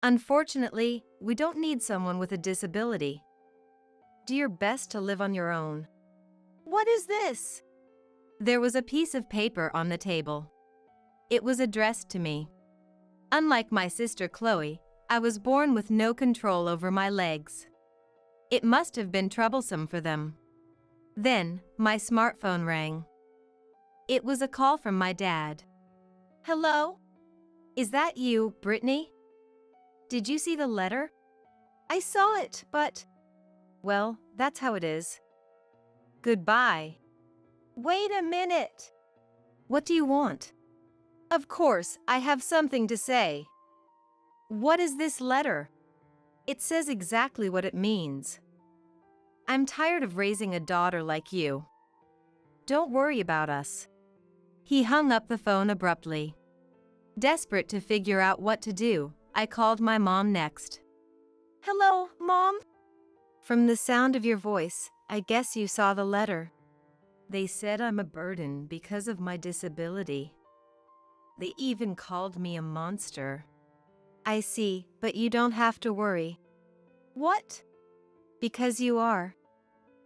Unfortunately, we don't need someone with a disability. Do your best to live on your own. What is this? There was a piece of paper on the table. It was addressed to me. Unlike my sister Chloe, I was born with no control over my legs. It must have been troublesome for them. Then, my smartphone rang. It was a call from my dad. Hello? Is that you, Brittany? Did you see the letter? I saw it, but… Well, that's how it is. Goodbye. Wait a minute. What do you want? Of course, I have something to say. What is this letter? It says exactly what it means. I'm tired of raising a daughter like you. Don't worry about us. He hung up the phone abruptly. Desperate to figure out what to do, I called my mom next. Hello, Mom? From the sound of your voice, I guess you saw the letter. They said I'm a burden because of my disability. They even called me a monster. I see, but you don't have to worry. What? Because you are.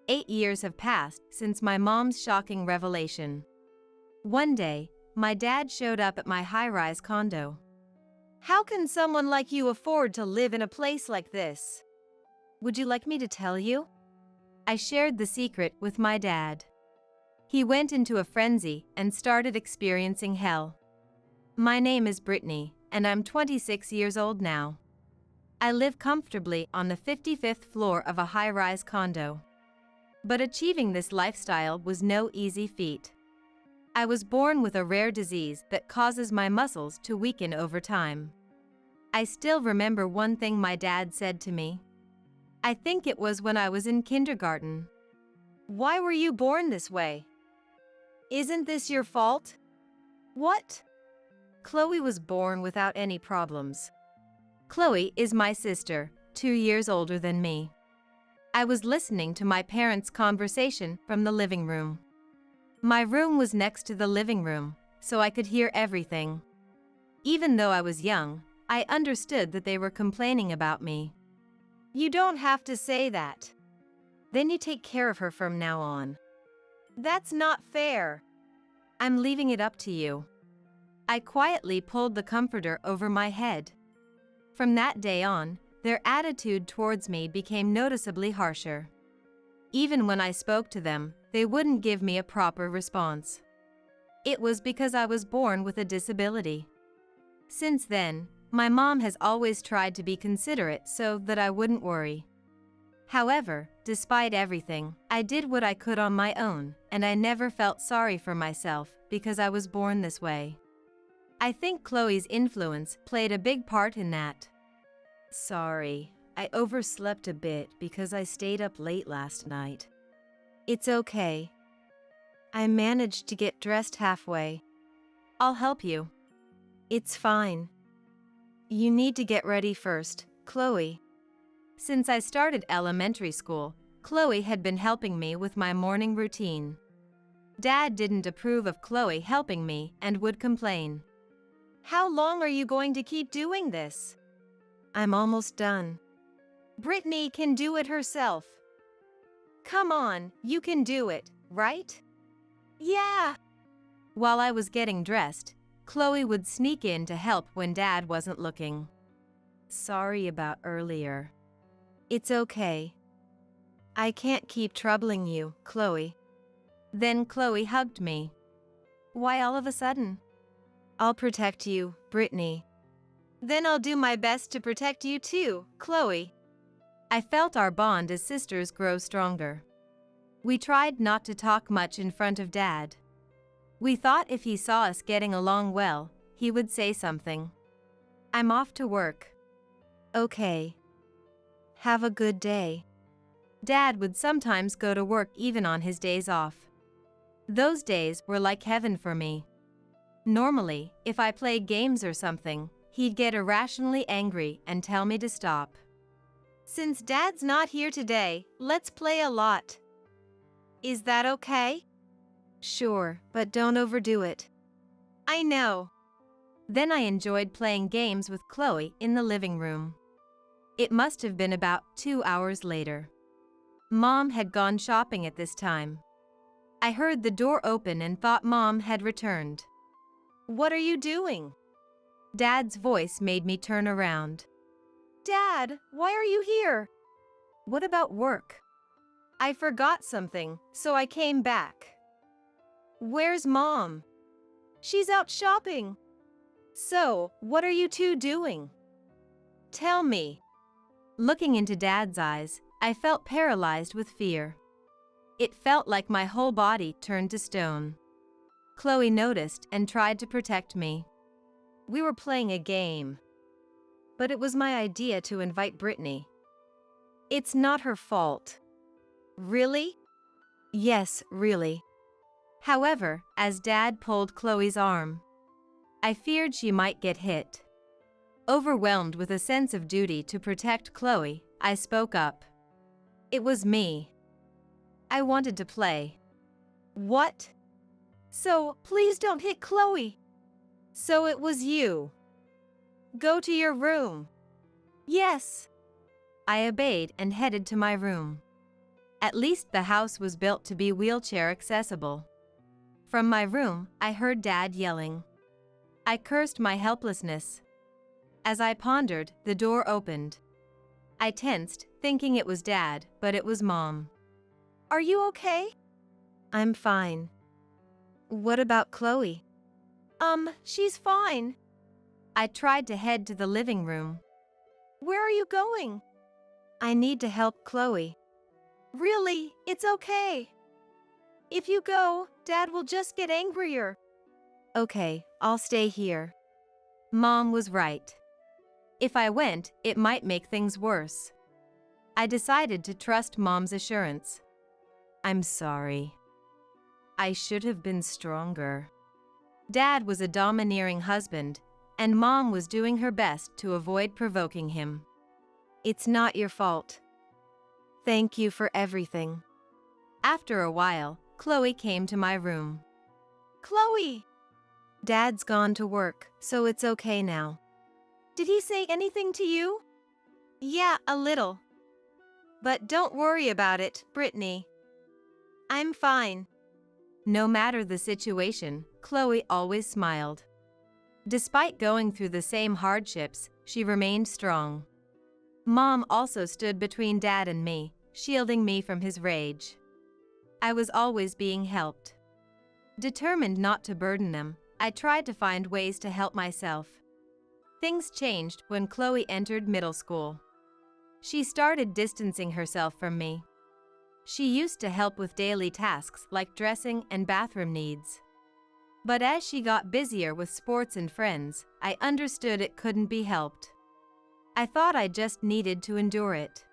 8 years have passed since my mom's shocking revelation. One day, my dad showed up at my high-rise condo. How can someone like you afford to live in a place like this? Would you like me to tell you? I shared the secret with my dad. He went into a frenzy and started experiencing hell. My name is Brittany, and I'm 26 years old now. I live comfortably on the 55th floor of a high-rise condo. But achieving this lifestyle was no easy feat. I was born with a rare disease that causes my muscles to weaken over time. I still remember one thing my dad said to me. I think it was when I was in kindergarten. Why were you born this way? Isn't this your fault? What? Chloe was born without any problems. Chloe is my sister, 2 years older than me. I was listening to my parents' conversation from the living room. My room was next to the living room, so I could hear everything. Even though I was young, I understood that they were complaining about me. You don't have to say that. Then you take care of her from now on. That's not fair. I'm leaving it up to you. I quietly pulled the comforter over my head. From that day on, their attitude towards me became noticeably harsher. Even when I spoke to them, they wouldn't give me a proper response. It was because I was born with a disability. Since then, my mom has always tried to be considerate so that I wouldn't worry. However, despite everything, I did what I could on my own, and I never felt sorry for myself because I was born this way. I think Chloe's influence played a big part in that. Sorry, I overslept a bit because I stayed up late last night. It's okay. I managed to get dressed halfway. I'll help you. It's fine. You need to get ready first, Chloe. Since I started elementary school, Chloe had been helping me with my morning routine. Dad didn't approve of Chloe helping me and would complain. How long are you going to keep doing this? I'm almost done. Brittany can do it herself. Come on, you can do it, right? Yeah. While I was getting dressed, Chloe would sneak in to help when Dad wasn't looking. Sorry about earlier. It's okay. I can't keep troubling you, Chloe. Then Chloe hugged me. Why all of a sudden? I'll protect you, Brittany. Then I'll do my best to protect you too, Chloe. I felt our bond as sisters grow stronger. We tried not to talk much in front of Dad. We thought if he saw us getting along well, he would say something. I'm off to work. Okay. Have a good day. Dad would sometimes go to work even on his days off. Those days were like heaven for me. Normally, if I played games or something, he'd get irrationally angry and tell me to stop. Since Dad's not here today, let's play a lot. Is that okay? Sure, but don't overdo it. I know. Then I enjoyed playing games with Chloe in the living room. It must have been about 2 hours later. Mom had gone shopping at this time. I heard the door open and thought Mom had returned. What are you doing? Dad's voice made me turn around. Dad, why are you here? What about work? I forgot something, so I came back. Where's Mom? She's out shopping. So, what are you two doing? Tell me. Looking into Dad's eyes, I felt paralyzed with fear. It felt like my whole body turned to stone. Chloe noticed and tried to protect me. We were playing a game. But it was my idea to invite Brittany. It's not her fault. Really? Yes, really. However, as Dad pulled Chloe's arm, I feared she might get hit. Overwhelmed with a sense of duty to protect Chloe, I spoke up. It was me. I wanted to play. What? So, please don't hit Chloe. So it was you. Go to your room. Yes. I obeyed and headed to my room. At least the house was built to be wheelchair accessible. From my room, I heard Dad yelling. I cursed my helplessness. As I pondered, the door opened. I tensed, thinking it was Dad, but it was Mom. Are you okay? I'm fine. What about Chloe? She's fine. I tried to head to the living room. Where are you going? I need to help Chloe. Really, it's okay. If you go, Dad will just get angrier. Okay, I'll stay here. Mom was right. If I went, it might make things worse. I decided to trust Mom's assurance. I'm sorry. I should have been stronger. Dad was a domineering husband, and Mom was doing her best to avoid provoking him. It's not your fault. Thank you for everything. After a while, Chloe came to my room. Chloe! Dad's gone to work, so it's okay now. Did he say anything to you? Yeah, a little. But don't worry about it, Brittany. I'm fine. No matter the situation, Chloe always smiled. Despite going through the same hardships, she remained strong. Mom also stood between Dad and me, shielding me from his rage. I was always being helped. Determined not to burden them, I tried to find ways to help myself. Things changed when Chloe entered middle school. She started distancing herself from me. She used to help with daily tasks like dressing and bathroom needs. But as she got busier with sports and friends, I understood it couldn't be helped. I thought I just needed to endure it.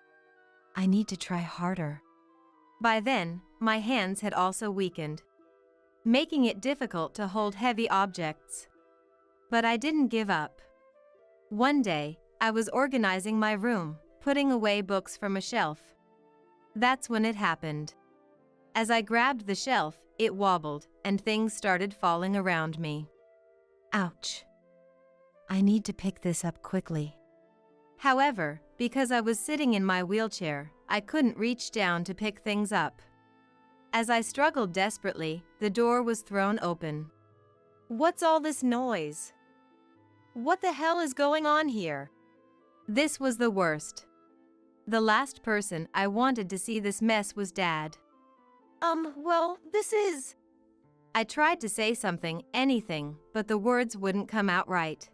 I need to try harder. By then, my hands had also weakened, making it difficult to hold heavy objects. But I didn't give up. One day, I was organizing my room, putting away books from a shelf. That's when it happened. As I grabbed the shelf, it wobbled, and things started falling around me. Ouch. I need to pick this up quickly. However, because I was sitting in my wheelchair, I couldn't reach down to pick things up. As I struggled desperately, the door was thrown open. What's all this noise? What the hell is going on here? This was the worst. The last person I wanted to see this mess was Dad. Well, this is... I tried to say something, anything, but the words wouldn't come out right.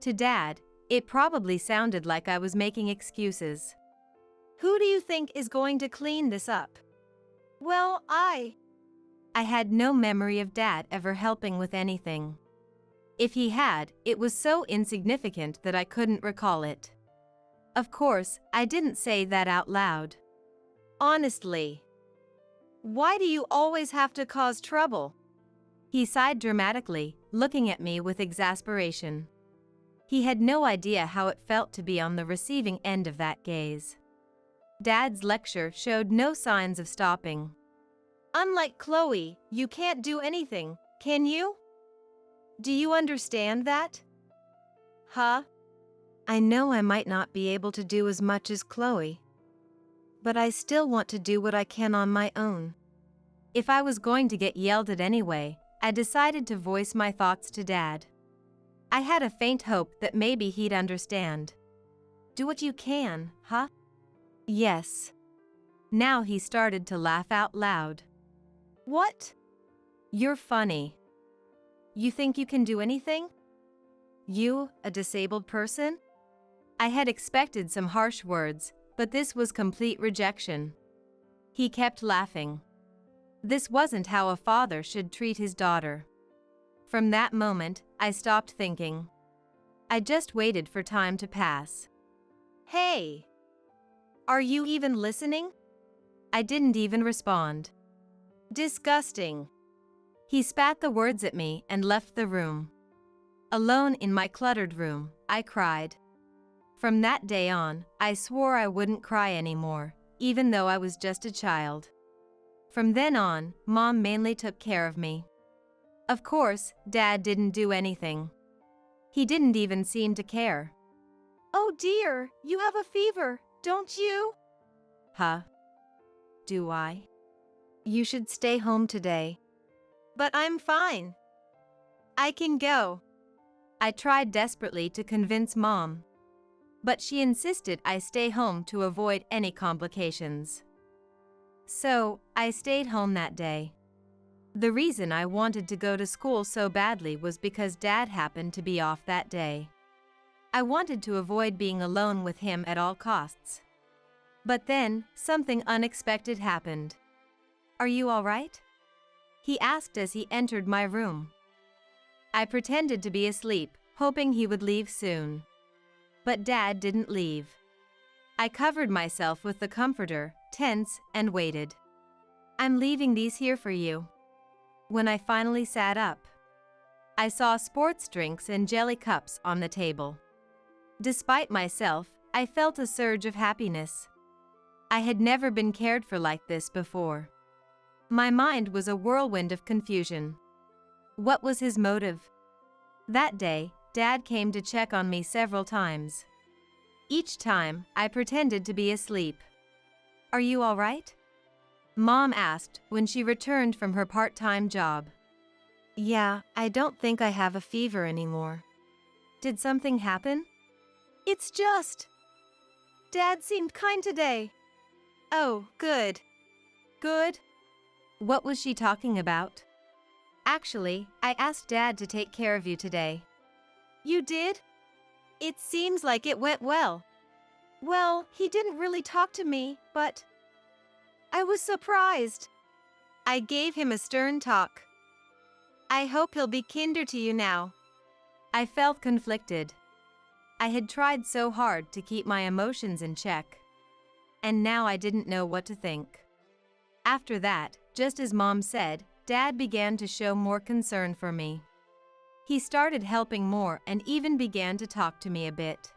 To Dad, it probably sounded like I was making excuses. Who do you think is going to clean this up? Well, I had no memory of Dad ever helping with anything. If he had, it was so insignificant that I couldn't recall it. Of course, I didn't say that out loud. Honestly, why do you always have to cause trouble? He sighed dramatically, looking at me with exasperation. He had no idea how it felt to be on the receiving end of that gaze. Dad's lecture showed no signs of stopping. Unlike Chloe, you can't do anything, can you? Do you understand that? Huh? I know I might not be able to do as much as Chloe, but I still want to do what I can on my own. If I was going to get yelled at anyway, I decided to voice my thoughts to Dad. I had a faint hope that maybe he'd understand. Do what you can, huh? Yes. Now he started to laugh out loud. What? You're funny. You think you can do anything? You, a disabled person? I had expected some harsh words, but this was complete rejection. He kept laughing. This wasn't how a father should treat his daughter. From that moment, I stopped thinking. I just waited for time to pass. Hey! Are you even listening? I didn't even respond. Disgusting. He spat the words at me and left the room. Alone in my cluttered room, I cried. From that day on, I swore I wouldn't cry anymore, even though I was just a child. From then on, Mom mainly took care of me. Of course, Dad didn't do anything. He didn't even seem to care. Oh dear, you have a fever, don't you? Huh? Do I? You should stay home today. But I'm fine. I can go. I tried desperately to convince Mom, but she insisted I stay home to avoid any complications. So, I stayed home that day. The reason I wanted to go to school so badly was because Dad happened to be off that day. I wanted to avoid being alone with him at all costs. But then, something unexpected happened. Are you all right? He asked as he entered my room. I pretended to be asleep, hoping he would leave soon. But Dad didn't leave. I covered myself with the comforter, tense, and waited. I'm leaving these here for you. When I finally sat up, I saw sports drinks and jelly cups on the table. Despite myself, I felt a surge of happiness. I had never been cared for like this before. My mind was a whirlwind of confusion. What was his motive? That day, Dad came to check on me several times. Each time, I pretended to be asleep. Are you all right? Mom asked when she returned from her part-time job. Yeah, I don't think I have a fever anymore. Did something happen? It's just... Dad seemed kind today. Oh, good. Good? What was she talking about? Actually, I asked Dad to take care of you today. You did? It seems like it went well. Well, he didn't really talk to me, but... I was surprised. I gave him a stern talk. I hope he'll be kinder to you now. I felt conflicted. I had tried so hard to keep my emotions in check. And now I didn't know what to think. After that, just as Mom said, Dad began to show more concern for me. He started helping more and even began to talk to me a bit.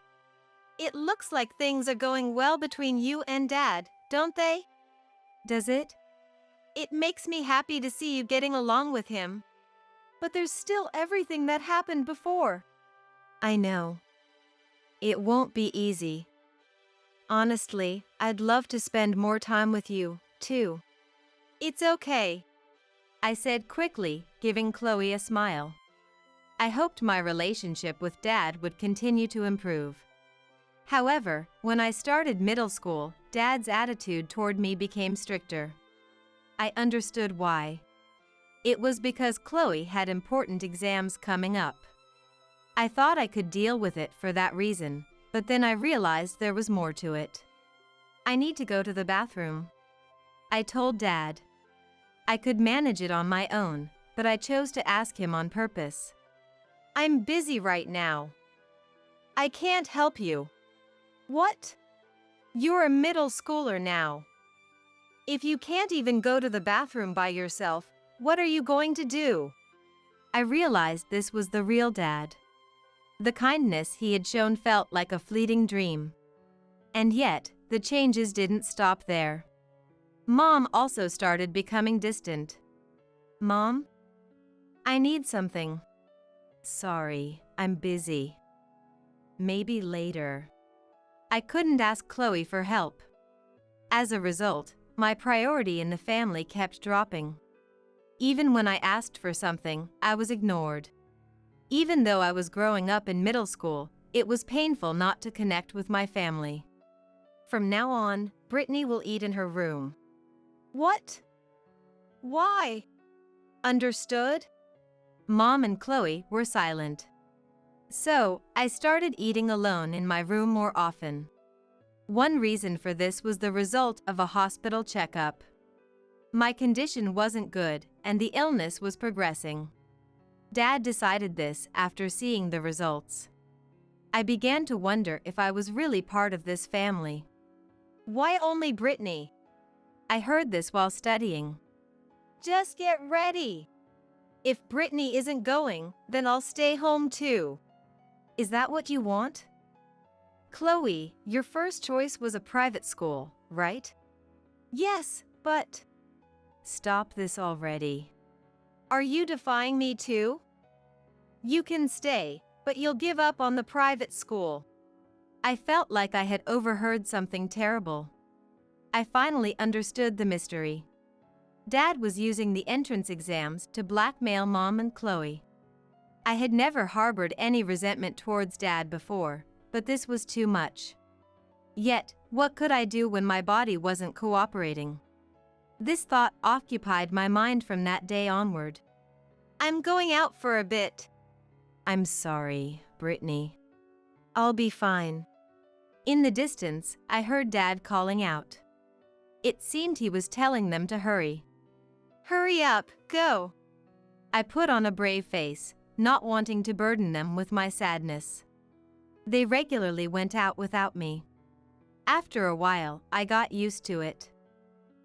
It looks like things are going well between you and Dad, don't they? Does it? It makes me happy to see you getting along with him. But there's still everything that happened before. I know. It won't be easy. Honestly, I'd love to spend more time with you, too. It's okay, I said quickly, giving Chloe a smile. I hoped my relationship with Dad would continue to improve. However, when I started middle school, Dad's attitude toward me became stricter. I understood why. It was because Chloe had important exams coming up. I thought I could deal with it for that reason, but then I realized there was more to it. I need to go to the bathroom, I told Dad. I could manage it on my own, but I chose to ask him on purpose. I'm busy right now. I can't help you. What? You're a middle schooler now. If you can't even go to the bathroom by yourself, what are you going to do? I realized this was the real Dad. The kindness he had shown felt like a fleeting dream. And yet, the changes didn't stop there. Mom also started becoming distant. Mom? I need something. Sorry, I'm busy. Maybe later. I couldn't ask Chloe for help. As a result, my priority in the family kept dropping. Even when I asked for something, I was ignored. Even though I was growing up in middle school, it was painful not to connect with my family. From now on, Brittany will eat in her room. What? Why? Understood? Mom and Chloe were silent. So, I started eating alone in my room more often. One reason for this was the result of a hospital checkup. My condition wasn't good, and the illness was progressing. Dad decided this after seeing the results. I began to wonder if I was really part of this family. Why only Brittany? I heard this while studying. Just get ready. If Brittany isn't going, then I'll stay home too. Is that what you want? Chloe, your first choice was a private school, right? Yes, but... Stop this already. Are you defying me too? You can stay, but you'll give up on the private school. I felt like I had overheard something terrible. I finally understood the mystery. Dad was using the entrance exams to blackmail Mom and Chloe. I had never harbored any resentment towards Dad before, but this was too much. Yet, what could I do when my body wasn't cooperating? This thought occupied my mind from that day onward. I'm going out for a bit. I'm sorry, Brittany. I'll be fine. In the distance, I heard Dad calling out. It seemed he was telling them to hurry. Hurry up, go. I put on a brave face, not wanting to burden them with my sadness. They regularly went out without me. After a while, I got used to it.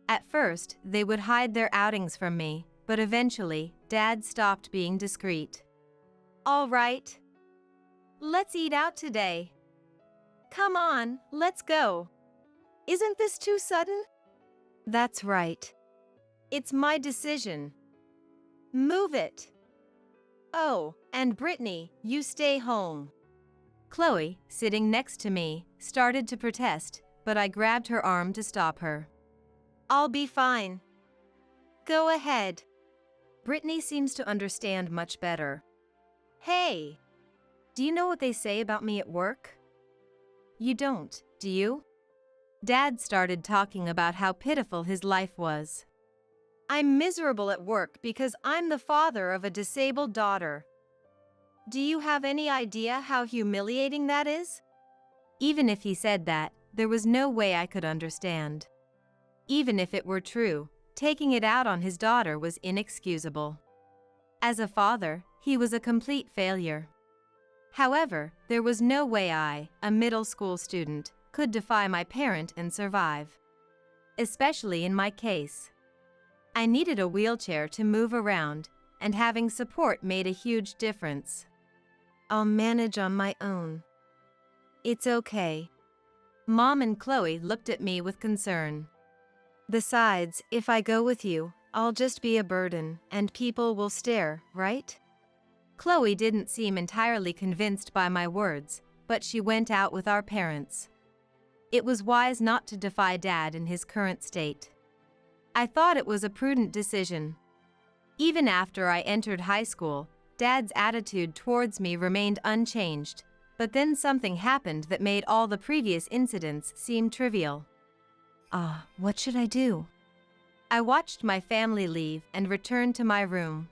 At first, they would hide their outings from me, but eventually, Dad stopped being discreet. All right. Let's eat out today. Come on, let's go. Isn't this too sudden? That's right. It's my decision. Move it. Oh, and Brittany, you stay home. Chloe, sitting next to me, started to protest, but I grabbed her arm to stop her. I'll be fine. Go ahead. Brittany seems to understand much better. Hey! Do you know what they say about me at work? You don't, do you? Dad started talking about how pitiful his life was. I'm miserable at work because I'm the father of a disabled daughter. Do you have any idea how humiliating that is? Even if he said that, there was no way I could understand. Even if it were true, taking it out on his daughter was inexcusable. As a father, he was a complete failure. However, there was no way I, a middle school student, could defy my parent and survive. Especially in my case. I needed a wheelchair to move around, and having support made a huge difference. I'll manage on my own. It's okay. Mom and Chloe looked at me with concern. Besides, if I go with you, I'll just be a burden, and people will stare, right? Chloe didn't seem entirely convinced by my words, but she went out with our parents. It was wise not to defy Dad in his current state. I thought it was a prudent decision. Even after I entered high school, Dad's attitude towards me remained unchanged, but then something happened that made all the previous incidents seem trivial. What should I do? I watched my family leave and returned to my room.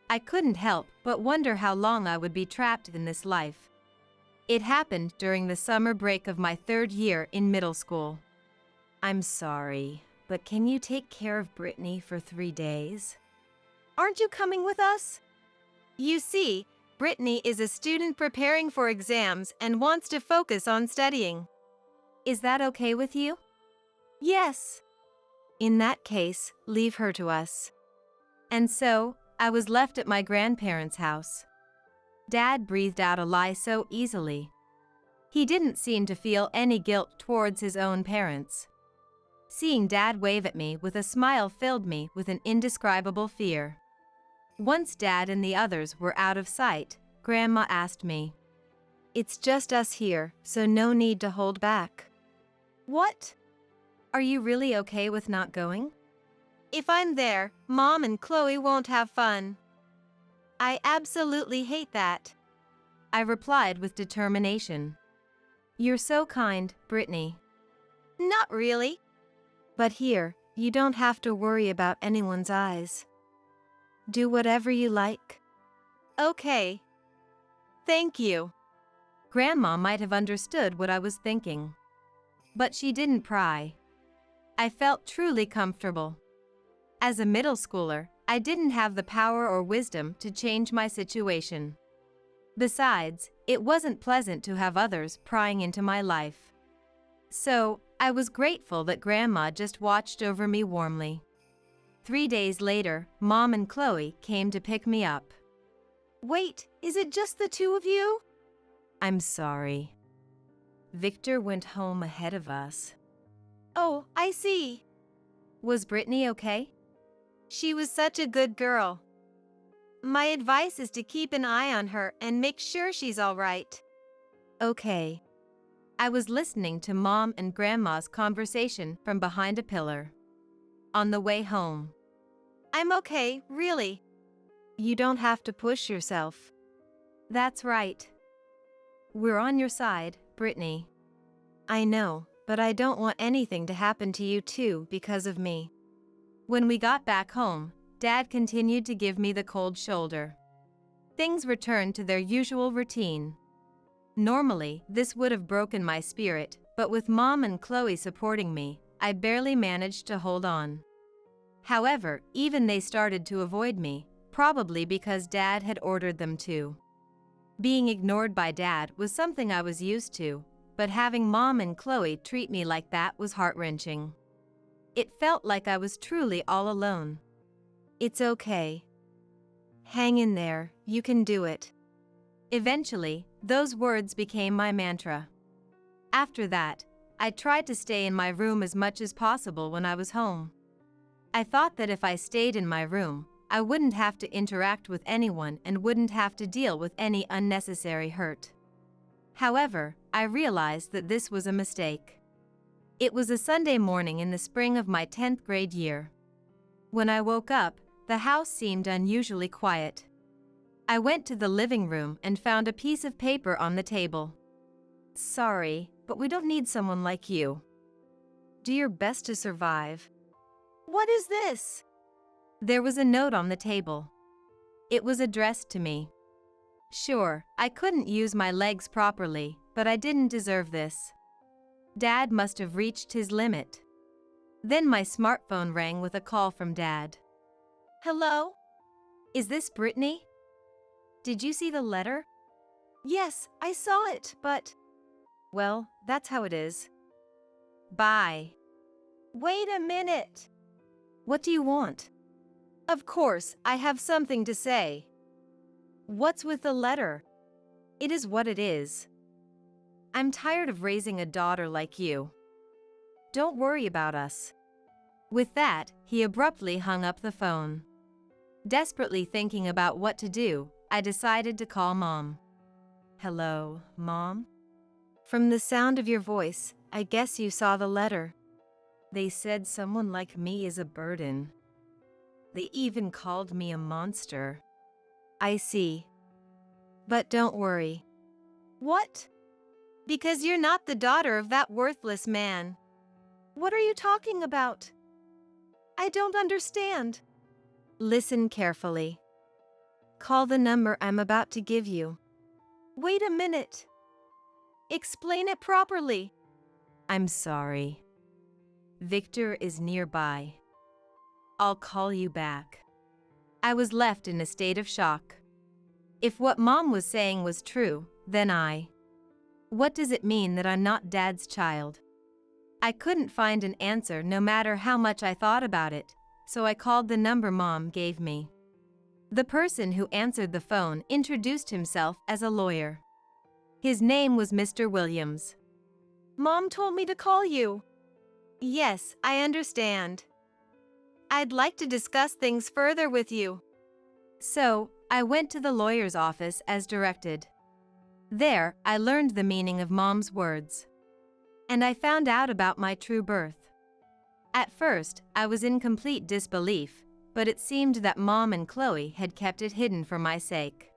I couldn't help but wonder how long I would be trapped in this life. It happened during the summer break of my 3rd year in middle school. I'm sorry, but can you take care of Brittany for 3 days? Aren't you coming with us? You see, Brittany is a student preparing for exams and wants to focus on studying. Is that okay with you? Yes. In that case, leave her to us. And so, I was left at my grandparents' house. Dad breathed out a lie so easily. He didn't seem to feel any guilt towards his own parents. Seeing Dad wave at me with a smile filled me with an indescribable fear. Once Dad and the others were out of sight, Grandma asked me. It's just us here, so no need to hold back. What? Are you really okay with not going? If I'm there, Mom and Chloe won't have fun. I absolutely hate that. I replied with determination. You're so kind, Brittany. Not really. But here, you don't have to worry about anyone's eyes. Do whatever you like. Okay. Thank you. Grandma might have understood what I was thinking. But she didn't pry. I felt truly comfortable. As a middle schooler, I didn't have the power or wisdom to change my situation. Besides, it wasn't pleasant to have others prying into my life. So, I was grateful that Grandma just watched over me warmly. 3 days later, Mom and Chloe came to pick me up. Wait, is it just the two of you? I'm sorry. Victor went home ahead of us. Oh, I see. Was Brittany okay? She was such a good girl. My advice is to keep an eye on her and make sure she's all right. Okay. I was listening to Mom and Grandma's conversation from behind a pillar. On the way home. I'm okay, really. You don't have to push yourself. That's right. We're on your side, Brittany. I know, but I don't want anything to happen to you too because of me. When we got back home, Dad continued to give me the cold shoulder. Things returned to their usual routine. Normally, this would have broken my spirit, but with Mom and Chloe supporting me, I barely managed to hold on. However, even they started to avoid me, probably because Dad had ordered them to. Being ignored by Dad was something I was used to, but having Mom and Chloe treat me like that was heart-wrenching. It felt like I was truly all alone. It's okay. Hang in there, you can do it. Eventually, those words became my mantra. After that, I tried to stay in my room as much as possible when I was home. I thought that if I stayed in my room, I wouldn't have to interact with anyone and wouldn't have to deal with any unnecessary hurt. However, I realized that this was a mistake. It was a Sunday morning in the spring of my 10th grade year. When I woke up, the house seemed unusually quiet. I went to the living room and found a piece of paper on the table. Sorry, but we don't need someone like you. Do your best to survive. What is this? There was a note on the table. It was addressed to me. Sure, I couldn't use my legs properly, but I didn't deserve this. Dad must have reached his limit. Then my smartphone rang with a call from Dad. Hello? Is this Brittany? Did you see the letter? Yes, I saw it, but... Well, that's how it is. Bye. Wait a minute. What do you want? Of course, I have something to say. What's with the letter? It is what it is. I'm tired of raising a daughter like you. Don't worry about us. With that, he abruptly hung up the phone. Desperately thinking about what to do, I decided to call Mom. Hello, Mom? From the sound of your voice, I guess you saw the letter. They said someone like me is a burden. They even called me a monster. I see. But don't worry. What? Because you're not the daughter of that worthless man. What are you talking about? I don't understand. Listen carefully. Call the number I'm about to give you. Wait a minute. Explain it properly. I'm sorry. Victor is nearby. I'll call you back. I was left in a state of shock. If what Mom was saying was true, then what does it mean that I'm not Dad's child? I couldn't find an answer no matter how much I thought about it, so I called the number Mom gave me. The person who answered the phone introduced himself as a lawyer. His name was Mr. Williams. Mom told me to call you. Yes, I understand. I'd like to discuss things further with you. So, I went to the lawyer's office as directed. There, I learned the meaning of Mom's words. And I found out about my true birth. At first, I was in complete disbelief, but it seemed that Mom and Chloe had kept it hidden for my sake.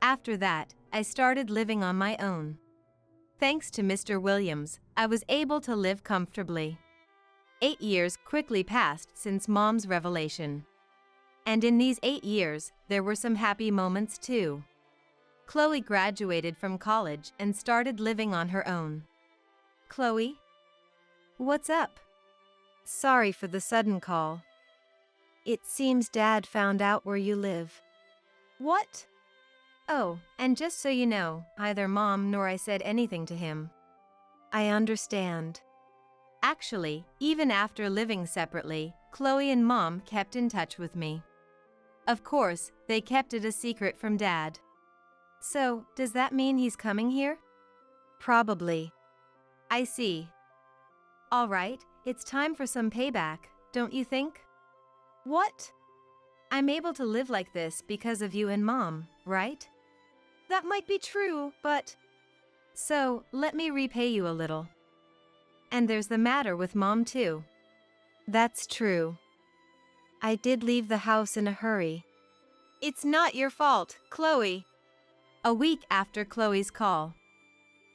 After that, I started living on my own. Thanks to Mr. Williams, I was able to live comfortably. 8 years quickly passed since Mom's revelation. And in these 8 years, there were some happy moments too. Chloe graduated from college and started living on her own. Chloe? What's up? Sorry for the sudden call. It seems Dad found out where you live. What? Oh, and just so you know, neither Mom nor I said anything to him. I understand. Actually, even after living separately, Chloe and Mom kept in touch with me. Of course, they kept it a secret from Dad. So, does that mean he's coming here? Probably. I see. All right, it's time for some payback, don't you think? What? I'm able to live like this because of you and Mom, right? That might be true, but... So, let me repay you a little. And there's the matter with Mom too. That's true. I did leave the house in a hurry. It's not your fault, Chloe. A week after Chloe's call.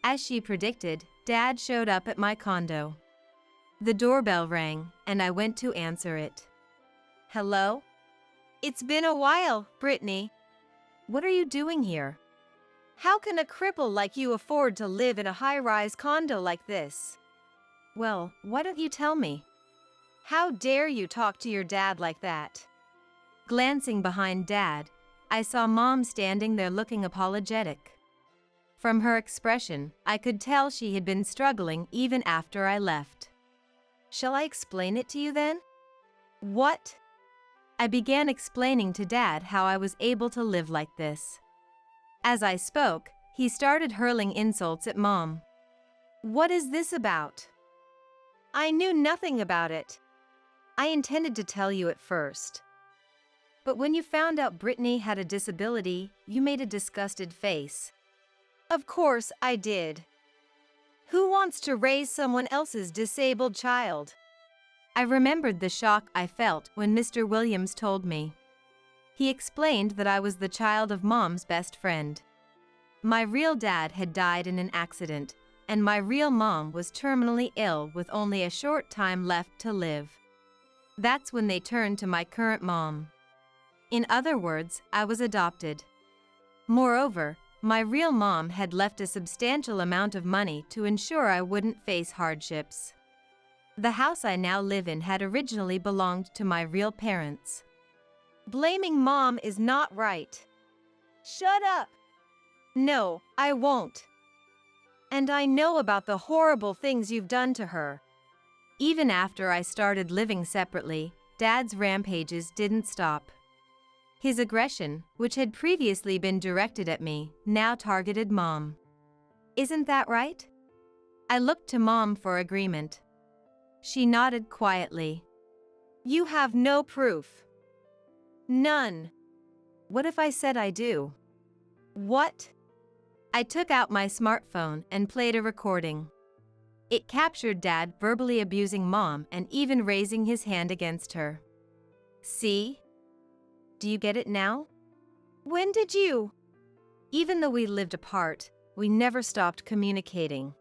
As she predicted, Dad showed up at my condo. The doorbell rang, and I went to answer it. Hello? It's been a while, Brittany. What are you doing here? How can a cripple like you afford to live in a high-rise condo like this? Well, why don't you tell me? How dare you talk to your dad like that? Glancing behind Dad, I saw Mom standing there looking apologetic. From her expression, I could tell she had been struggling even after I left. Shall I explain it to you then? What? I began explaining to Dad how I was able to live like this. As I spoke, he started hurling insults at Mom. What is this about? I knew nothing about it. I intended to tell you at first. But when you found out Brittany had a disability, you made a disgusted face. Of course I did. Who wants to raise someone else's disabled child? I remembered the shock I felt when Mr. Williams told me. He explained that I was the child of Mom's best friend. My real dad had died in an accident, and my real mom was terminally ill with only a short time left to live. That's when they turned to my current mom. In other words, I was adopted. Moreover, my real mom had left a substantial amount of money to ensure I wouldn't face hardships. The house I now live in had originally belonged to my real parents. Blaming Mom is not right. Shut up! No, I won't. And I know about the horrible things you've done to her. Even after I started living separately, Dad's rampages didn't stop. His aggression, which had previously been directed at me, now targeted Mom. Isn't that right? I looked to Mom for agreement. She nodded quietly. You have no proof. None. What if I said I do? What? I took out my smartphone and played a recording. It captured Dad verbally abusing Mom and even raising his hand against her. See? Do you get it now? When did you? Even though we lived apart, we never stopped communicating.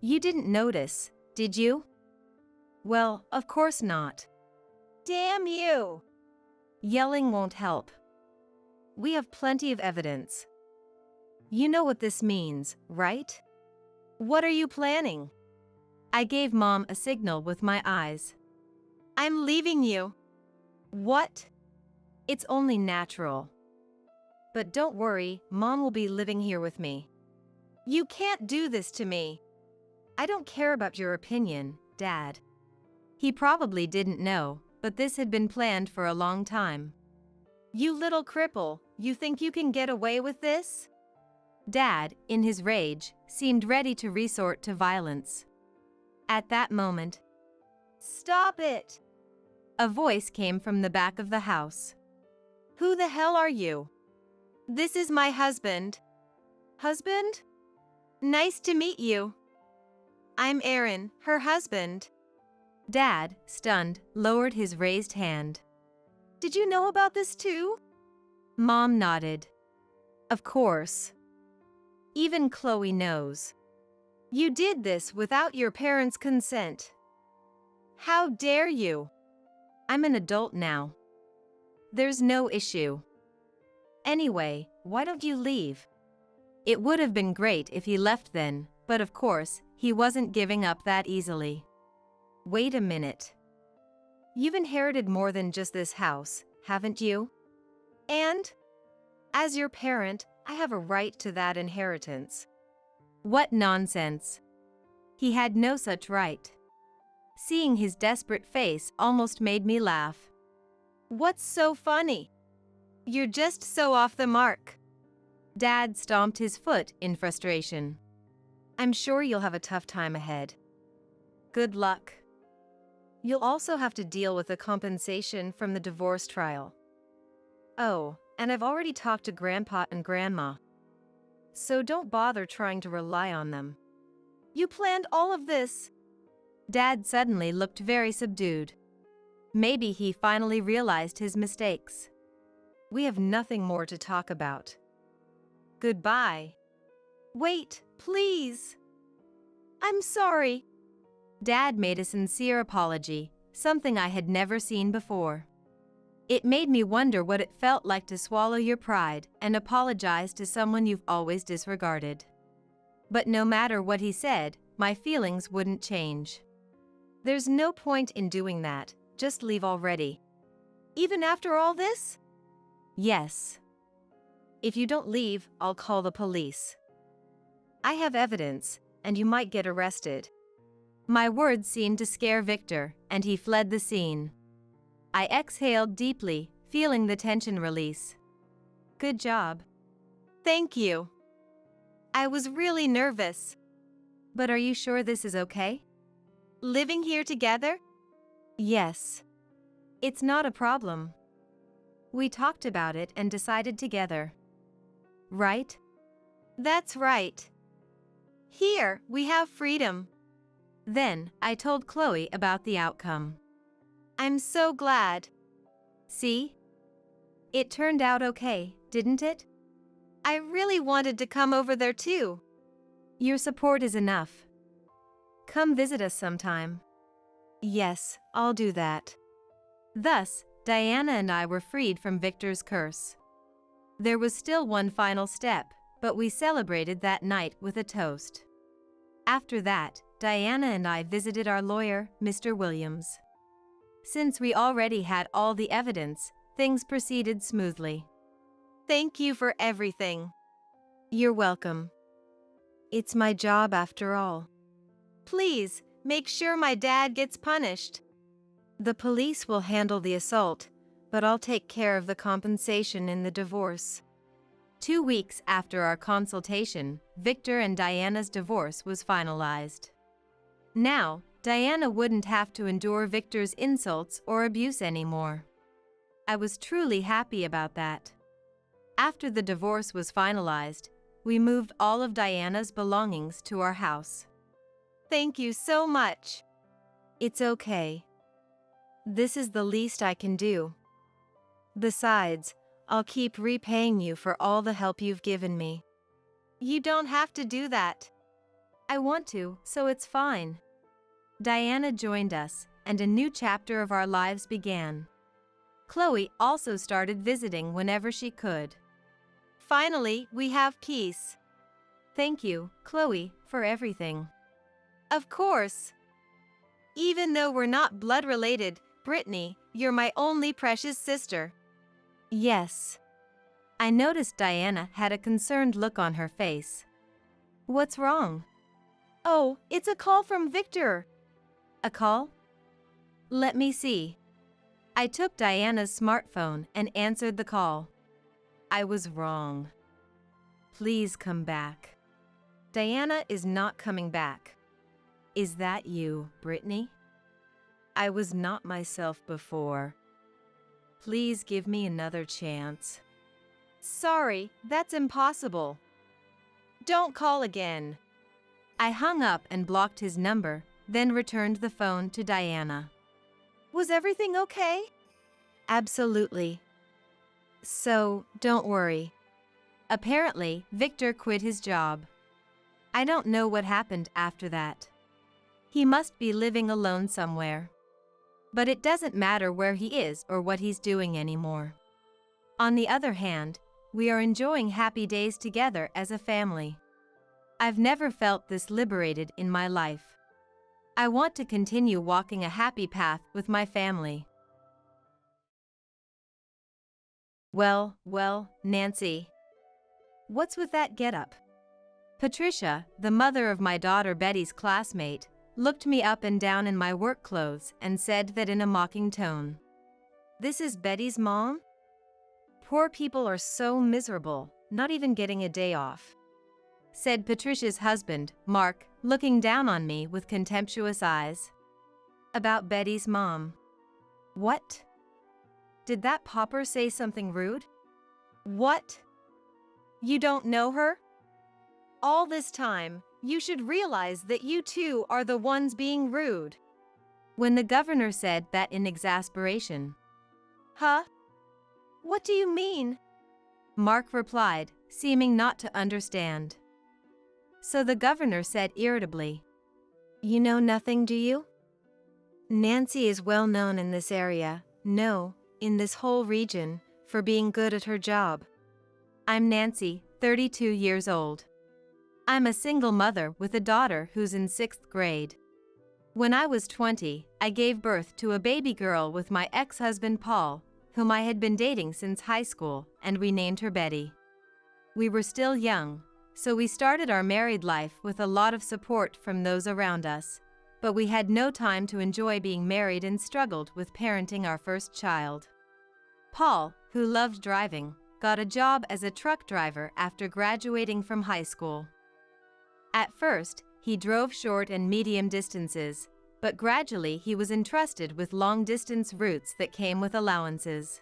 You didn't notice, did you? Well, of course not. Damn you! Yelling won't help. We have plenty of evidence. You know what this means, right? What are you planning? I gave Mom a signal with my eyes. I'm leaving you. What? It's only natural. But don't worry, Mom will be living here with me. You can't do this to me. I don't care about your opinion, Dad. He probably didn't know, but this had been planned for a long time. You little cripple, you think you can get away with this? Dad, in his rage, seemed ready to resort to violence. At that moment, Stop it! A voice came from the back of the house. Who the hell are you? This is my husband. Husband? Nice to meet you. I'm Aaron, her husband. Dad, stunned, lowered his raised hand. Did you know about this too? Mom nodded. Of course. Even Chloe knows. You did this without your parents' consent. How dare you? I'm an adult now. There's no issue. Anyway, why don't you leave? It would have been great if he left then, but of course, he wasn't giving up that easily. Wait a minute. You've inherited more than just this house, haven't you? And, as your parent, I have a right to that inheritance. What nonsense. He had no such right. Seeing his desperate face almost made me laugh. What's so funny? You're just so off the mark. Dad stomped his foot in frustration. I'm sure you'll have a tough time ahead. Good luck. You'll also have to deal with the compensation from the divorce trial. Oh, and I've already talked to Grandpa and Grandma. So don't bother trying to rely on them. You planned all of this. Dad suddenly looked very subdued. Maybe he finally realized his mistakes. We have nothing more to talk about. Goodbye. Wait, please. I'm sorry. Dad made a sincere apology, something I had never seen before. It made me wonder what it felt like to swallow your pride and apologize to someone you've always disregarded. But no matter what he said, my feelings wouldn't change. There's no point in doing that, just leave already. Even after all this? Yes. If you don't leave, I'll call the police. I have evidence, and you might get arrested. My words seemed to scare Victor, and he fled the scene. I exhaled deeply, feeling the tension release. Good job. Thank you. I was really nervous. But are you sure this is okay? Living here together? Yes. It's not a problem. We talked about it and decided together. Right? That's right. Here, we have freedom. Then, I told Chloe about the outcome. I'm so glad. See? It turned out okay, didn't it? I really wanted to come over there too. Your support is enough. Come visit us sometime. Yes, I'll do that. Thus, Diana and I were freed from Victor's curse. There was still one final step, but we celebrated that night with a toast. After that, Diana and I visited our lawyer, Mr. Williams. Since we already had all the evidence, things proceeded smoothly. Thank you for everything. You're welcome. It's my job after all. Please, make sure my dad gets punished. The police will handle the assault, but I'll take care of the compensation in the divorce. 2 weeks after our consultation, Victor and Diana's divorce was finalized. Now, Diana wouldn't have to endure Victor's insults or abuse anymore. I was truly happy about that. After the divorce was finalized, we moved all of Diana's belongings to our house. Thank you so much. It's okay. This is the least I can do. Besides, I'll keep repaying you for all the help you've given me. You don't have to do that. I want to, so it's fine. Diana joined us, and a new chapter of our lives began. Chloe also started visiting whenever she could. Finally, we have peace. Thank you, Chloe, for everything. Of course. Even though we're not blood related, Brittany, you're my only precious sister. Yes. I noticed Diana had a concerned look on her face. What's wrong? Oh, it's a call from Victor. A call? Let me see. I took Diana's smartphone and answered the call. I was wrong. Please come back. Diana is not coming back. Is that you, Brittany? I was not myself before. Please give me another chance. Sorry, that's impossible. Don't call again. I hung up and blocked his number, then returned the phone to Diana. Was everything okay? Absolutely. So, don't worry. Apparently, Victor quit his job. I don't know what happened after that. He must be living alone somewhere. But it doesn't matter where he is or what he's doing anymore. On the other hand, we are enjoying happy days together as a family. I've never felt this liberated in my life. I want to continue walking a happy path with my family. Well, Nancy. What's with that getup? Patricia, the mother of my daughter Betty's classmate, looked me up and down in my work clothes and said that in a mocking tone. This is Betty's mom? Poor people are so miserable, not even getting a day off, said Patricia's husband, Mark, looking down on me with contemptuous eyes. About Betty's mom. What? Did that pauper say something rude? What? You don't know her? All this time, you should realize that you two are the ones being rude. When the governor said that in exasperation. Huh? What do you mean? Mark replied, seeming not to understand. So the governor said irritably. You know nothing, do you? Nancy is well known in this area, no, in this whole region, for being good at her job. I'm Nancy, 32 years old. I'm a single mother with a daughter who's in 6th grade. When I was 20, I gave birth to a baby girl with my ex-husband Paul, whom I had been dating since high school, and we named her Betty. We were still young, so we started our married life with a lot of support from those around us, but we had no time to enjoy being married and struggled with parenting our first child. Paul, who loved driving, got a job as a truck driver after graduating from high school. At first, he drove short and medium distances, but gradually he was entrusted with long-distance routes that came with allowances.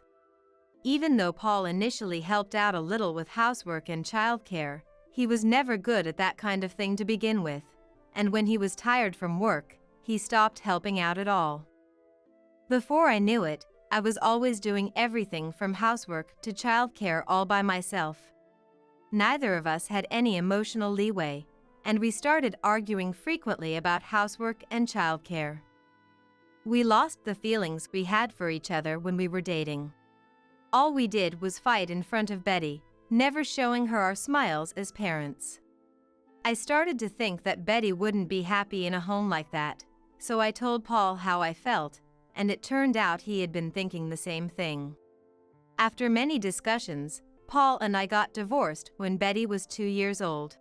Even though Paul initially helped out a little with housework and childcare, he was never good at that kind of thing to begin with, and when he was tired from work, he stopped helping out at all. Before I knew it, I was always doing everything from housework to childcare all by myself. Neither of us had any emotional leeway, and we started arguing frequently about housework and childcare. We lost the feelings we had for each other when we were dating. All we did was fight in front of Betty, never showing her our smiles as parents. I started to think that Betty wouldn't be happy in a home like that, so I told Paul how I felt, and it turned out he had been thinking the same thing. After many discussions, Paul and I got divorced when Betty was 2 years old.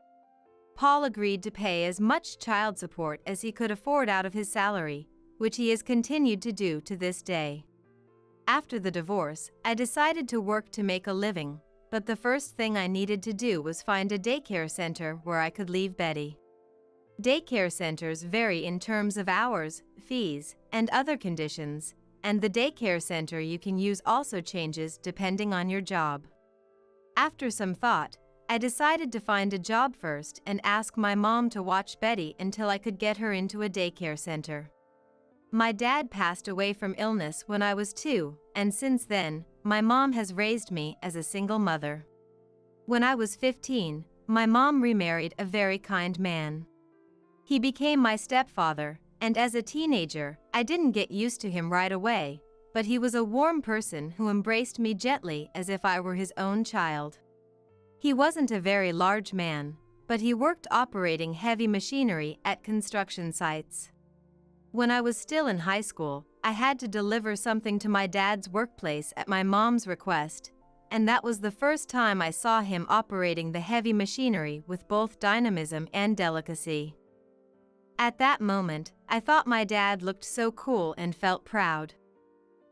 Paul agreed to pay as much child support as he could afford out of his salary, which he has continued to do to this day. After the divorce, I decided to work to make a living, but the first thing I needed to do was find a daycare center where I could leave Betty. Daycare centers vary in terms of hours, fees, and other conditions, and the daycare center you can use also changes depending on your job. After some thought, I decided to find a job first and ask my mom to watch Betty until I could get her into a daycare center. My dad passed away from illness when I was 2, and since then, my mom has raised me as a single mother. When I was 15, my mom remarried a very kind man. He became my stepfather, and as a teenager, I didn't get used to him right away, but he was a warm person who embraced me gently as if I were his own child. He wasn't a very large man, but he worked operating heavy machinery at construction sites. When I was still in high school, I had to deliver something to my dad's workplace at my mom's request, and that was the first time I saw him operating the heavy machinery with both dynamism and delicacy. At that moment, I thought my dad looked so cool and felt proud.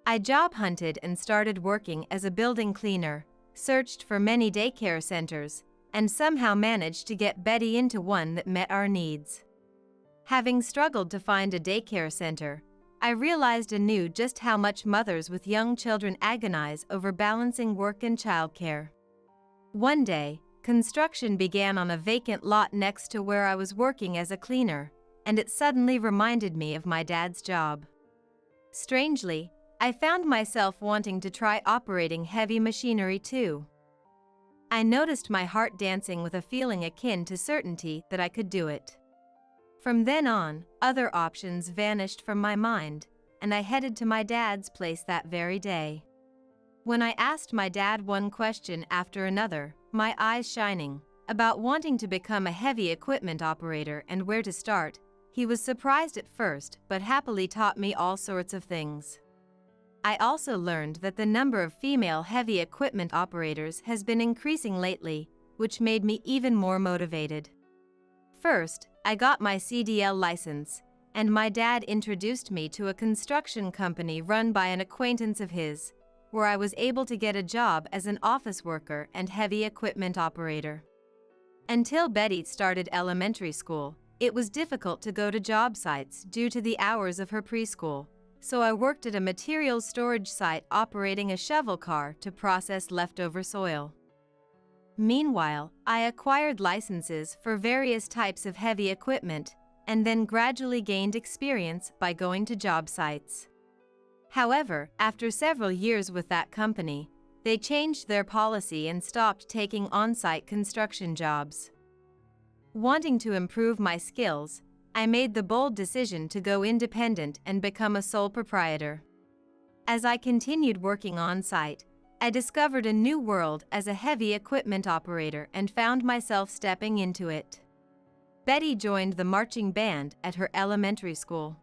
I job hunted and started working as a building cleaner, searched for many daycare centers, and somehow managed to get Betty into one that met our needs. Having struggled to find a daycare center, I realized anew just how much mothers with young children agonize over balancing work and childcare. One day, construction began on a vacant lot next to where I was working as a cleaner, and it suddenly reminded me of my dad's job. Strangely, I found myself wanting to try operating heavy machinery too. I noticed my heart dancing with a feeling akin to certainty that I could do it. From then on, other options vanished from my mind, and I headed to my dad's place that very day. When I asked my dad one question after another, my eyes shining, about wanting to become a heavy equipment operator and where to start, he was surprised at first but happily taught me all sorts of things. I also learned that the number of female heavy equipment operators has been increasing lately, which made me even more motivated. First, I got my CDL license, and my dad introduced me to a construction company run by an acquaintance of his, where I was able to get a job as an office worker and heavy equipment operator. Until Betty started elementary school, it was difficult to go to job sites due to the hours of her preschool, so I worked at a materials storage site operating a shovel car to process leftover soil. Meanwhile, I acquired licenses for various types of heavy equipment and then gradually gained experience by going to job sites. However, after several years with that company, they changed their policy and stopped taking on-site construction jobs. Wanting to improve my skills, I made the bold decision to go independent and become a sole proprietor. As I continued working on-site, I discovered a new world as a heavy equipment operator and found myself stepping into it. Betty joined the marching band at her elementary school.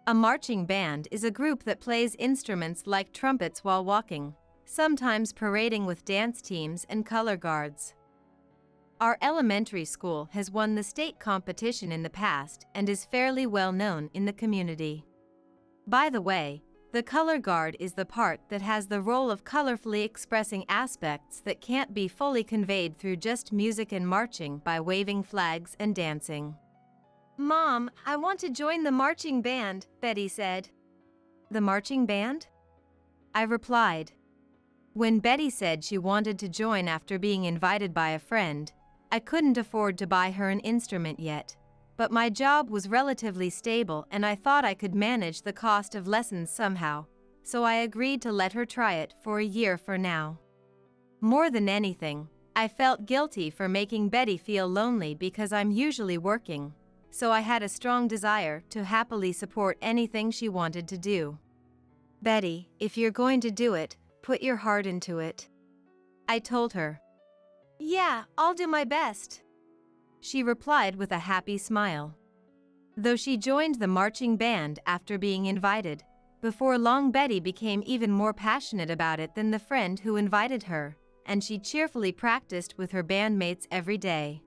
A marching band is a group that plays instruments like trumpets while walking, sometimes parading with dance teams and color guards. Our elementary school has won the state competition in the past and is fairly well known in the community. By the way, the color guard is the part that has the role of colorfully expressing aspects that can't be fully conveyed through just music and marching by waving flags and dancing. Mom, I want to join the marching band, Betty said. The marching band? I replied. When Betty said she wanted to join after being invited by a friend, I couldn't afford to buy her an instrument yet, but my job was relatively stable and I thought I could manage the cost of lessons somehow, so I agreed to let her try it for a year for now. More than anything, I felt guilty for making Betty feel lonely because I'm usually working, so I had a strong desire to happily support anything she wanted to do. Betty, if you're going to do it, put your heart into it, I told her. Yeah, I'll do my best, she replied with a happy smile. Though she joined the marching band after being invited, before long Betty became even more passionate about it than the friend who invited her, and she cheerfully practiced with her bandmates every day.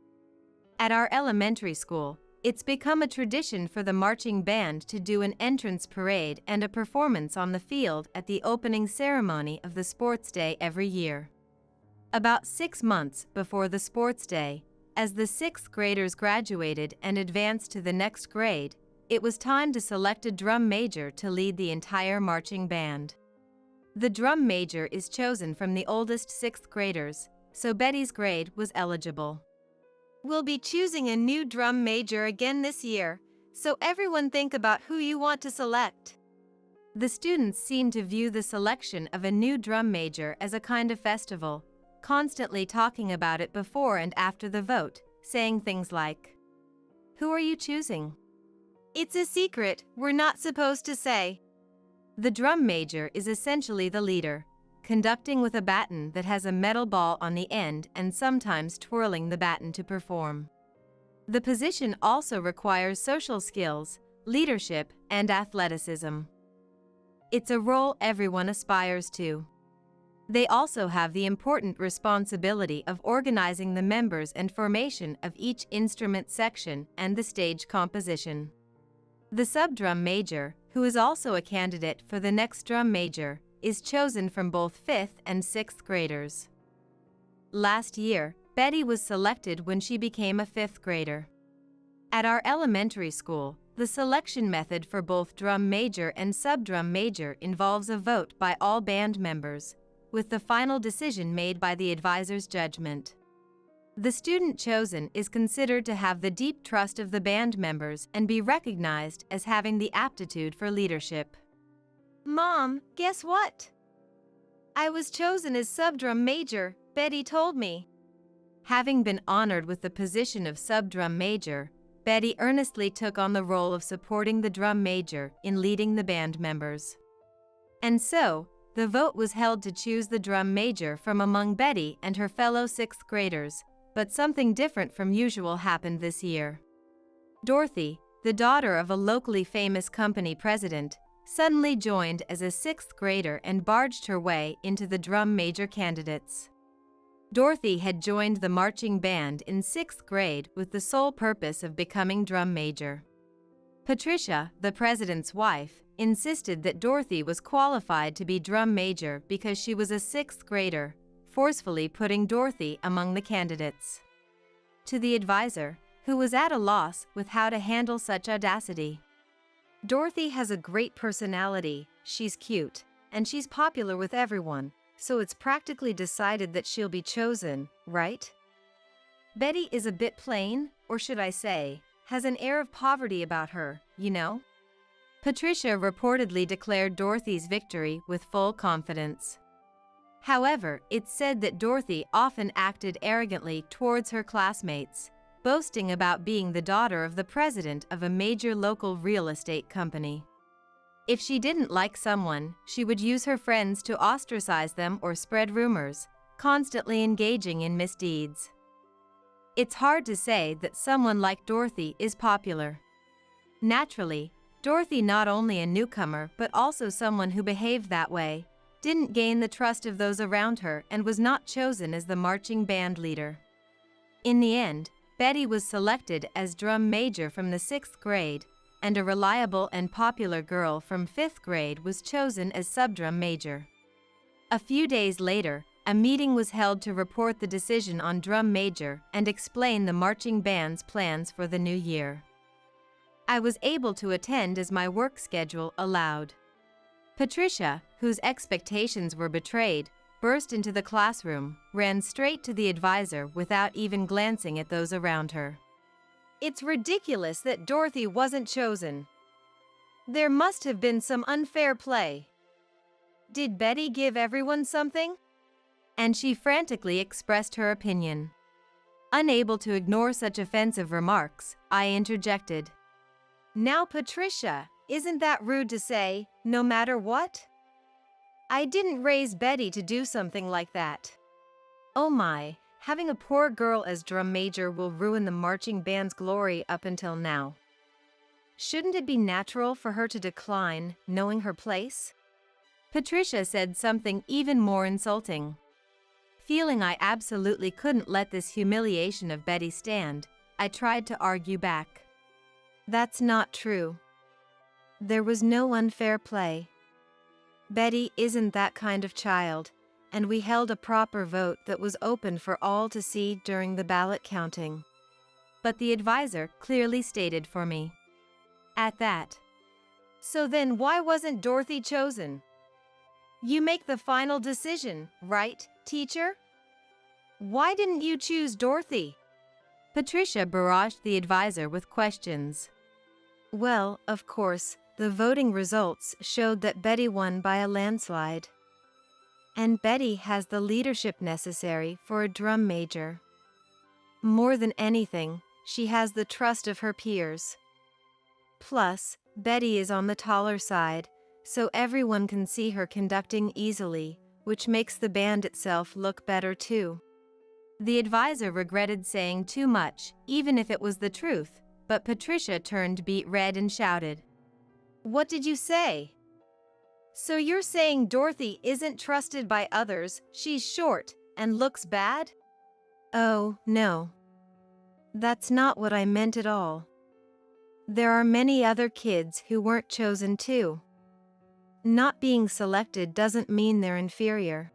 At our elementary school, it's become a tradition for the marching band to do an entrance parade and a performance on the field at the opening ceremony of the sports day every year. About 6 months before the sports day, as the 6th graders graduated and advanced to the next grade, it was time to select a drum major to lead the entire marching band. The drum major is chosen from the oldest 6th graders, so Betty's grade was eligible. We'll be choosing a new drum major again this year, so everyone think about who you want to select. The students seemed to view the selection of a new drum major as a kind of festival, constantly talking about it before and after the vote, saying things like, "Who are you choosing?" "It's a secret, we're not supposed to say." The drum major is essentially the leader, conducting with a baton that has a metal ball on the end and sometimes twirling the baton to perform. The position also requires social skills, leadership, and athleticism. It's a role everyone aspires to. They also have the important responsibility of organizing the members and formation of each instrument section and the stage composition. The subdrum major, who is also a candidate for the next drum major, is chosen from both 5th and 6th graders. Last year, Betty was selected when she became a 5th grader. At our elementary school, The selection method for both drum major and subdrum major involves a vote by all band members, with the final decision made by the advisor's judgment. The student chosen is considered to have the deep trust of the band members and be recognized as having the aptitude for leadership. Mom, guess what? I was chosen as subdrum major, Betty told me. Having been honored with the position of subdrum major, Betty earnestly took on the role of supporting the drum major in leading the band members. And so, the vote was held to choose the drum major from among Betty and her fellow 6th graders, but something different from usual happened this year. Dorothy, the daughter of a locally famous company president, suddenly joined as a 6th grader and barged her way into the drum major candidates. Dorothy had joined the marching band in 6th grade with the sole purpose of becoming drum major. Patricia, the president's wife, insisted that Dorothy was qualified to be drum major because she was a 6th grader, forcefully putting Dorothy among the candidates. To the advisor, who was at a loss with how to handle such audacity, Dorothy has a great personality, she's cute, and she's popular with everyone, so it's practically decided that she'll be chosen, right? Betty is a bit plain, or should I say, has an air of poverty about her, you know? Patricia reportedly declared Dorothy's victory with full confidence. However, it's said that Dorothy often acted arrogantly towards her classmates, boasting about being the daughter of the president of a major local real estate company. If she didn't like someone, she would use her friends to ostracize them or spread rumors, constantly engaging in misdeeds. It's hard to say that someone like Dorothy is popular. Naturally, Dorothy, not only a newcomer but also someone who behaved that way, didn't gain the trust of those around her and was not chosen as the marching band leader. In the end, Betty was selected as drum major from the 6th grade, and a reliable and popular girl from 5th grade was chosen as subdrum major. A few days later, a meeting was held to report the decision on drum major and explain the marching band's plans for the new year. I was able to attend as my work schedule allowed. Patricia, whose expectations were betrayed, burst into the classroom, ran straight to the advisor without even glancing at those around her. It's ridiculous that Dorothy wasn't chosen. There must have been some unfair play. Did Betty give everyone something? And she frantically expressed her opinion. Unable to ignore such offensive remarks, I interjected. Now, Patricia, isn't that rude to say, no matter what? I didn't raise Betty to do something like that. Oh my, having a poor girl as drum major will ruin the marching band's glory up until now. Shouldn't it be natural for her to decline, knowing her place? Patricia said something even more insulting. Feeling I absolutely couldn't let this humiliation of Betty stand, I tried to argue back. That's not true. There was no unfair play. Betty isn't that kind of child, and we held a proper vote that was open for all to see during the ballot counting. But the advisor clearly stated for me. At that. So then why wasn't Dorothy chosen? You make the final decision, right, teacher? Why didn't you choose Dorothy? Patricia barraged the advisor with questions. Well, of course, the voting results showed that Betty won by a landslide. And Betty has the leadership necessary for a drum major. More than anything, she has the trust of her peers. Plus, Betty is on the taller side, so everyone can see her conducting easily, which makes the band itself look better too. The advisor regretted saying too much, even if it was the truth, but Patricia turned beet red and shouted. What did you say? So you're saying Dorothy isn't trusted by others, she's short and looks bad? Oh, no. That's not what I meant at all. There are many other kids who weren't chosen too. Not being selected doesn't mean they're inferior.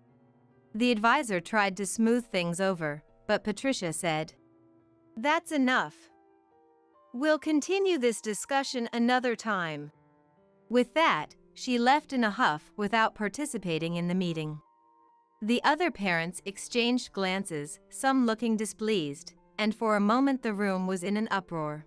The advisor tried to smooth things over, but Patricia said, That's enough. We'll continue this discussion another time. With that, she left in a huff without participating in the meeting. The other parents exchanged glances, some looking displeased, and for a moment the room was in an uproar.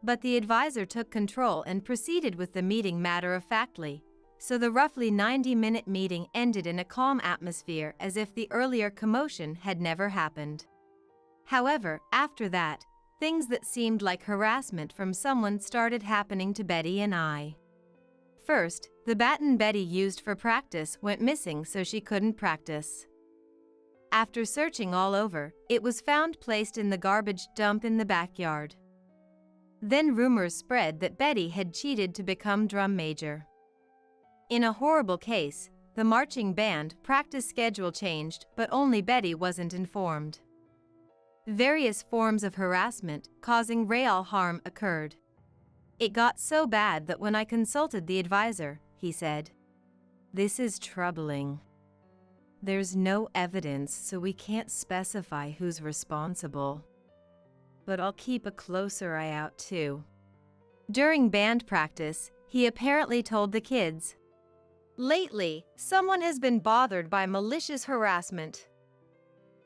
But the advisor took control and proceeded with the meeting matter-of-factly, so the roughly 90-minute meeting ended in a calm atmosphere as if the earlier commotion had never happened. However, after that, things that seemed like harassment from someone started happening to Betty and I. First, the baton Betty used for practice went missing, so she couldn't practice. After searching all over, it was found placed in the garbage dump in the backyard. Then rumors spread that Betty had cheated to become drum major. In a horrible case, the marching band practice schedule changed, but only Betty wasn't informed. Various forms of harassment causing real harm occurred. It got so bad that when I consulted the advisor, he said, "This is troubling. There's no evidence, so we can't specify who's responsible. But I'll keep a closer eye out too." During band practice, he apparently told the kids, "Lately, someone has been bothered by malicious harassment.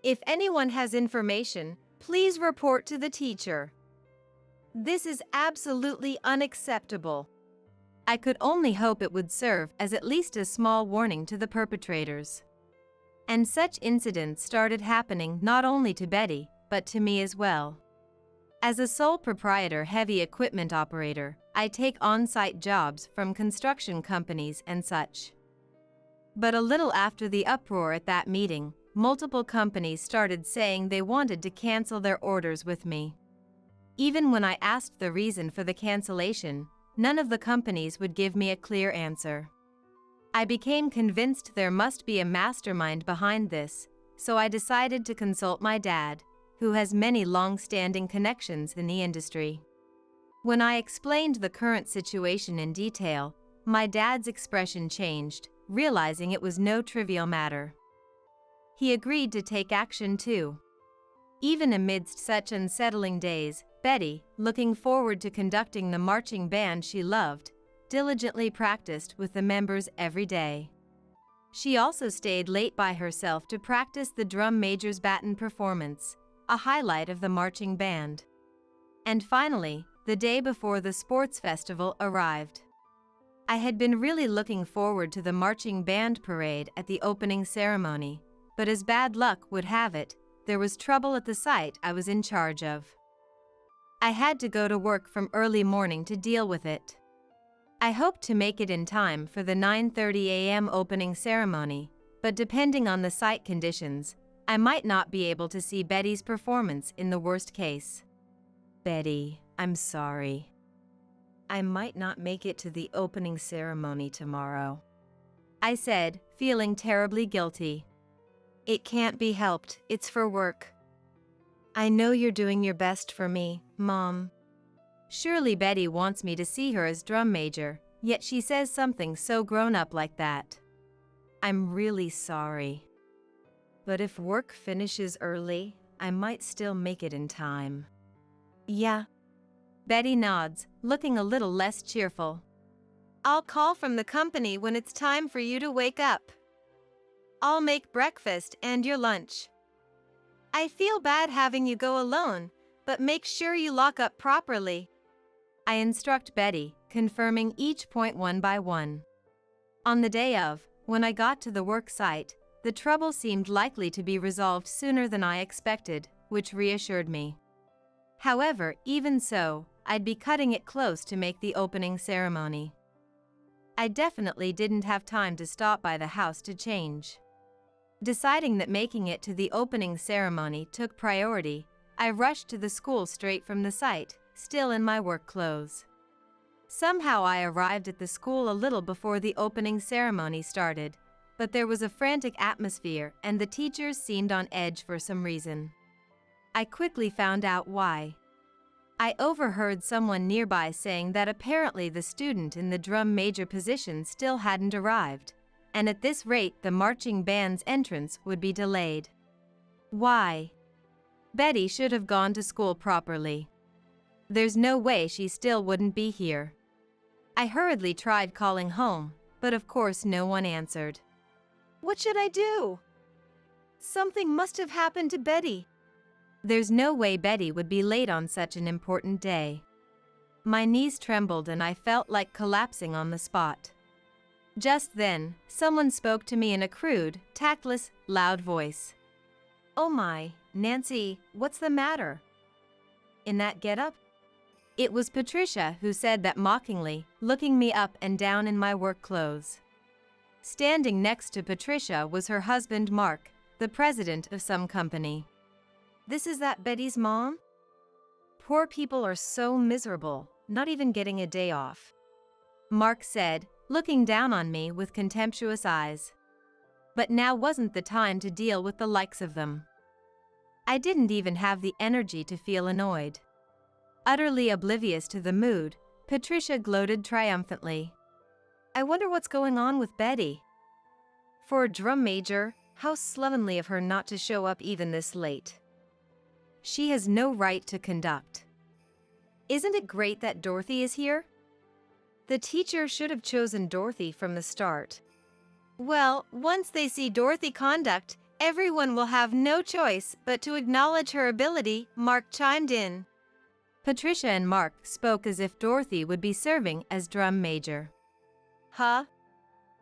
If anyone has information, please report to the teacher. This is absolutely unacceptable." I could only hope it would serve as at least a small warning to the perpetrators. And such incidents started happening not only to Betty, but to me as well. As a sole proprietor heavy equipment operator, I take on-site jobs from construction companies and such. But a little after the uproar at that meeting, multiple companies started saying they wanted to cancel their orders with me. Even when I asked the reason for the cancellation, none of the companies would give me a clear answer. I became convinced there must be a mastermind behind this, so I decided to consult my dad, who has many long-standing connections in the industry. When I explained the current situation in detail, my dad's expression changed, realizing it was no trivial matter. He agreed to take action too. Even amidst such unsettling days, Betty, looking forward to conducting the marching band she loved, diligently practiced with the members every day. She also stayed late by herself to practice the drum major's baton performance, a highlight of the marching band. And finally, the day before the sports festival arrived. I had been really looking forward to the marching band parade at the opening ceremony, but as bad luck would have it, there was trouble at the site I was in charge of. I had to go to work from early morning to deal with it. I hoped to make it in time for the 9:30 a.m. opening ceremony, but depending on the site conditions, I might not be able to see Betty's performance in the worst case. "Betty, I'm sorry. I might not make it to the opening ceremony tomorrow," I said, feeling terribly guilty. "It can't be helped, it's for work. I know you're doing your best for me, Mom." Surely Betty wants me to see her as drum major, yet she says something so grown-up like that. "I'm really sorry. But if work finishes early, I might still make it in time." "Yeah." Betty nods, looking a little less cheerful. "I'll call from the company when it's time for you to wake up. I'll make breakfast and your lunch. I feel bad having you go alone, but make sure you lock up properly." I instruct Betty, confirming each point one by one. On the day of, when I got to the work site, the trouble seemed likely to be resolved sooner than I expected, which reassured me. However, even so, I'd be cutting it close to make the opening ceremony. I definitely didn't have time to stop by the house to change. Deciding that making it to the opening ceremony took priority, I rushed to the school straight from the site, still in my work clothes. Somehow I arrived at the school a little before the opening ceremony started, but there was a frantic atmosphere and the teachers seemed on edge for some reason. I quickly found out why. I overheard someone nearby saying that apparently the student in the drum major position still hadn't arrived, and at this rate the marching band's entrance would be delayed. Why? Betty should have gone to school properly. There's no way she still wouldn't be here. I hurriedly tried calling home, but of course no one answered. What should I do? Something must have happened to Betty. There's no way Betty would be late on such an important day. My knees trembled and I felt like collapsing on the spot. Just then, someone spoke to me in a crude, tactless, loud voice. Oh my, Nancy, what's the matter? In that getup? It was Patricia who said that mockingly, looking me up and down in my work clothes. Standing next to Patricia was her husband Mark, the president of some company. This is that Betty's mom? Poor people are so miserable, not even getting a day off. Mark said, looking down on me with contemptuous eyes. But now wasn't the time to deal with the likes of them. I didn't even have the energy to feel annoyed. Utterly oblivious to the mood, Patricia gloated triumphantly. I wonder what's going on with Betty. For a drum major, how slovenly of her not to show up even this late. She has no right to conduct. Isn't it great that Dorothy is here? The teacher should have chosen Dorothy from the start. Well, once they see Dorothy conduct, everyone will have no choice but to acknowledge her ability, Mark chimed in. Patricia and Mark spoke as if Dorothy would be serving as drum major. Huh?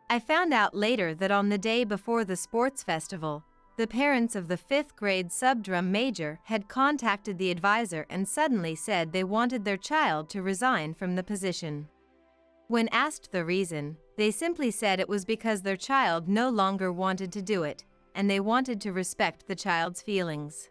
I found out later that on the day before the sports festival, the parents of the 5th grade sub-drum major had contacted the advisor and suddenly said they wanted their child to resign from the position. When asked the reason, they simply said it was because their child no longer wanted to do it, and they wanted to respect the child's feelings.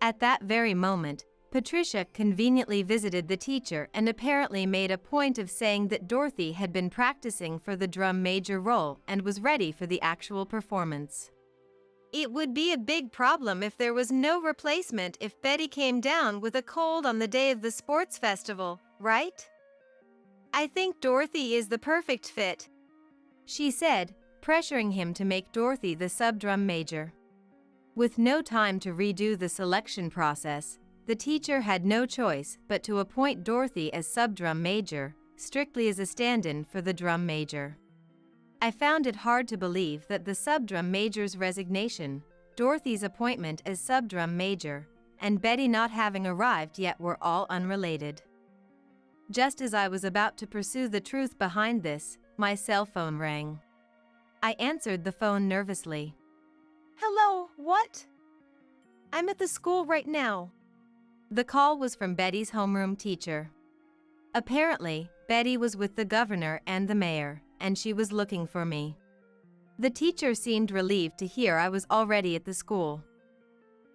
At that very moment, Patricia conveniently visited the teacher and apparently made a point of saying that Dorothy had been practicing for the drum major role and was ready for the actual performance. It would be a big problem if there was no replacement if Betty came down with a cold on the day of the sports festival, right? I think Dorothy is the perfect fit, she said, pressuring him to make Dorothy the sub-drum major. With no time to redo the selection process, the teacher had no choice but to appoint Dorothy as sub-drum major, strictly as a stand-in for the drum major. I found it hard to believe that the sub-drum major's resignation, Dorothy's appointment as sub-drum major, and Betty not having arrived yet were all unrelated. Just as I was about to pursue the truth behind this, my cell phone rang. I answered the phone nervously. Hello, what? I'm at the school right now. The call was from Betty's homeroom teacher. Apparently, Betty was with the governor and the mayor, and she was looking for me. The teacher seemed relieved to hear I was already at the school.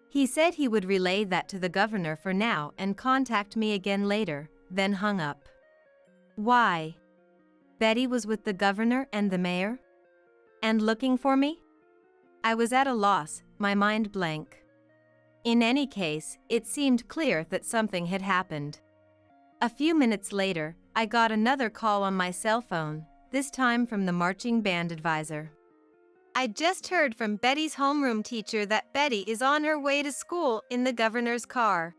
He said he would relay that to the governor for now and contact me again later, then hung up. Why? Betty was with the governor and the mayor? And looking for me? I was at a loss, my mind blank. In any case, it seemed clear that something had happened. A few minutes later, I got another call on my cell phone, this time from the marching band advisor. I just heard from Betty's homeroom teacher that Betty is on her way to school in the governor's car.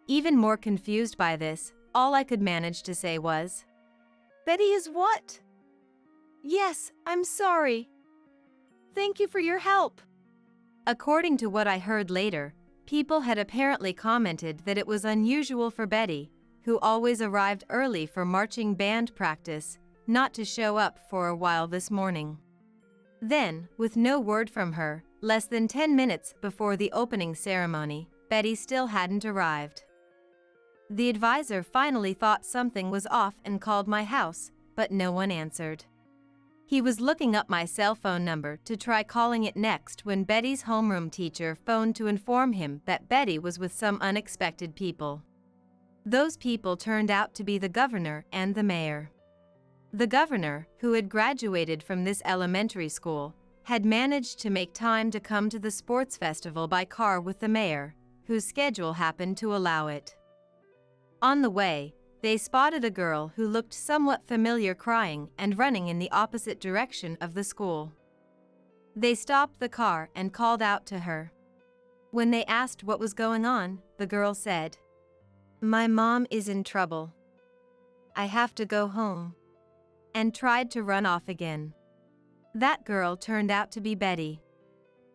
Even more confused by this, all I could manage to say was, Betty is what? Yes, I'm sorry. Thank you for your help. According to what I heard later, people had apparently commented that it was unusual for Betty, who always arrived early for marching band practice, not to show up for a while this morning. Then, with no word from her, less than 10 minutes before the opening ceremony, Betty still hadn't arrived. The advisor finally thought something was off and called my house, but no one answered. He was looking up my cell phone number to try calling it next when Betty's homeroom teacher phoned to inform him that Betty was with some unexpected people. Those people turned out to be the governor and the mayor. The governor, who had graduated from this elementary school, had managed to make time to come to the sports festival by car with the mayor, whose schedule happened to allow it. On the way, they spotted a girl who looked somewhat familiar crying and running in the opposite direction of the school. They stopped the car and called out to her. When they asked what was going on, the girl said, My mom is in trouble. I have to go home. And tried to run off again. That girl turned out to be Betty.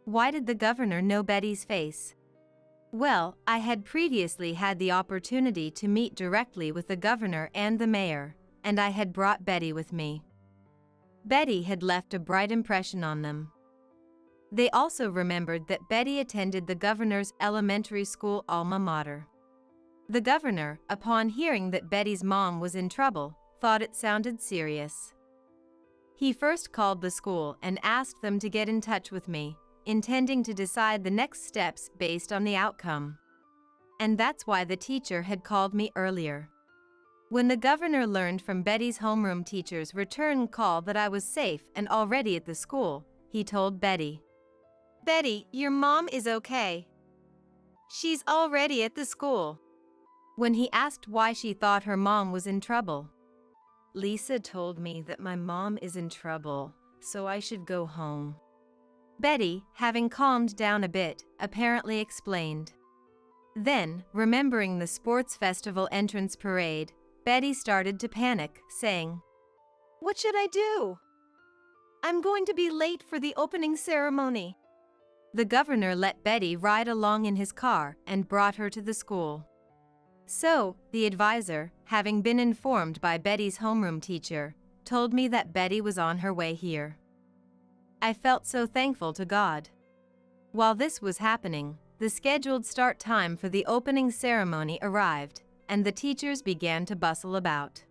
Why did the governor know Betty's face? Well, I had previously had the opportunity to meet directly with the governor and the mayor, and I had brought Betty with me. Betty had left a bright impression on them. They also remembered that Betty attended the governor's elementary school alma mater. The governor, upon hearing that Betty's mom was in trouble, thought it sounded serious. He first called the school and asked them to get in touch with me, intending to decide the next steps based on the outcome. And that's why the teacher had called me earlier. When the governor learned from Betty's homeroom teacher's return call that I was safe and already at the school, he told Betty, Betty, your mom is okay. She's already at the school. When he asked why she thought her mom was in trouble, Lisa told me that my mom is in trouble, so I should go home. Betty, having calmed down a bit, apparently explained. Then, remembering the sports festival entrance parade, Betty started to panic, saying, What should I do? I'm going to be late for the opening ceremony. The governor let Betty ride along in his car and brought her to the school. So, the advisor, having been informed by Betty's homeroom teacher, told me that Betty was on her way here. I felt so thankful to God. While this was happening, the scheduled start time for the opening ceremony arrived, and the teachers began to bustle about.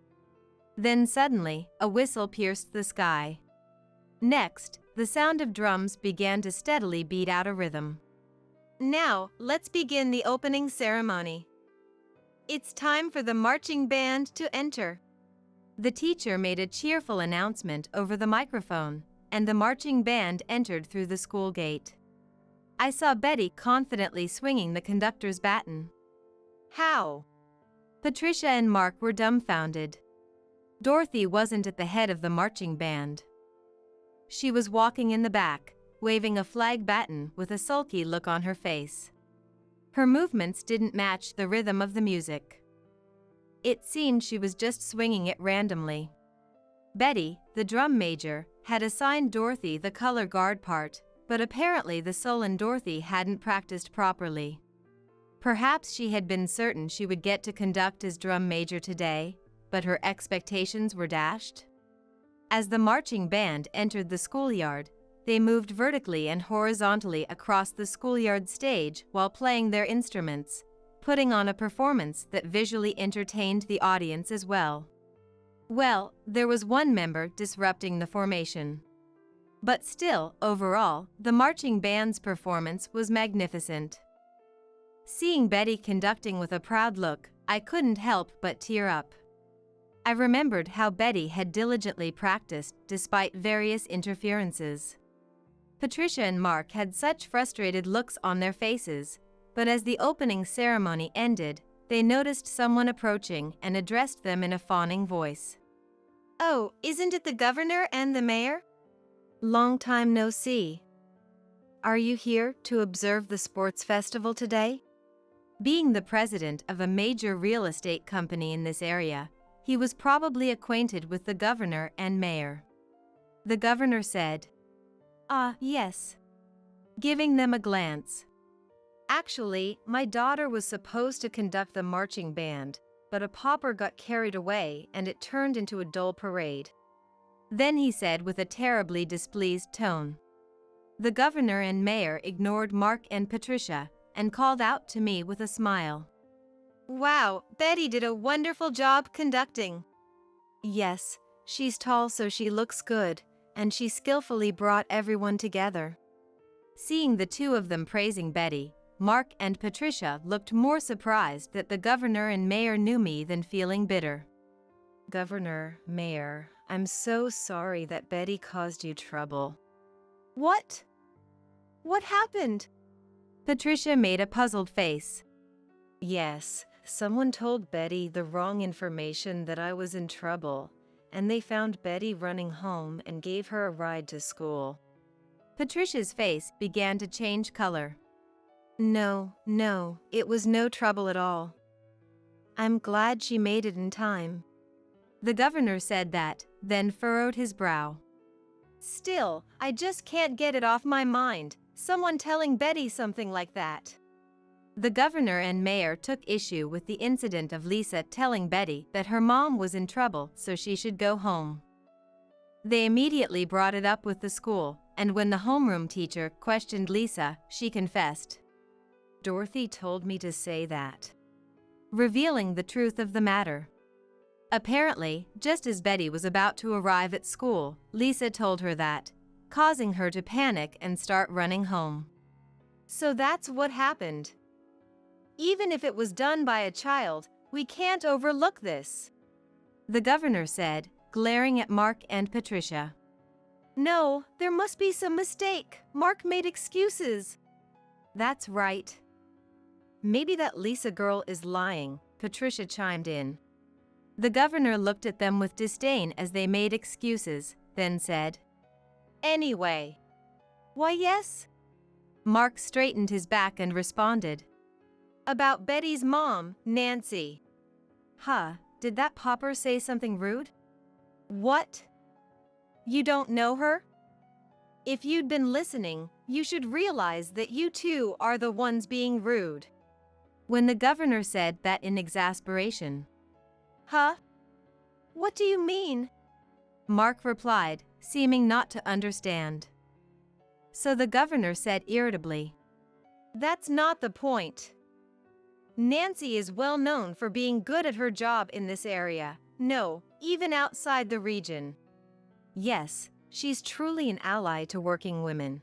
Then suddenly, a whistle pierced the sky. Next, the sound of drums began to steadily beat out a rhythm. Now, let's begin the opening ceremony. It's time for the marching band to enter. The teacher made a cheerful announcement over the microphone, and the marching band entered through the school gate. I saw Betty confidently swinging the conductor's baton. How? Patricia and Mark were dumbfounded. Dorothy wasn't at the head of the marching band. She was walking in the back, waving a flag baton with a sulky look on her face. Her movements didn't match the rhythm of the music. It seemed she was just swinging it randomly. Betty, the drum major, had assigned Dorothy the color guard part, but apparently the soul in Dorothy hadn't practiced properly. Perhaps she had been certain she would get to conduct as drum major today, but her expectations were dashed. As the marching band entered the schoolyard, they moved vertically and horizontally across the schoolyard stage while playing their instruments, putting on a performance that visually entertained the audience as well. Well, there was one member disrupting the formation. But still, overall, the marching band's performance was magnificent. Seeing Betty conducting with a proud look, I couldn't help but tear up. I remembered how Betty had diligently practiced despite various interferences. Patricia and Mark had such frustrated looks on their faces, but as the opening ceremony ended, they noticed someone approaching and addressed them in a fawning voice. Oh, isn't it the governor and the mayor? Long time no see. Are you here to observe the sports festival today? Being the president of a major real estate company in this area, he was probably acquainted with the governor and mayor. The governor said, Yes. Giving them a glance. Actually, my daughter was supposed to conduct the marching band, but a pauper got carried away and it turned into a dull parade. Then he said with a terribly displeased tone. The governor and mayor ignored Mark and Patricia and called out to me with a smile. Wow, Betty did a wonderful job conducting. Yes, she's tall so she looks good, and she skillfully brought everyone together. Seeing the two of them praising Betty, Mark and Patricia looked more surprised that the governor and mayor knew me than feeling bitter. Governor, mayor, I'm so sorry that Betty caused you trouble. What? What happened? Patricia made a puzzled face. Yes, someone told Betty the wrong information that I was in trouble, and they found Betty running home and gave her a ride to school. Patricia's face began to change color. No, it was no trouble at all. I'm glad she made it in time. The governor said that, then furrowed his brow. Still, I just can't get it off my mind, someone telling Betty something like that. The governor and mayor took issue with the incident of Lisa telling Betty that her mom was in trouble so she should go home. They immediately brought it up with the school, and when the homeroom teacher questioned Lisa, she confessed. Dorothy told me to say that, revealing the truth of the matter. Apparently, just as Betty was about to arrive at school, Lisa told her that, causing her to panic and start running home. So that's what happened. Even if it was done by a child, we can't overlook this, the governor said, glaring at Mark and Patricia. No, there must be some mistake. Mark made excuses. That's right. Maybe that Lisa girl is lying, Patricia chimed in. The governor looked at them with disdain as they made excuses, then said, Anyway. Why yes? Mark straightened his back and responded. About Betty's mom, Nancy. Huh, did that pauper say something rude? What? You don't know her? If you'd been listening, you should realize that you two are the ones being rude. When the governor said that in exasperation. Huh? What do you mean? Mark replied, seeming not to understand. So the governor said irritably. That's not the point. Nancy is well known for being good at her job in this area. No, even outside the region. Yes, she's truly an ally to working women.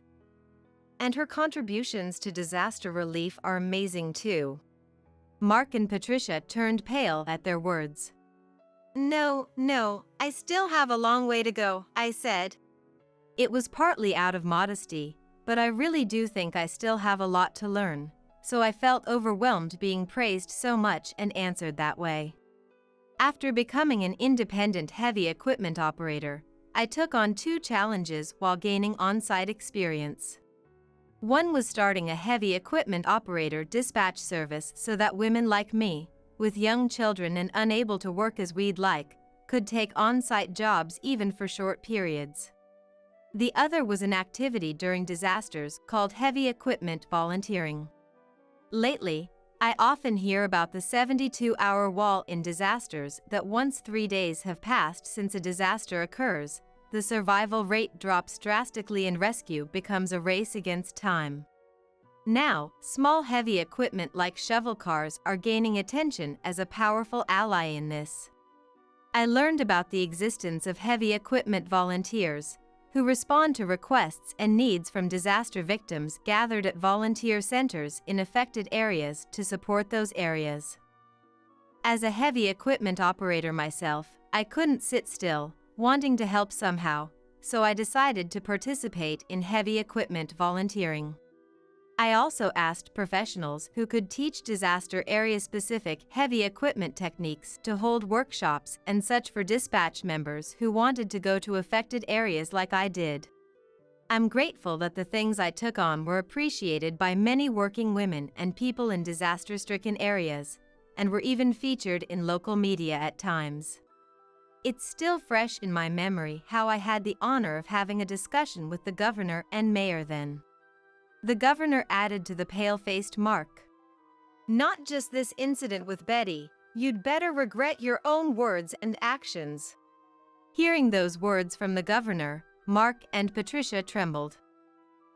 And her contributions to disaster relief are amazing too. Mark and Patricia turned pale at their words. No, I still have a long way to go, I said. It was partly out of modesty, but I really do think I still have a lot to learn, so I felt overwhelmed being praised so much and answered that way. After becoming an independent heavy equipment operator, I took on 2 challenges while gaining on-site experience. One was starting a heavy equipment operator dispatch service so that women like me, with young children and unable to work as we'd like, could take on-site jobs even for short periods. The other was an activity during disasters called heavy equipment volunteering. Lately, I often hear about the 72-hour wall in disasters that once 3 days have passed since a disaster occurs, the survival rate drops drastically and rescue becomes a race against time. Now, small heavy equipment like shovel cars are gaining attention as a powerful ally in this. I learned about the existence of heavy equipment volunteers, who respond to requests and needs from disaster victims gathered at volunteer centers in affected areas to support those areas. As a heavy equipment operator myself, I couldn't sit still, wanting to help somehow, so I decided to participate in heavy equipment volunteering. I also asked professionals who could teach disaster area-specific heavy equipment techniques to hold workshops and such for dispatch members who wanted to go to affected areas like I did. I'm grateful that the things I took on were appreciated by many working women and people in disaster-stricken areas, and were even featured in local media at times. It's still fresh in my memory how I had the honor of having a discussion with the governor and mayor then. The governor added to the pale-faced Mark. Not just this incident with Betty, you'd better regret your own words and actions. Hearing those words from the governor, Mark and Patricia trembled.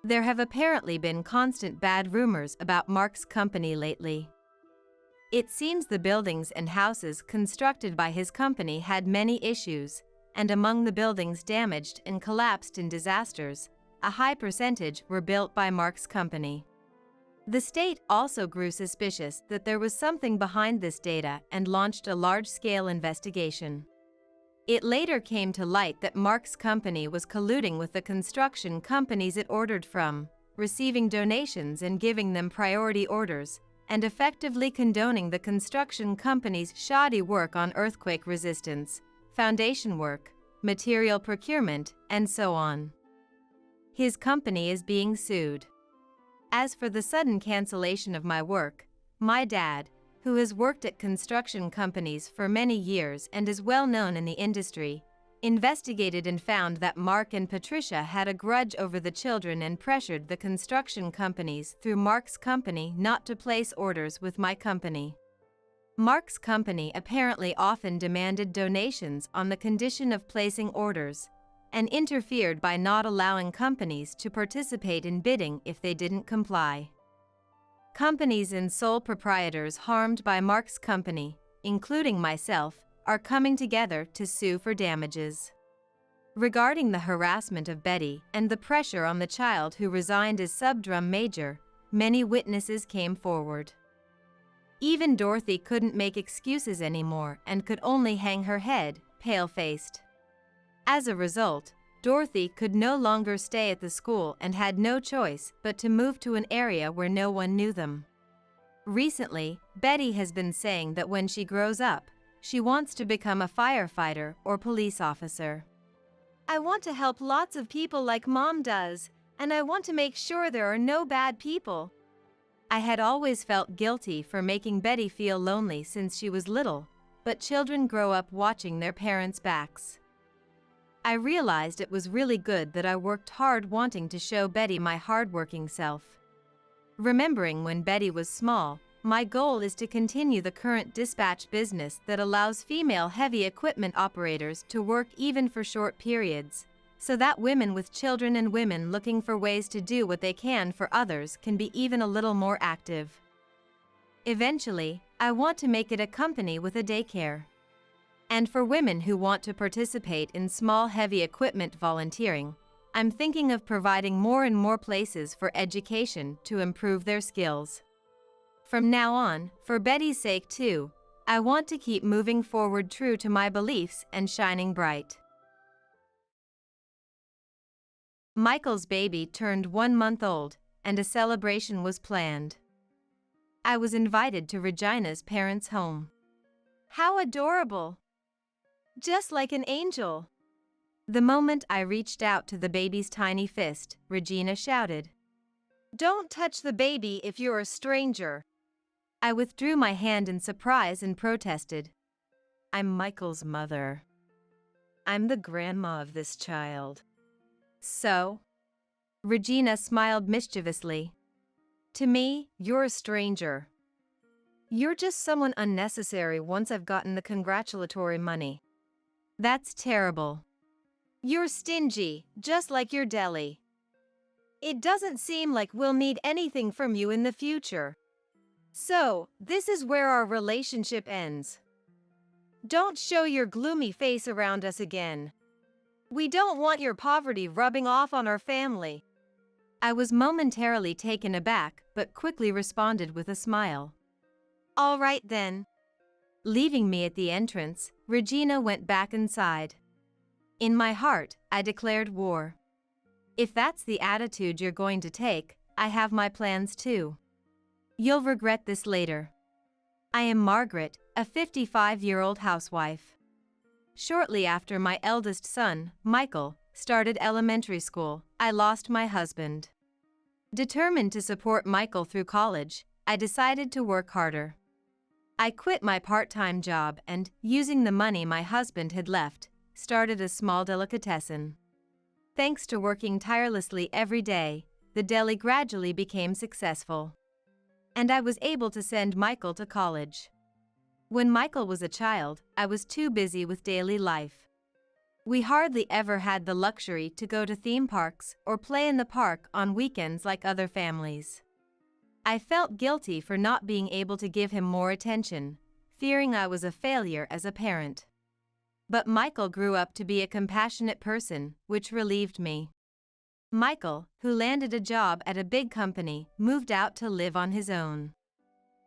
There have apparently been constant bad rumors about Mark's company lately. It seems the buildings and houses constructed by his company had many issues, and among the buildings damaged and collapsed in disasters, a high percentage were built by Mark's company. The state also grew suspicious that there was something behind this data and launched a large-scale investigation. It later came to light that Mark's company was colluding with the construction companies it ordered from, receiving donations and giving them priority orders, and effectively condoning the construction company's shoddy work on earthquake resistance, foundation work, material procurement, and so on. His company is being sued. As for the sudden cancellation of my work, my dad, who has worked at construction companies for many years and is well known in the industry, investigated and found that Mark and Patricia had a grudge over the children and pressured the construction companies through Mark's company not to place orders with my company. Mark's company apparently often demanded donations on the condition of placing orders, and interfered by not allowing companies to participate in bidding if they didn't comply. Companies and sole proprietors harmed by Mark's company, including myself, are coming together to sue for damages. Regarding the harassment of Betty and the pressure on the child who resigned as sub-drum major, many witnesses came forward. Even Dorothy couldn't make excuses anymore and could only hang her head, pale-faced. As a result, Dorothy could no longer stay at the school and had no choice but to move to an area where no one knew them. Recently, Betty has been saying that when she grows up, she wants to become a firefighter or police officer. I want to help lots of people like Mom does, and I want to make sure there are no bad people. I had always felt guilty for making Betty feel lonely since she was little, but children grow up watching their parents' backs. I realized it was really good that I worked hard wanting to show Betty my hardworking self. Remembering when Betty was small, my goal is to continue the current dispatch business that allows female heavy equipment operators to work even for short periods, so that women with children and women looking for ways to do what they can for others can be even a little more active. Eventually, I want to make it a company with a daycare. And for women who want to participate in small heavy equipment volunteering, I'm thinking of providing more and more places for education to improve their skills. From now on, for Betty's sake too, I want to keep moving forward true to my beliefs and shining bright. Michael's baby turned 1 month old, and a celebration was planned. I was invited to Regina's parents' home. How adorable! Just like an angel. The moment I reached out to the baby's tiny fist, Regina shouted, "Don't touch the baby if you're a stranger." I withdrew my hand in surprise and protested. "I'm Michael's mother. I'm the grandma of this child." "So?" Regina smiled mischievously. "To me, you're a stranger. You're just someone unnecessary once I've gotten the congratulatory money." "That's terrible." "You're stingy, just like your deli. It doesn't seem like we'll need anything from you in the future. So, this is where our relationship ends. Don't show your gloomy face around us again. We don't want your poverty rubbing off on our family." I was momentarily taken aback, but quickly responded with a smile. "All right then." Leaving me at the entrance, Regina went back inside. In my heart, I declared war. If that's the attitude you're going to take, I have my plans too. You'll regret this later. I am Margaret, a 55-year-old housewife. Shortly after my eldest son, Michael, started elementary school, I lost my husband. Determined to support Michael through college, I decided to work harder. I quit my part-time job and, using the money my husband had left, started a small delicatessen. Thanks to working tirelessly every day, the deli gradually became successful. And I was able to send Michael to college. When Michael was a child, I was too busy with daily life. We hardly ever had the luxury to go to theme parks or play in the park on weekends like other families. I felt guilty for not being able to give him more attention, fearing I was a failure as a parent. But Michael grew up to be a compassionate person, which relieved me. Michael, who landed a job at a big company, moved out to live on his own.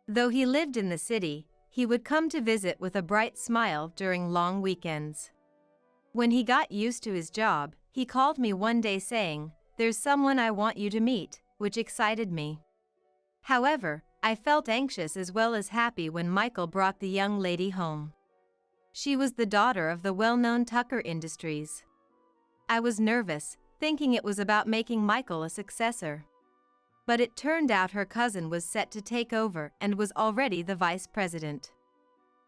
Though he lived in the city, he would come to visit with a bright smile during long weekends. When he got used to his job, he called me one day saying, "There's someone I want you to meet," which excited me. However, I felt anxious as well as happy when Michael brought the young lady home. She was the daughter of the well-known Tucker Industries. I was nervous, thinking it was about making Michael a successor. But it turned out her cousin was set to take over and was already the vice president.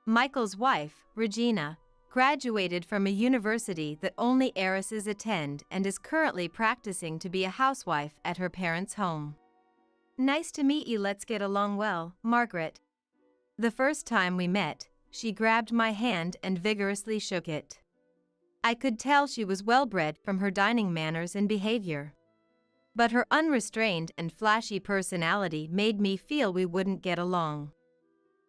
Michael's wife, Regina, graduated from a university that only heiresses attend and is currently practicing to be a housewife at her parents' home. Nice to meet you. Let's get along well, Margaret. The first time we met, she grabbed my hand and vigorously shook it. I could tell she was well-bred from her dining manners and behavior. But her unrestrained and flashy personality made me feel we wouldn't get along.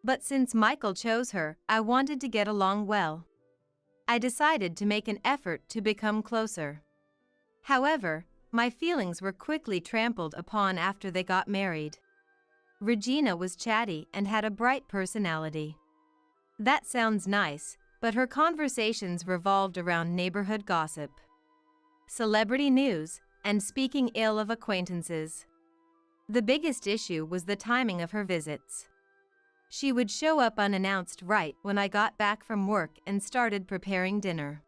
But since Michael chose her, I wanted to get along well. I decided to make an effort to become closer. However, my feelings were quickly trampled upon after they got married. Regina was chatty and had a bright personality. That sounds nice, but her conversations revolved around neighborhood gossip, celebrity news, and speaking ill of acquaintances. The biggest issue was the timing of her visits. She would show up unannounced right when I got back from work and started preparing dinner.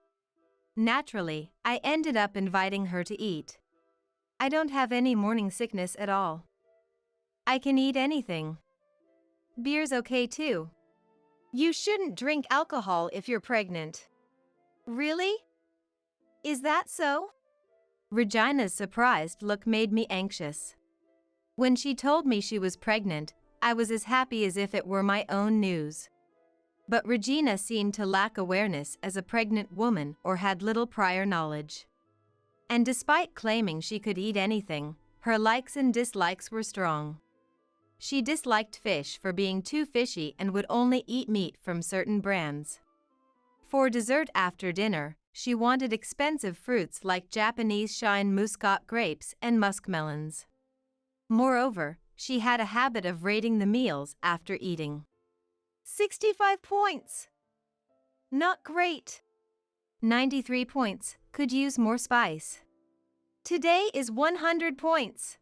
Naturally, I ended up inviting her to eat. I don't have any morning sickness at all. I can eat anything. Beer's okay too. You shouldn't drink alcohol if you're pregnant. Really? Is that so? Regina's surprised look made me anxious. When she told me she was pregnant, I was as happy as if it were my own news. But Regina seemed to lack awareness as a pregnant woman or had little prior knowledge. And despite claiming she could eat anything, her likes and dislikes were strong. She disliked fish for being too fishy and would only eat meat from certain brands. For dessert after dinner, she wanted expensive fruits like Japanese shine muscat grapes and muskmelons. Moreover, she had a habit of rating the meals after eating. 65 points. Not great. 93 points, could use more spice. Today is 100 points.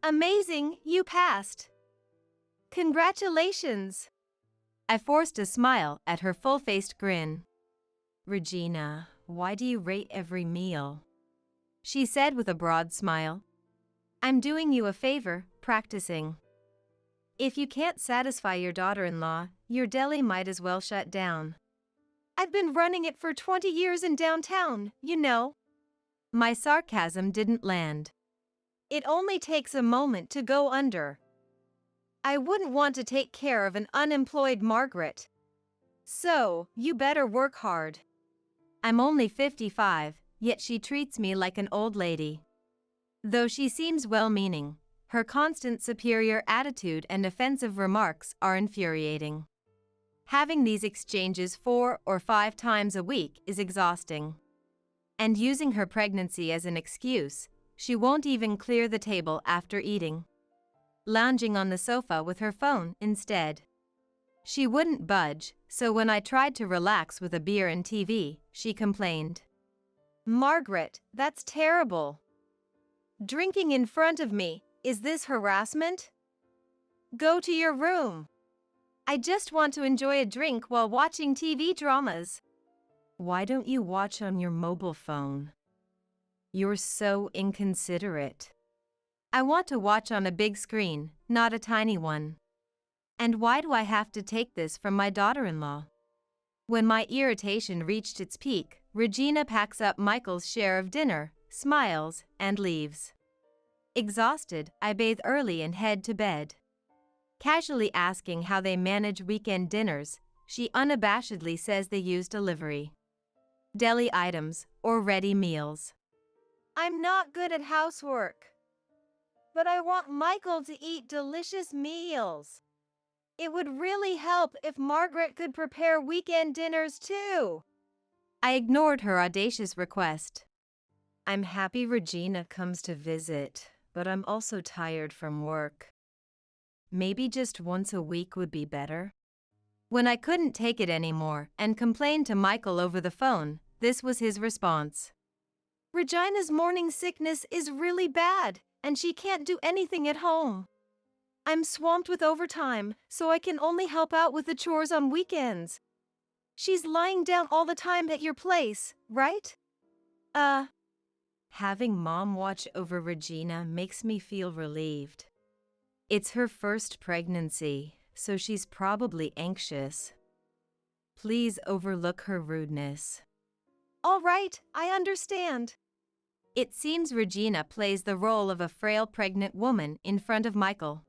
Amazing, you passed. Congratulations. I forced a smile at her full-faced grin. Regina, why do you rate every meal? She said with a broad smile. I'm doing you a favor, practicing. If you can't satisfy your daughter-in-law, your deli might as well shut down. I've been running it for 20 years in downtown, you know. My sarcasm didn't land. It only takes a moment to go under. I wouldn't want to take care of an unemployed Margaret. So, you better work hard. I'm only 55, yet she treats me like an old lady. Though she seems well-meaning, her constant superior attitude and offensive remarks are infuriating. Having these exchanges 4 or 5 times a week is exhausting. And using her pregnancy as an excuse, she won't even clear the table after eating. Lounging on the sofa with her phone instead. She wouldn't budge, so when I tried to relax with a beer and TV, she complained. Margaret, that's terrible. Drinking in front of me, is this harassment? Go to your room. I just want to enjoy a drink while watching TV dramas. Why don't you watch on your mobile phone? You're so inconsiderate. I want to watch on a big screen, not a tiny one. And why do I have to take this from my daughter-in-law? When my irritation reached its peak, Regina packs up Michael's share of dinner, smiles, and leaves. Exhausted, I bathe early and head to bed. Casually asking how they manage weekend dinners, she unabashedly says they use delivery. Deli items, or ready meals. I'm not good at housework. But I want Michael to eat delicious meals. It would really help if Margaret could prepare weekend dinners too. I ignored her audacious request. I'm happy Regina comes to visit, but I'm also tired from work. Maybe just once a week would be better? When I couldn't take it anymore and complained to Michael over the phone, this was his response. Regina's morning sickness is really bad, and she can't do anything at home. I'm swamped with overtime, so I can only help out with the chores on weekends. She's lying down all the time at your place, right? Having Mom watch over Regina makes me feel relieved. It's her first pregnancy, so she's probably anxious. Please overlook her rudeness. All right, I understand. It seems Regina plays the role of a frail pregnant woman in front of Michael.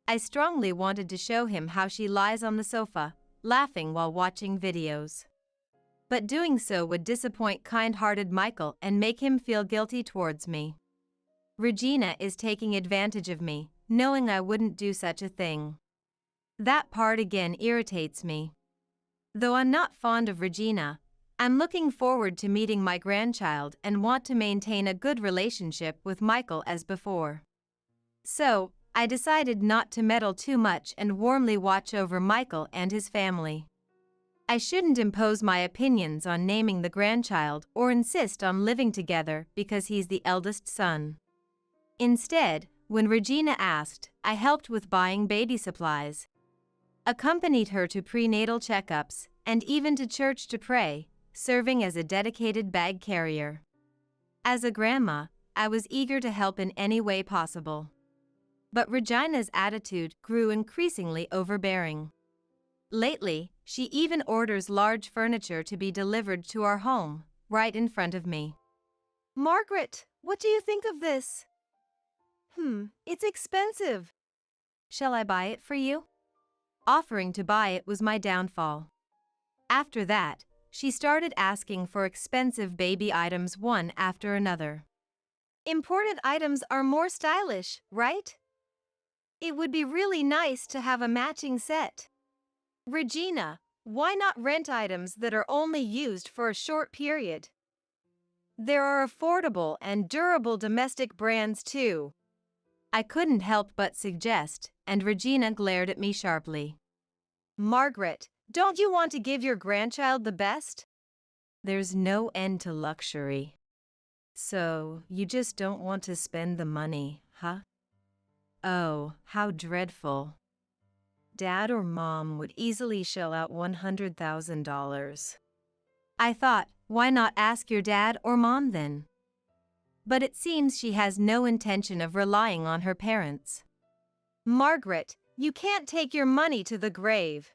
I strongly wanted to show him how she lies on the sofa, laughing while watching videos. But doing so would disappoint kind-hearted Michael and make him feel guilty towards me. Regina is taking advantage of me, knowing I wouldn't do such a thing. That part again irritates me. Though I'm not fond of Regina, I'm looking forward to meeting my grandchild and want to maintain a good relationship with Michael as before. So, I decided not to meddle too much and warmly watch over Michael and his family. I shouldn't impose my opinions on naming the grandchild or insist on living together because he's the eldest son. Instead, when Regina asked, I helped with buying baby supplies, accompanied her to prenatal checkups, and even to church to pray, serving as a dedicated bag carrier. As a grandma, I was eager to help in any way possible. But Regina's attitude grew increasingly overbearing. Lately, she even orders large furniture to be delivered to our home, right in front of me. Margaret, what do you think of this? It's expensive. Shall I buy it for you? Offering to buy it was my downfall. After that, she started asking for expensive baby items one after another. Imported items are more stylish, right? It would be really nice to have a matching set. Regina, why not rent items that are only used for a short period? There are affordable and durable domestic brands too. I couldn't help but suggest, and Regina glared at me sharply. Margaret, don't you want to give your grandchild the best? There's no end to luxury. So, you just don't want to spend the money, huh? Oh, how dreadful. Dad or Mom would easily shell out $100,000. I thought, why not ask your dad or mom then? But it seems she has no intention of relying on her parents. Margaret, you can't take your money to the grave.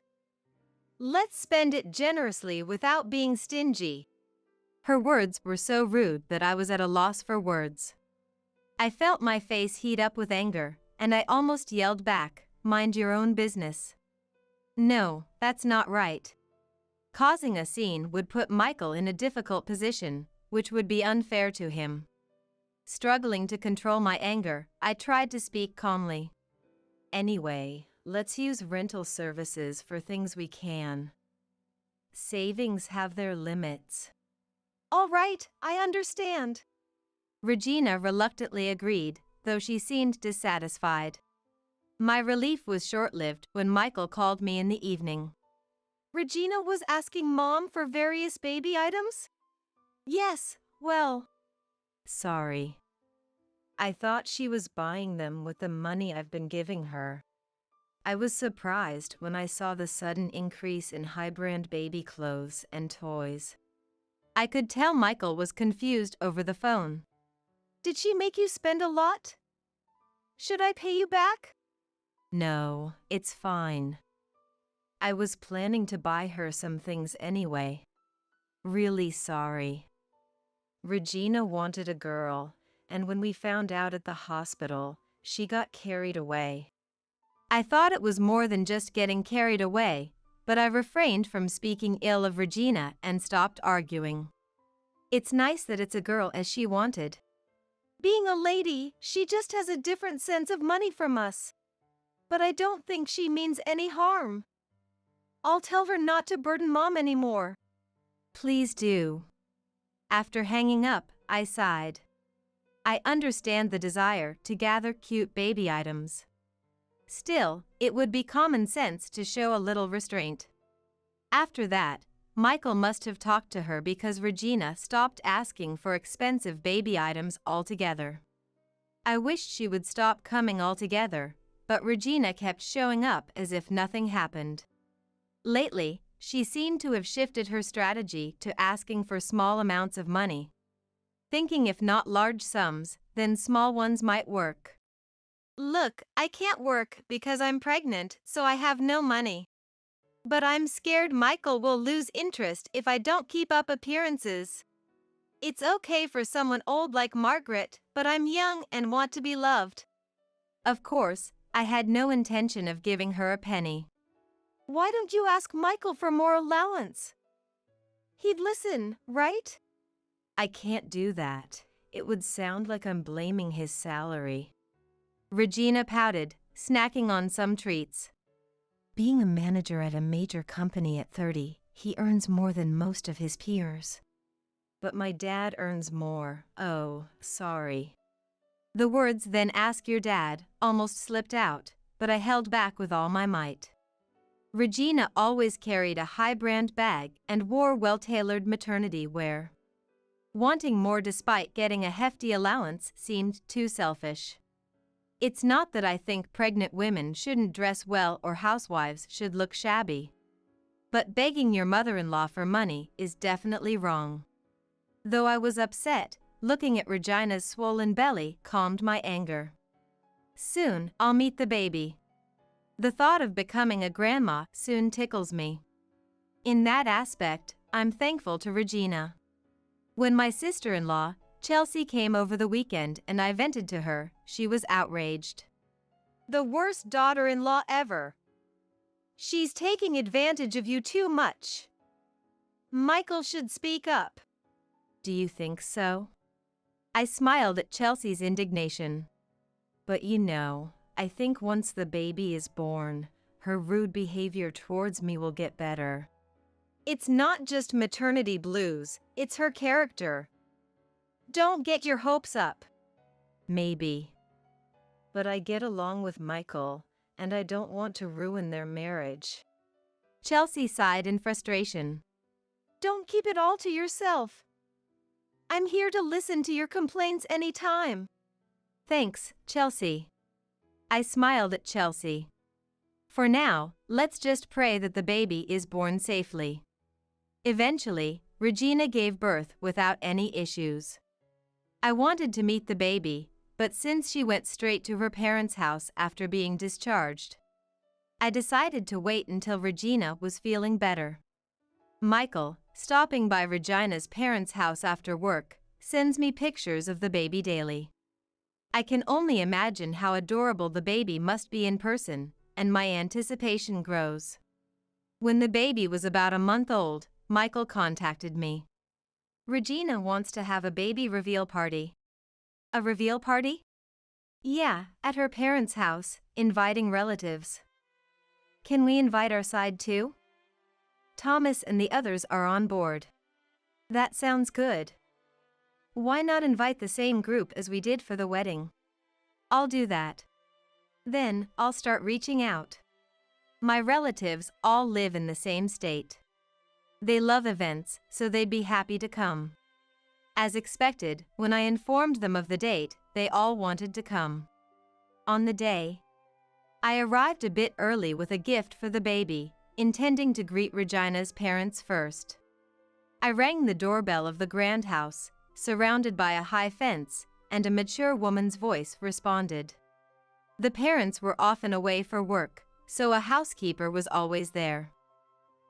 Let's spend it generously without being stingy. Her words were so rude that I was at a loss for words. I felt my face heat up with anger, and I almost yelled back, "Mind your own business." No, that's not right. Causing a scene would put Michael in a difficult position, which would be unfair to him. Struggling to control my anger, I tried to speak calmly. Anyway, let's use rental services for things we can. Savings have their limits. All right, I understand. Regina reluctantly agreed, though she seemed dissatisfied. My relief was short-lived when Michael called me in the evening. Regina was asking Mom for various baby items? Yes, well. Sorry. I thought she was buying them with the money I've been giving her. I was surprised when I saw the sudden increase in high-brand baby clothes and toys. I could tell Michael was confused over the phone. Did she make you spend a lot? Should I pay you back? No, it's fine. I was planning to buy her some things anyway. Really sorry. Regina wanted a girl, and when we found out at the hospital, she got carried away. I thought it was more than just getting carried away, but I refrained from speaking ill of Regina and stopped arguing. It's nice that it's a girl as she wanted. Being a lady, she just has a different sense of money from us. But I don't think she means any harm. I'll tell her not to burden Mom anymore. Please do. After hanging up, I sighed. I understand the desire to gather cute baby items. Still, it would be common sense to show a little restraint. After that, Michael must have talked to her because Regina stopped asking for expensive baby items altogether. I wished she would stop coming altogether, but Regina kept showing up as if nothing happened. Lately, she seemed to have shifted her strategy to asking for small amounts of money. thinking if not large sums, then small ones might work. Look, I can't work because I'm pregnant, so I have no money. But I'm scared Michael will lose interest if I don't keep up appearances. It's okay for someone old like Margaret, but I'm young and want to be loved. Of course, I had no intention of giving her a penny. Why don't you ask Michael for more allowance? He'd listen, right? I can't do that. It would sound like I'm blaming his salary. Regina pouted, snacking on some treats. Being a manager at a major company at 30, he earns more than most of his peers. But my dad earns more. Oh, sorry. The words "then ask your dad" almost slipped out, but I held back with all my might. Regina always carried a high-brand bag and wore well-tailored maternity wear. Wanting more despite getting a hefty allowance seemed too selfish. It's not that I think pregnant women shouldn't dress well or housewives should look shabby. But begging your mother-in-law for money is definitely wrong. Though I was upset, looking at Regina's swollen belly calmed my anger. Soon, I'll meet the baby. The thought of becoming a grandma soon tickles me. In that aspect, I'm thankful to Regina. When my sister-in-law, Chelsea, came over the weekend and I vented to her, she was outraged. The worst daughter-in-law ever. She's taking advantage of you too much. Michael should speak up. Do you think so? I smiled at Chelsea's indignation. But I think once the baby is born, her rude behavior towards me will get better. It's not just maternity blues, it's her character. Don't get your hopes up. Maybe. But I get along with Michael, and I don't want to ruin their marriage. Chelsea sighed in frustration. Don't keep it all to yourself. I'm here to listen to your complaints anytime. Thanks, Chelsea. I smiled at Chelsea. For now, let's just pray that the baby is born safely. Eventually, Regina gave birth without any issues. I wanted to meet the baby, but since she went straight to her parents' house after being discharged, I decided to wait until Regina was feeling better. Michael, stopping by Regina's parents' house after work, sends me pictures of the baby daily. I can only imagine how adorable the baby must be in person, and my anticipation grows. When the baby was about a month old, Michael contacted me. Regina wants to have a baby reveal party. A reveal party? Yeah, at her parents' house, inviting relatives. Can we invite our side too? Thomas and the others are on board. That sounds good. Why not invite the same group as we did for the wedding? I'll do that. Then, I'll start reaching out. My relatives all live in the same state. They love events, so they'd be happy to come. As expected, when I informed them of the date, they all wanted to come. On the day, I arrived a bit early with a gift for the baby, intending to greet Regina's parents first. I rang the doorbell of the grand house, surrounded by a high fence, and a mature woman's voice responded. The parents were often away for work, so a housekeeper was always there.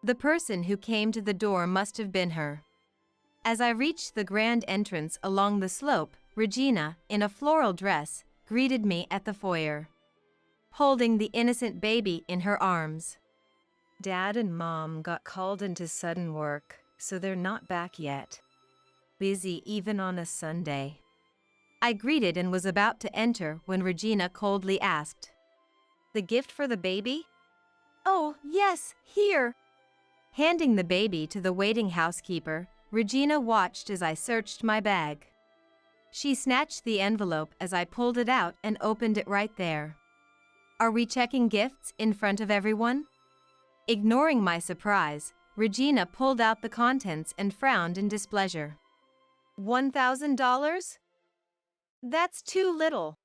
The person who came to the door must have been her. As I reached the grand entrance along the slope, Regina, in a floral dress, greeted me at the foyer, holding the innocent baby in her arms. Dad and Mom got called into sudden work, so they're not back yet. Busy even on a Sunday. I greeted and was about to enter when Regina coldly asked, "The gift for the baby?" Oh, yes, here. Handing the baby to the waiting housekeeper, Regina watched as I searched my bag. She snatched the envelope as I pulled it out and opened it right there. Are we checking gifts in front of everyone? Ignoring my surprise, Regina pulled out the contents and frowned in displeasure. $1,000? That's too little.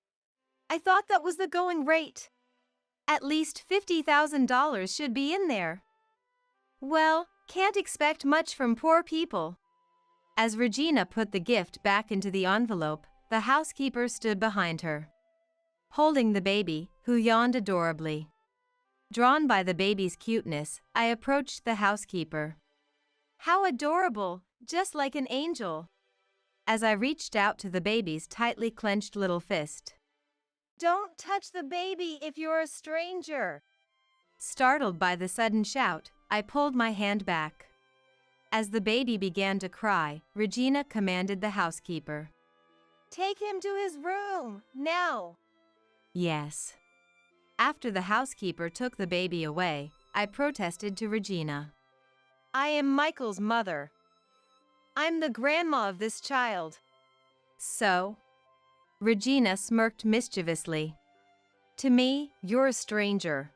I thought that was the going rate. At least $50,000 should be in there. Well, can't expect much from poor people. As Regina put the gift back into the envelope, the housekeeper stood behind her, holding the baby, who yawned adorably. Drawn by the baby's cuteness, I approached the housekeeper. How adorable, just like an angel. As I reached out to the baby's tightly clenched little fist. Don't touch the baby if you're a stranger. Startled by the sudden shout, I pulled my hand back. As the baby began to cry, Regina commanded the housekeeper. Take him to his room, now. Yes. After the housekeeper took the baby away, I protested to Regina. I am Michael's mother. I'm the grandma of this child. So? Regina smirked mischievously. To me, you're a stranger.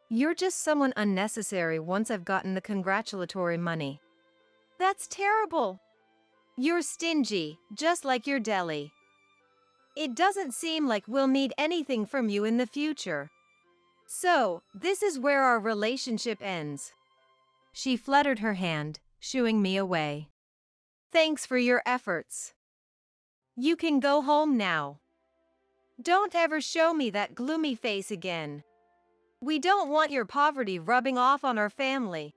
You're just someone unnecessary once I've gotten the congratulatory money. That's terrible. You're stingy, just like your deli. It doesn't seem like we'll need anything from you in the future. So, this is where our relationship ends. She fluttered her hand, shooing me away. Thanks for your efforts. You can go home now. Don't ever show me that gloomy face again. We don't want your poverty rubbing off on our family.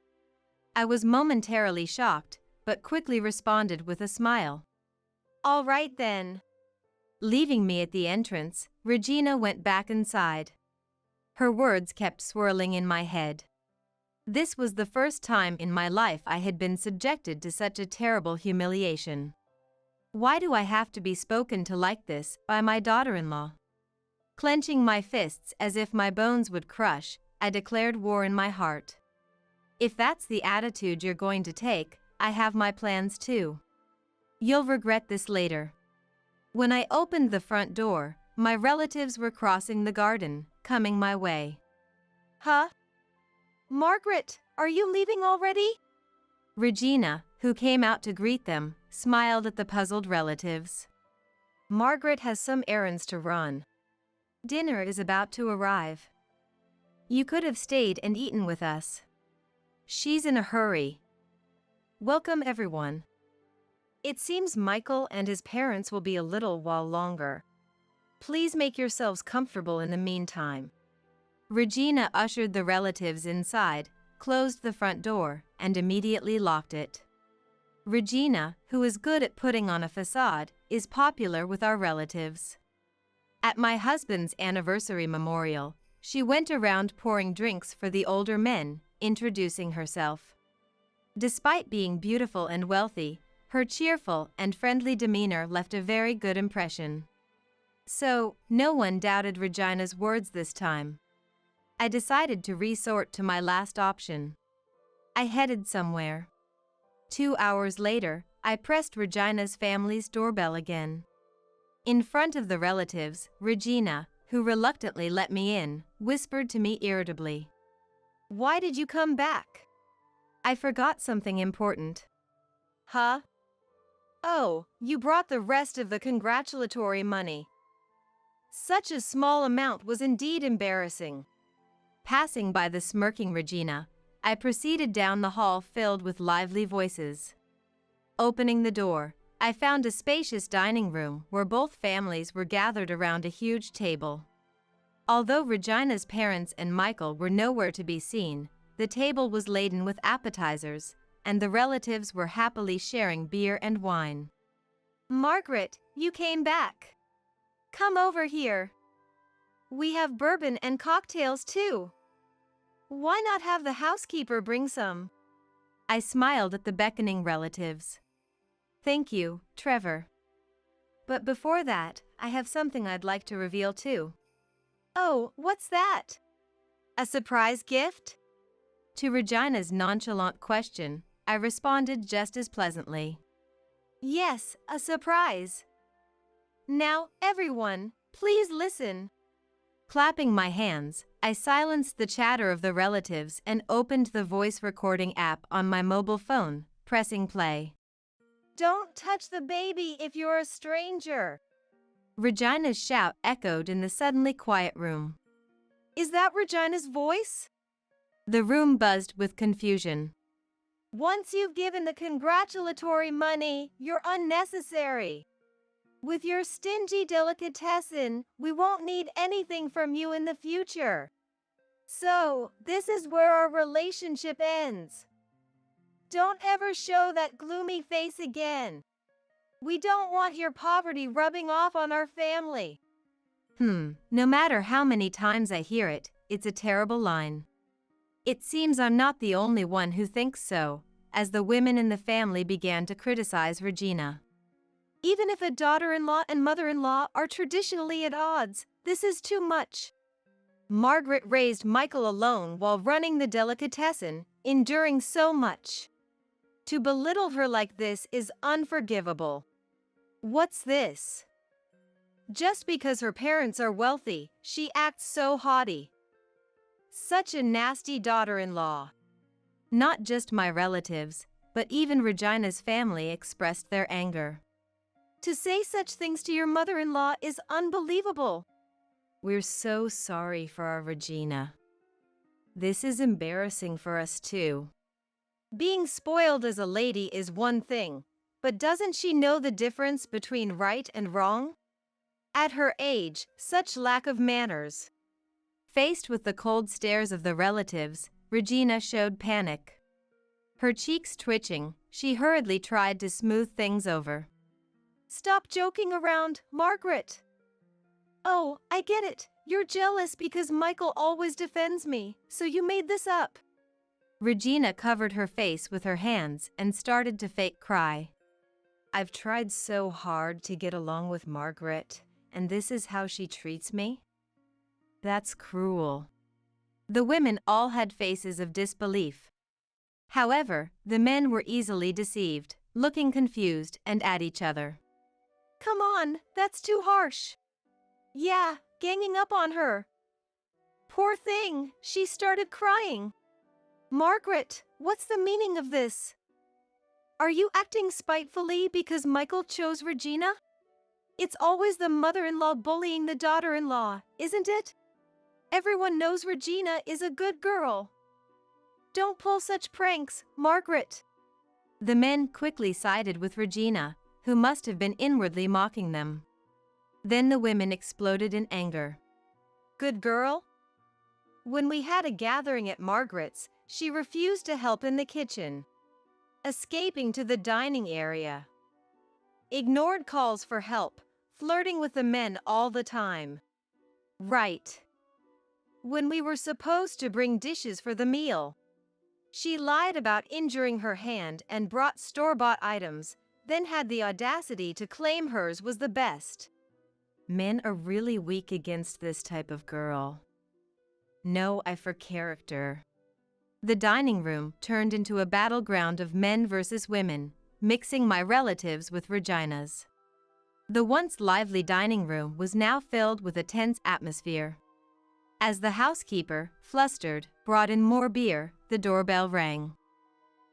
I was momentarily shocked, but quickly responded with a smile. All right then. Leaving me at the entrance, Regina went back inside. Her words kept swirling in my head. This was the first time in my life I had been subjected to such a terrible humiliation. Why do I have to be spoken to like this by my daughter-in-law? Clenching my fists as if my bones would crush, I declared war in my heart. If that's the attitude you're going to take, I have my plans too. You'll regret this later. When I opened the front door, my relatives were crossing the garden, coming my way. Huh? Margaret, are you leaving already? Regina, who came out to greet them, smiled at the puzzled relatives. Margaret has some errands to run. Dinner is about to arrive. You could have stayed and eaten with us. She's in a hurry. Welcome, everyone. It seems Michael and his parents will be a little while longer. Please make yourselves comfortable in the meantime. Regina ushered the relatives inside, closed the front door, and immediately locked it. Regina, who is good at putting on a facade, is popular with our relatives. At my husband's anniversary memorial, she went around pouring drinks for the older men, introducing herself. Despite being beautiful and wealthy, her cheerful and friendly demeanor left a very good impression. So, no one doubted Regina's words this time. I decided to resort to my last option. I headed somewhere. 2 hours later, I pressed Regina's family's doorbell again. In front of the relatives, Regina, who reluctantly let me in, whispered to me irritably. Why did you come back? I forgot something important. Huh? Oh, you brought the rest of the congratulatory money. Such a small amount was indeed embarrassing. Passing by the smirking Regina, I proceeded down the hall filled with lively voices. Opening the door, I found a spacious dining room where both families were gathered around a huge table. Although Regina's parents and Michael were nowhere to be seen, the table was laden with appetizers, and the relatives were happily sharing beer and wine. Margaret, you came back. Come over here. We have bourbon and cocktails too. Why not have the housekeeper bring some? I smiled at the beckoning relatives. Thank you, Trevor. But before that, I have something I'd like to reveal too. Oh, what's that? A surprise gift? To Regina's nonchalant question, I responded just as pleasantly. Yes, a surprise. Now, everyone, please listen. Clapping my hands, I silenced the chatter of the relatives and opened the voice recording app on my mobile phone, pressing play. Don't touch the baby if you're a stranger. Regina's shout echoed in the suddenly quiet room. Is that Regina's voice? The room buzzed with confusion. Once you've given the congratulatory money, you're unnecessary. With your stingy delicatessen, we won't need anything from you in the future. So, this is where our relationship ends. Don't ever show that gloomy face again. We don't want your poverty rubbing off on our family. No matter how many times I hear it, it's a terrible line. It seems I'm not the only one who thinks so, as the women in the family began to criticize Regina. Even if a daughter-in-law and mother-in-law are traditionally at odds, this is too much. Margaret raised Michael alone while running the delicatessen, enduring so much. To belittle her like this is unforgivable. What's this? Just because her parents are wealthy, she acts so haughty. Such a nasty daughter-in-law. Not just my relatives, but even Regina's family expressed their anger. To say such things to your mother-in-law is unbelievable. We're so sorry for our Regina. This is embarrassing for us too. Being spoiled as a lady is one thing, but doesn't she know the difference between right and wrong? At her age, such lack of manners. Faced with the cold stares of the relatives, Regina showed panic. Her cheeks twitching, she hurriedly tried to smooth things over. Stop joking around, Margaret. Oh, I get it. You're jealous because Michael always defends me, so you made this up. Regina covered her face with her hands and started to fake cry. I've tried so hard to get along with Margaret, and this is how she treats me? That's cruel. The women all had faces of disbelief. However, the men were easily deceived, looking confused and at each other. Come on, that's too harsh. Yeah, ganging up on her. Poor thing, she started crying. Margaret, what's the meaning of this? Are you acting spitefully because Michael chose Regina? It's always the mother-in-law bullying the daughter-in-law, isn't it? Everyone knows Regina is a good girl. Don't pull such pranks, Margaret. The men quickly sided with Regina, who must have been inwardly mocking them. Then the women exploded in anger. Good girl? When we had a gathering at Margaret's, she refused to help in the kitchen, escaping to the dining area. Ignored calls for help, flirting with the men all the time. Right. When we were supposed to bring dishes for the meal, she lied about injuring her hand and brought store-bought items, then had the audacity to claim hers was the best. Men are really weak against this type of girl. No eye for character. The dining room turned into a battleground of men versus women, mixing my relatives with Regina's. The once lively dining room was now filled with a tense atmosphere. As the housekeeper, flustered, brought in more beer, the doorbell rang.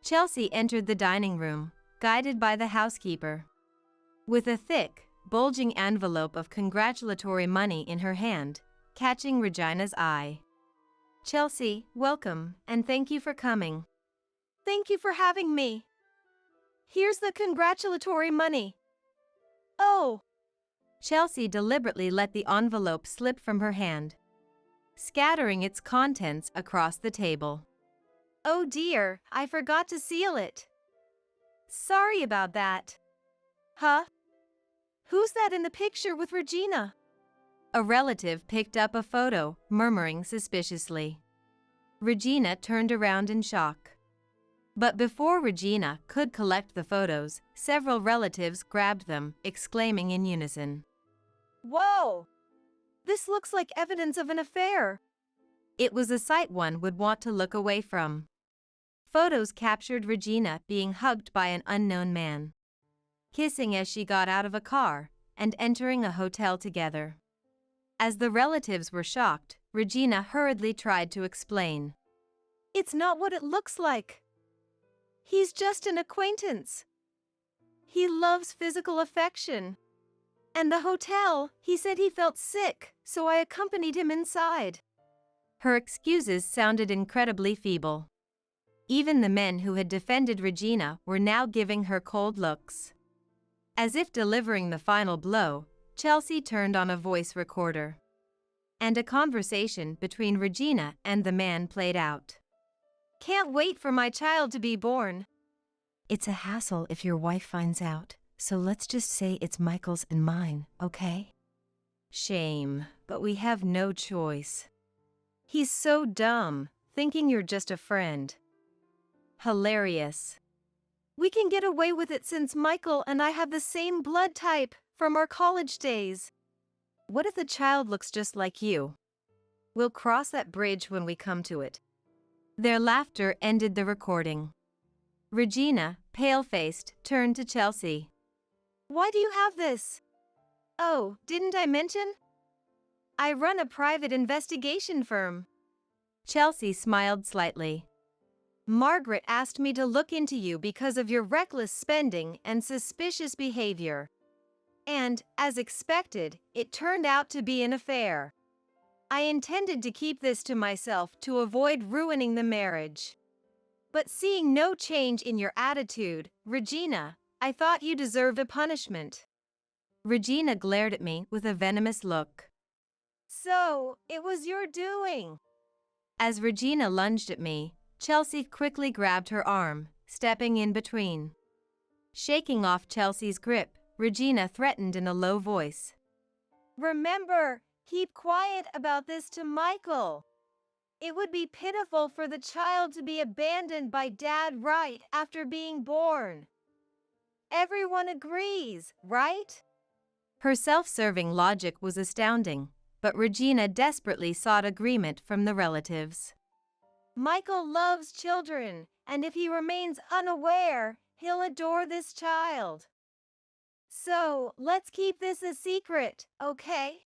Chelsea entered the dining room, guided by the housekeeper. With a thick, bulging envelope of congratulatory money in her hand, catching Regina's eye. Chelsea, welcome, and thank you for coming. Thank you for having me. Here's the congratulatory money. Oh! Chelsea deliberately let the envelope slip from her hand, scattering its contents across the table. Oh dear, I forgot to seal it. Sorry about that. Huh? Who's that in the picture with Regina? A relative picked up a photo, murmuring suspiciously. Regina turned around in shock. But before Regina could collect the photos, several relatives grabbed them, exclaiming in unison. Whoa! This looks like evidence of an affair. It was a sight one would want to look away from. Photos captured Regina being hugged by an unknown man, kissing as she got out of a car, and entering a hotel together. As the relatives were shocked, Regina hurriedly tried to explain. It's not what it looks like. He's just an acquaintance. He loves physical affection. And the hotel, he said he felt sick, so I accompanied him inside. Her excuses sounded incredibly feeble. Even the men who had defended Regina were now giving her cold looks. As if delivering the final blow, Chelsea turned on a voice recorder. And a conversation between Regina and the man played out. Can't wait for my child to be born. It's a hassle if your wife finds out, so let's just say it's Michael's and mine, okay? Shame, but we have no choice. He's so dumb, thinking you're just a friend. Hilarious. We can get away with it since Michael and I have the same blood type from our college days. What if the child looks just like you? We'll cross that bridge when we come to it. Their laughter ended the recording. Regina, pale-faced, turned to Chelsea. Why do you have this? Oh, didn't I mention? I run a private investigation firm. Chelsea smiled slightly. Margaret asked me to look into you because of your reckless spending and suspicious behavior. And, as expected, it turned out to be an affair. I intended to keep this to myself to avoid ruining the marriage. But seeing no change in your attitude, Regina, I thought you deserved a punishment. Regina glared at me with a venomous look. So, it was your doing. As Regina lunged at me, Chelsea quickly grabbed her arm, stepping in between. Shaking off Chelsea's grip, Regina threatened in a low voice. Remember, keep quiet about this to Michael. It would be pitiful for the child to be abandoned by Dad right after being born. Everyone agrees, right? Her self-serving logic was astounding, but Regina desperately sought agreement from the relatives. Michael loves children, and if he remains unaware, he'll adore this child. So, let's keep this a secret, okay?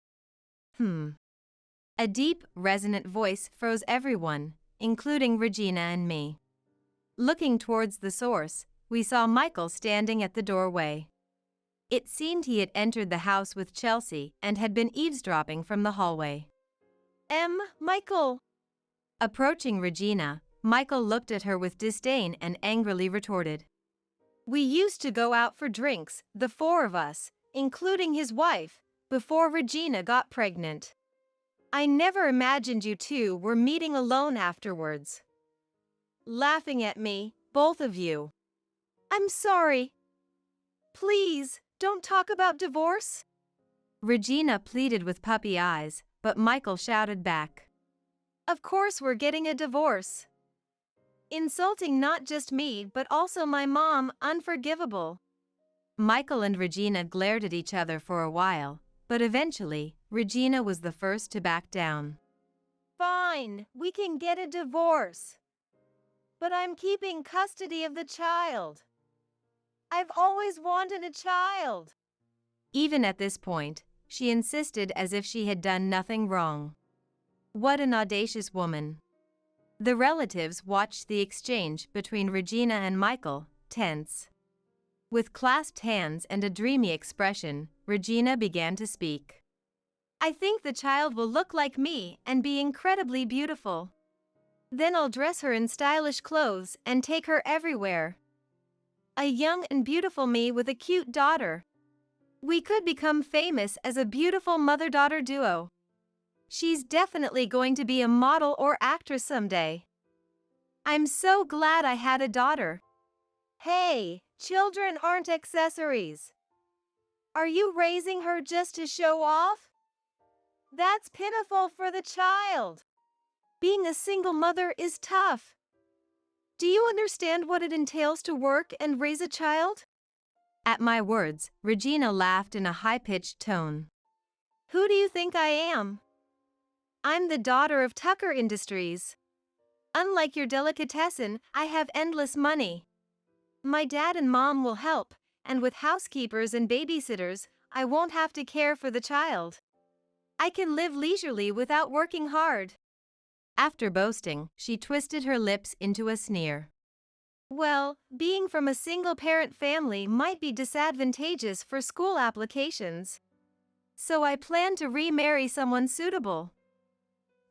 A deep, resonant voice froze everyone, including Regina and me. Looking towards the source, we saw Michael standing at the doorway. It seemed he had entered the house with Chelsea and had been eavesdropping from the hallway. Michael. Approaching Regina, Michael looked at her with disdain and angrily retorted. We used to go out for drinks, the four of us, including his wife, before Regina got pregnant. I never imagined you two were meeting alone afterwards. Laughing at me, both of you. I'm sorry. Please, don't talk about divorce. Regina pleaded with puppy eyes, but Michael shouted back. Of course we're getting a divorce. Insulting not just me but also my mom, unforgivable. Michael and Regina glared at each other for a while, but eventually, Regina was the first to back down. Fine, we can get a divorce. But I'm keeping custody of the child. I've always wanted a child. Even at this point, she insisted as if she had done nothing wrong. What an audacious woman. The relatives watched the exchange between Regina and Michael, tense. With clasped hands and a dreamy expression, Regina began to speak. I think the child will look like me and be incredibly beautiful. Then I'll dress her in stylish clothes and take her everywhere. A young and beautiful me with a cute daughter. We could become famous as a beautiful mother-daughter duo. She's definitely going to be a model or actress someday. I'm so glad I had a daughter. Hey, children aren't accessories. Are you raising her just to show off? That's pitiful for the child. Being a single mother is tough. Do you understand what it entails to work and raise a child? At my words, Regina laughed in a high-pitched tone. Who do you think I am? I'm the daughter of Tucker Industries. Unlike your delicatessen, I have endless money. My dad and mom will help, and with housekeepers and babysitters, I won't have to care for the child. I can live leisurely without working hard. After boasting, she twisted her lips into a sneer. Well, being from a single-parent family might be disadvantageous for school applications. So I plan to remarry someone suitable.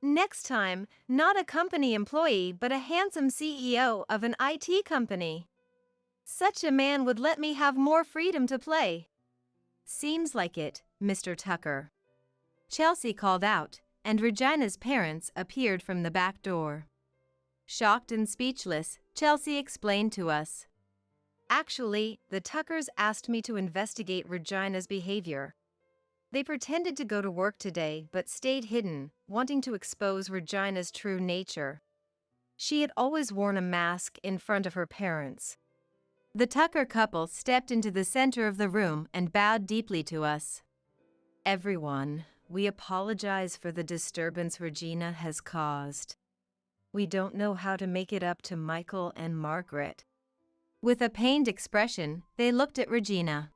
Next time, not a company employee but a handsome CEO of an IT company. Such a man would let me have more freedom to play. Seems like it, Mr. Tucker. Chelsea called out, and Regina's parents appeared from the back door. Shocked and speechless, Chelsea explained to us. Actually, the Tuckers asked me to investigate Regina's behavior. They pretended to go to work today but stayed hidden, wanting to expose Regina's true nature. She had always worn a mask in front of her parents. The Tucker couple stepped into the center of the room and bowed deeply to us. Everyone, we apologize for the disturbance Regina has caused. We don't know how to make it up to Michael and Margaret. With a pained expression, they looked at Regina.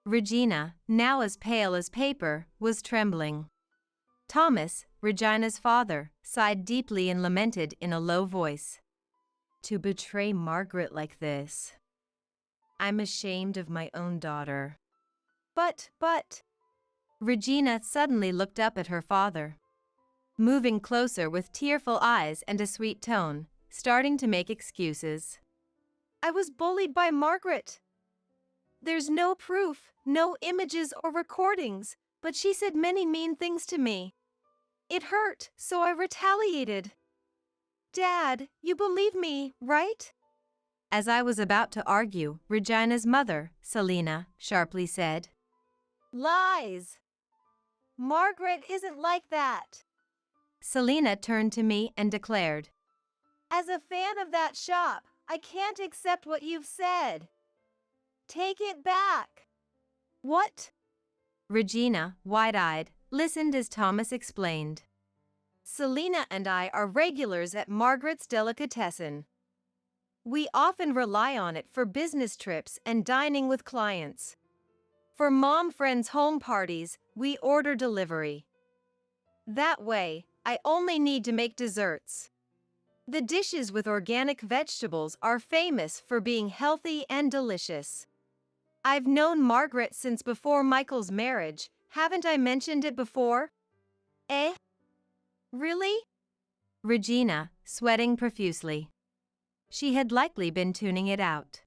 Regina, now as pale as paper, was trembling. Thomas, Regina's father, sighed deeply and lamented in a low voice. To betray Margaret like this. I'm ashamed of my own daughter. But. Regina suddenly looked up at her father. Moving closer with tearful eyes and a sweet tone, starting to make excuses. I was bullied by Margaret. There's no proof, no images or recordings, but she said many mean things to me. It hurt, so I retaliated. Dad, you believe me, right? As I was about to argue, Regina's mother, Selena, sharply said, Lies! Margaret isn't like that. Selena turned to me and declared, As a fan of that shop, I can't accept what you've said. Take it back. What? Regina, wide-eyed, listened as Thomas explained. Selena and I are regulars at Margaret's Delicatessen. We often rely on it for business trips and dining with clients. For mom friends' home parties, we order delivery. That way, I only need to make desserts. The dishes with organic vegetables are famous for being healthy and delicious. I've known Margaret since before Michael's marriage, haven't I mentioned it before? Eh? Really? Regina, sweating profusely. She had likely been tuning it out.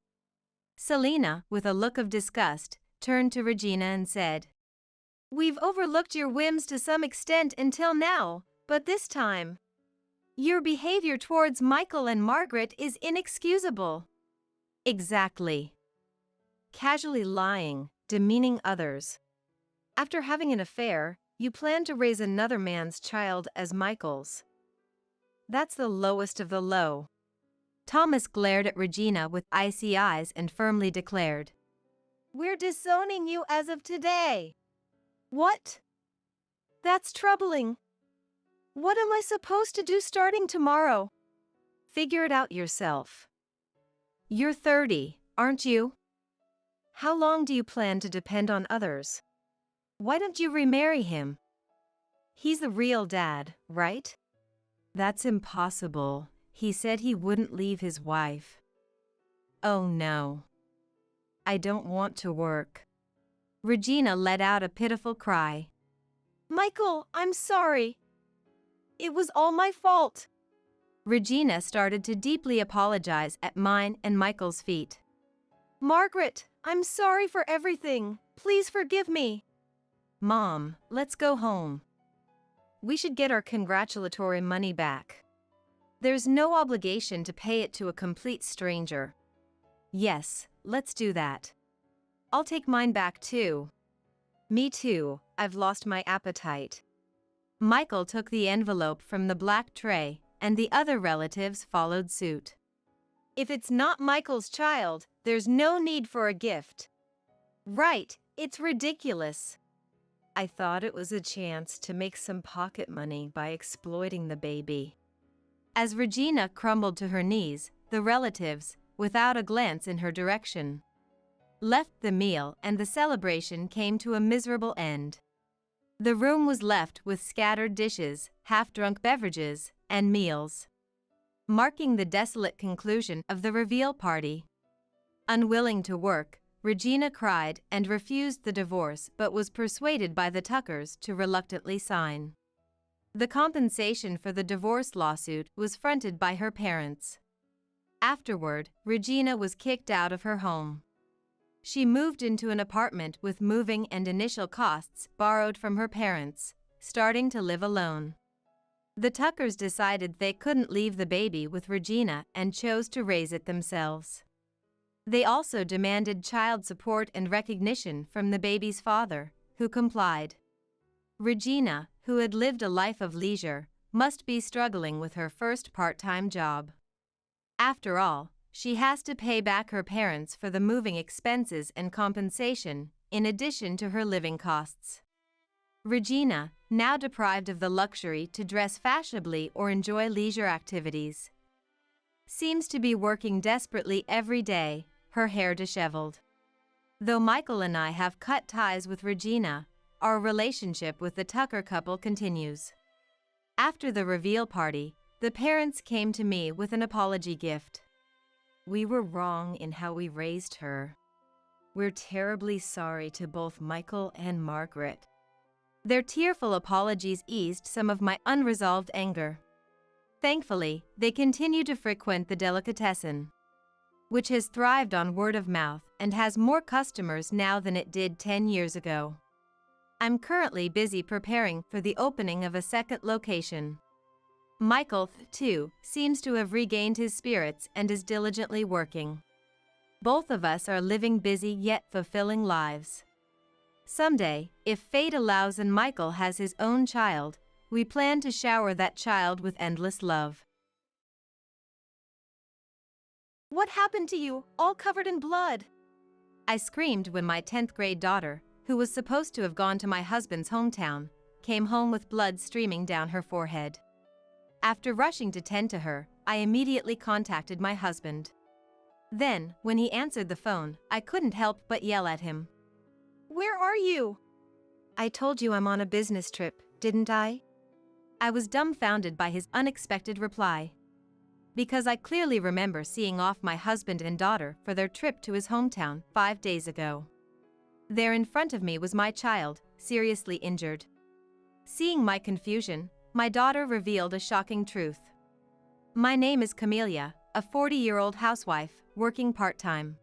Selena, with a look of disgust, turned to Regina and said, We've overlooked your whims to some extent until now, but this time, your behavior towards Michael and Margaret is inexcusable. Exactly. Casually lying, demeaning others. After having an affair, you plan to raise another man's child as Michael's. That's the lowest of the low. Thomas glared at Regina with icy eyes and firmly declared, We're disowning you as of today. What? That's troubling. What am I supposed to do starting tomorrow? Figure it out yourself. You're 30, aren't you? How long do you plan to depend on others? Why don't you remarry him? He's the real dad, right? That's impossible. He said he wouldn't leave his wife. Oh no. I don't want to work. Regina let out a pitiful cry. Michael, I'm sorry. It was all my fault. Regina started to deeply apologize at mine and Michael's feet. Margaret, I'm sorry for everything. Please forgive me. Mom, let's go home. We should get our congratulatory money back. There's no obligation to pay it to a complete stranger. Yes, let's do that. I'll take mine back too. Me too, I've lost my appetite. Michael took the envelope from the black tray, and the other relatives followed suit. If it's not Michael's child, there's no need for a gift. Right, it's ridiculous. I thought it was a chance to make some pocket money by exploiting the baby. As Regina crumbled to her knees, the relatives, without a glance in her direction, left the meal and the celebration came to a miserable end. The room was left with scattered dishes, half-drunk beverages, and meals, marking the desolate conclusion of the reveal party. Unwilling to work, Regina cried and refused the divorce but was persuaded by the Tuckers to reluctantly sign. The compensation for the divorce lawsuit was fronted by her parents. Afterward, Regina was kicked out of her home. She moved into an apartment with moving and initial costs borrowed from her parents, starting to live alone. The Tuckers decided they couldn't leave the baby with Regina and chose to raise it themselves. They also demanded child support and recognition from the baby's father, who complied. Regina, who had lived a life of leisure, must be struggling with her first part-time job. After all, she has to pay back her parents for the moving expenses and compensation, in addition to her living costs. Regina, now deprived of the luxury to dress fashionably or enjoy leisure activities, seems to be working desperately every day, her hair disheveled. Though Michael and I have cut ties with Regina, our relationship with the Tucker couple continues. After the reveal party, the parents came to me with an apology gift. We were wrong in how we raised her. We're terribly sorry to both Michael and Margaret. Their tearful apologies eased some of my unresolved anger. Thankfully, they continue to frequent the delicatessen, which has thrived on word of mouth and has more customers now than it did 10 years ago. I'm currently busy preparing for the opening of a second location. Michael, too, seems to have regained his spirits and is diligently working. Both of us are living busy yet fulfilling lives. Someday, if fate allows and Michael has his own child, we plan to shower that child with endless love. What happened to you, all covered in blood? I screamed when my 10th grade daughter, who was supposed to have gone to my husband's hometown, came home with blood streaming down her forehead. After rushing to tend to her, I immediately contacted my husband. Then, when he answered the phone, I couldn't help but yell at him. Where are you? I told you I'm on a business trip, didn't I? I was dumbfounded by his unexpected reply, because I clearly remember seeing off my husband and daughter for their trip to his hometown 5 days ago. There in front of me was my child, seriously injured. Seeing my confusion, my daughter revealed a shocking truth. My name is Camelia, a 40-year-old housewife, working part-time.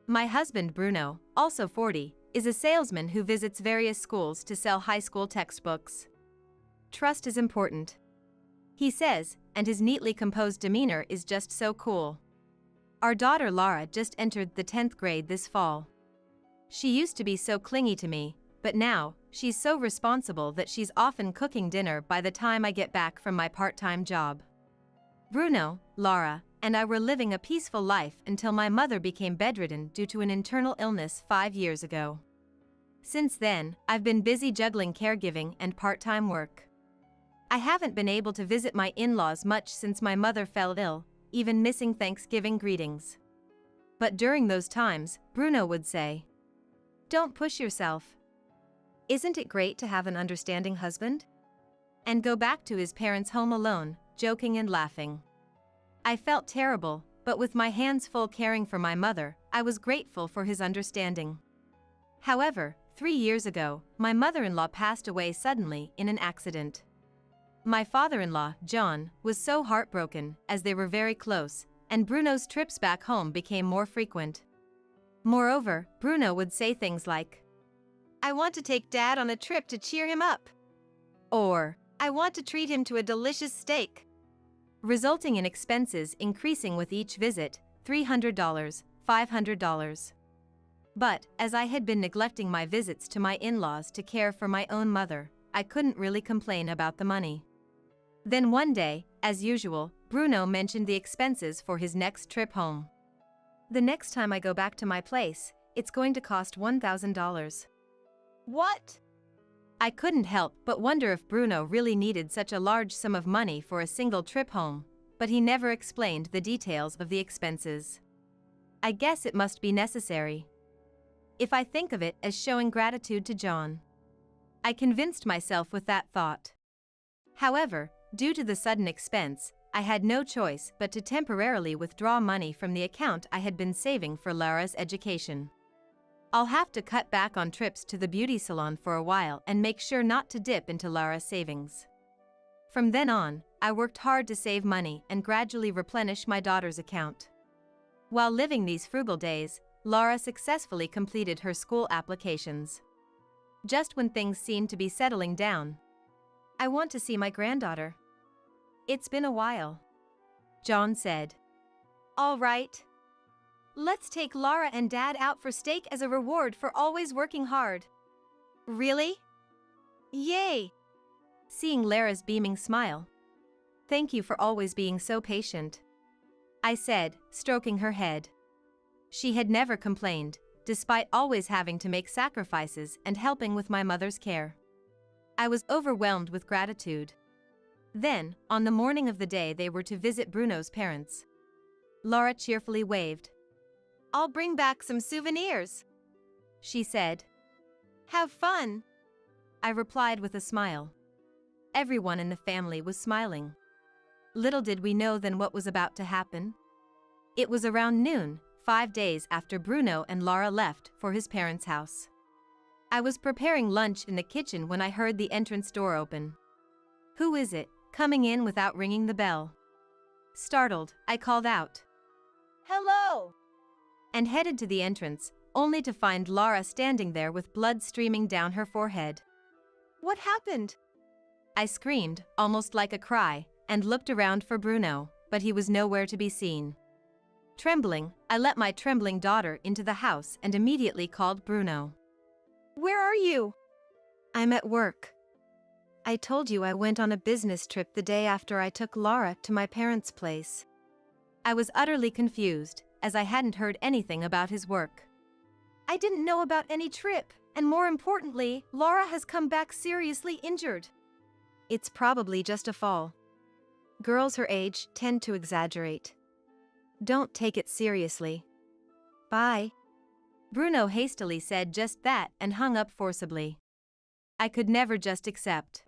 My husband Bruno, also 40, is a salesman who visits various schools to sell high school textbooks. Trust is important, he says, and his neatly composed demeanor is just so cool. Our daughter Laura just entered the 10th grade this fall. She used to be so clingy to me, but now, she's so responsible that she's often cooking dinner by the time I get back from my part-time job. Bruno, Laura, and I were living a peaceful life until my mother became bedridden due to an internal illness 5 years ago. Since then, I've been busy juggling caregiving and part-time work. I haven't been able to visit my in-laws much since my mother fell ill, even missing Thanksgiving greetings. But during those times, Bruno would say, "Don't push yourself. Isn't it great to have an understanding husband?" And go back to his parents' home alone, joking and laughing. I felt terrible, but with my hands full caring for my mother, I was grateful for his understanding. However, 3 years ago, my mother-in-law passed away suddenly in an accident. My father-in-law, John, was so heartbroken, as they were very close, and Bruno's trips back home became more frequent. Moreover, Bruno would say things like, "I want to take Dad on a trip to cheer him up," or, "I want to treat him to a delicious steak," resulting in expenses increasing with each visit, $300, $500. But, as I had been neglecting my visits to my in-laws to care for my own mother, I couldn't really complain about the money. Then one day, as usual, Bruno mentioned the expenses for his next trip home. "The next time I go back to my place, it's going to cost $1,000. What? I couldn't help but wonder if Bruno really needed such a large sum of money for a single trip home, but he never explained the details of the expenses. I guess it must be necessary, if I think of it as showing gratitude to John. I convinced myself with that thought. However, due to the sudden expense, I had no choice but to temporarily withdraw money from the account I had been saving for Laura's education. I'll have to cut back on trips to the beauty salon for a while and make sure not to dip into Laura's savings. From then on, I worked hard to save money and gradually replenish my daughter's account. While living these frugal days, Laura successfully completed her school applications. Just when things seemed to be settling down, "I want to see my granddaughter." "It's been a while," John said. All right. Let's take Laura and Dad out for steak as a reward for always working hard. Really? Yay! Seeing Lara's beaming smile. "Thank you for always being so patient," I said, stroking her head. She had never complained, despite always having to make sacrifices and helping with my mother's care. I was overwhelmed with gratitude. Then, on the morning of the day they were to visit Bruno's parents, Laura cheerfully waved. "I'll bring back some souvenirs," she said. "Have fun," I replied with a smile. Everyone in the family was smiling. Little did we know then what was about to happen. It was around noon, 5 days after Bruno and Laura left for his parents' house. I was preparing lunch in the kitchen when I heard the entrance door open. "Who is it, coming in without ringing the bell?" Startled, I called out, "Hello!" and headed to the entrance, only to find Laura standing there with blood streaming down her forehead. "What happened?" I screamed, almost like a cry, and looked around for Bruno, but he was nowhere to be seen. Trembling, I let my trembling daughter into the house and immediately called Bruno. "Where are you?" "I'm at work. I told you I went on a business trip the day after I took Laura to my parents' place." I was utterly confused, as I hadn't heard anything about his work. "I didn't know about any trip, and more importantly, Laura has come back seriously injured." "It's probably just a fall. Girls her age tend to exaggerate. Don't take it seriously. Bye." Bruno hastily said just that and hung up forcibly. I could never just accept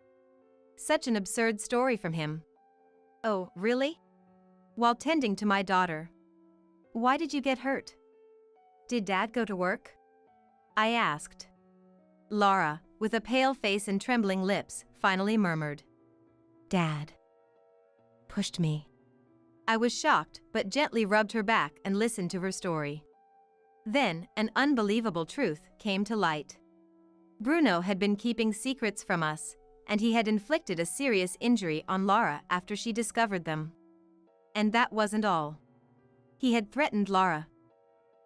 such an absurd story from him. "Oh, really?" While tending to my daughter. "Why did you get hurt? Did Dad go to work?" I asked. Laura, with a pale face and trembling lips, finally murmured, "Dad pushed me." I was shocked, but gently rubbed her back and listened to her story. Then, an unbelievable truth came to light. Bruno had been keeping secrets from us, and he had inflicted a serious injury on Laura after she discovered them. And that wasn't all. He had threatened Laura.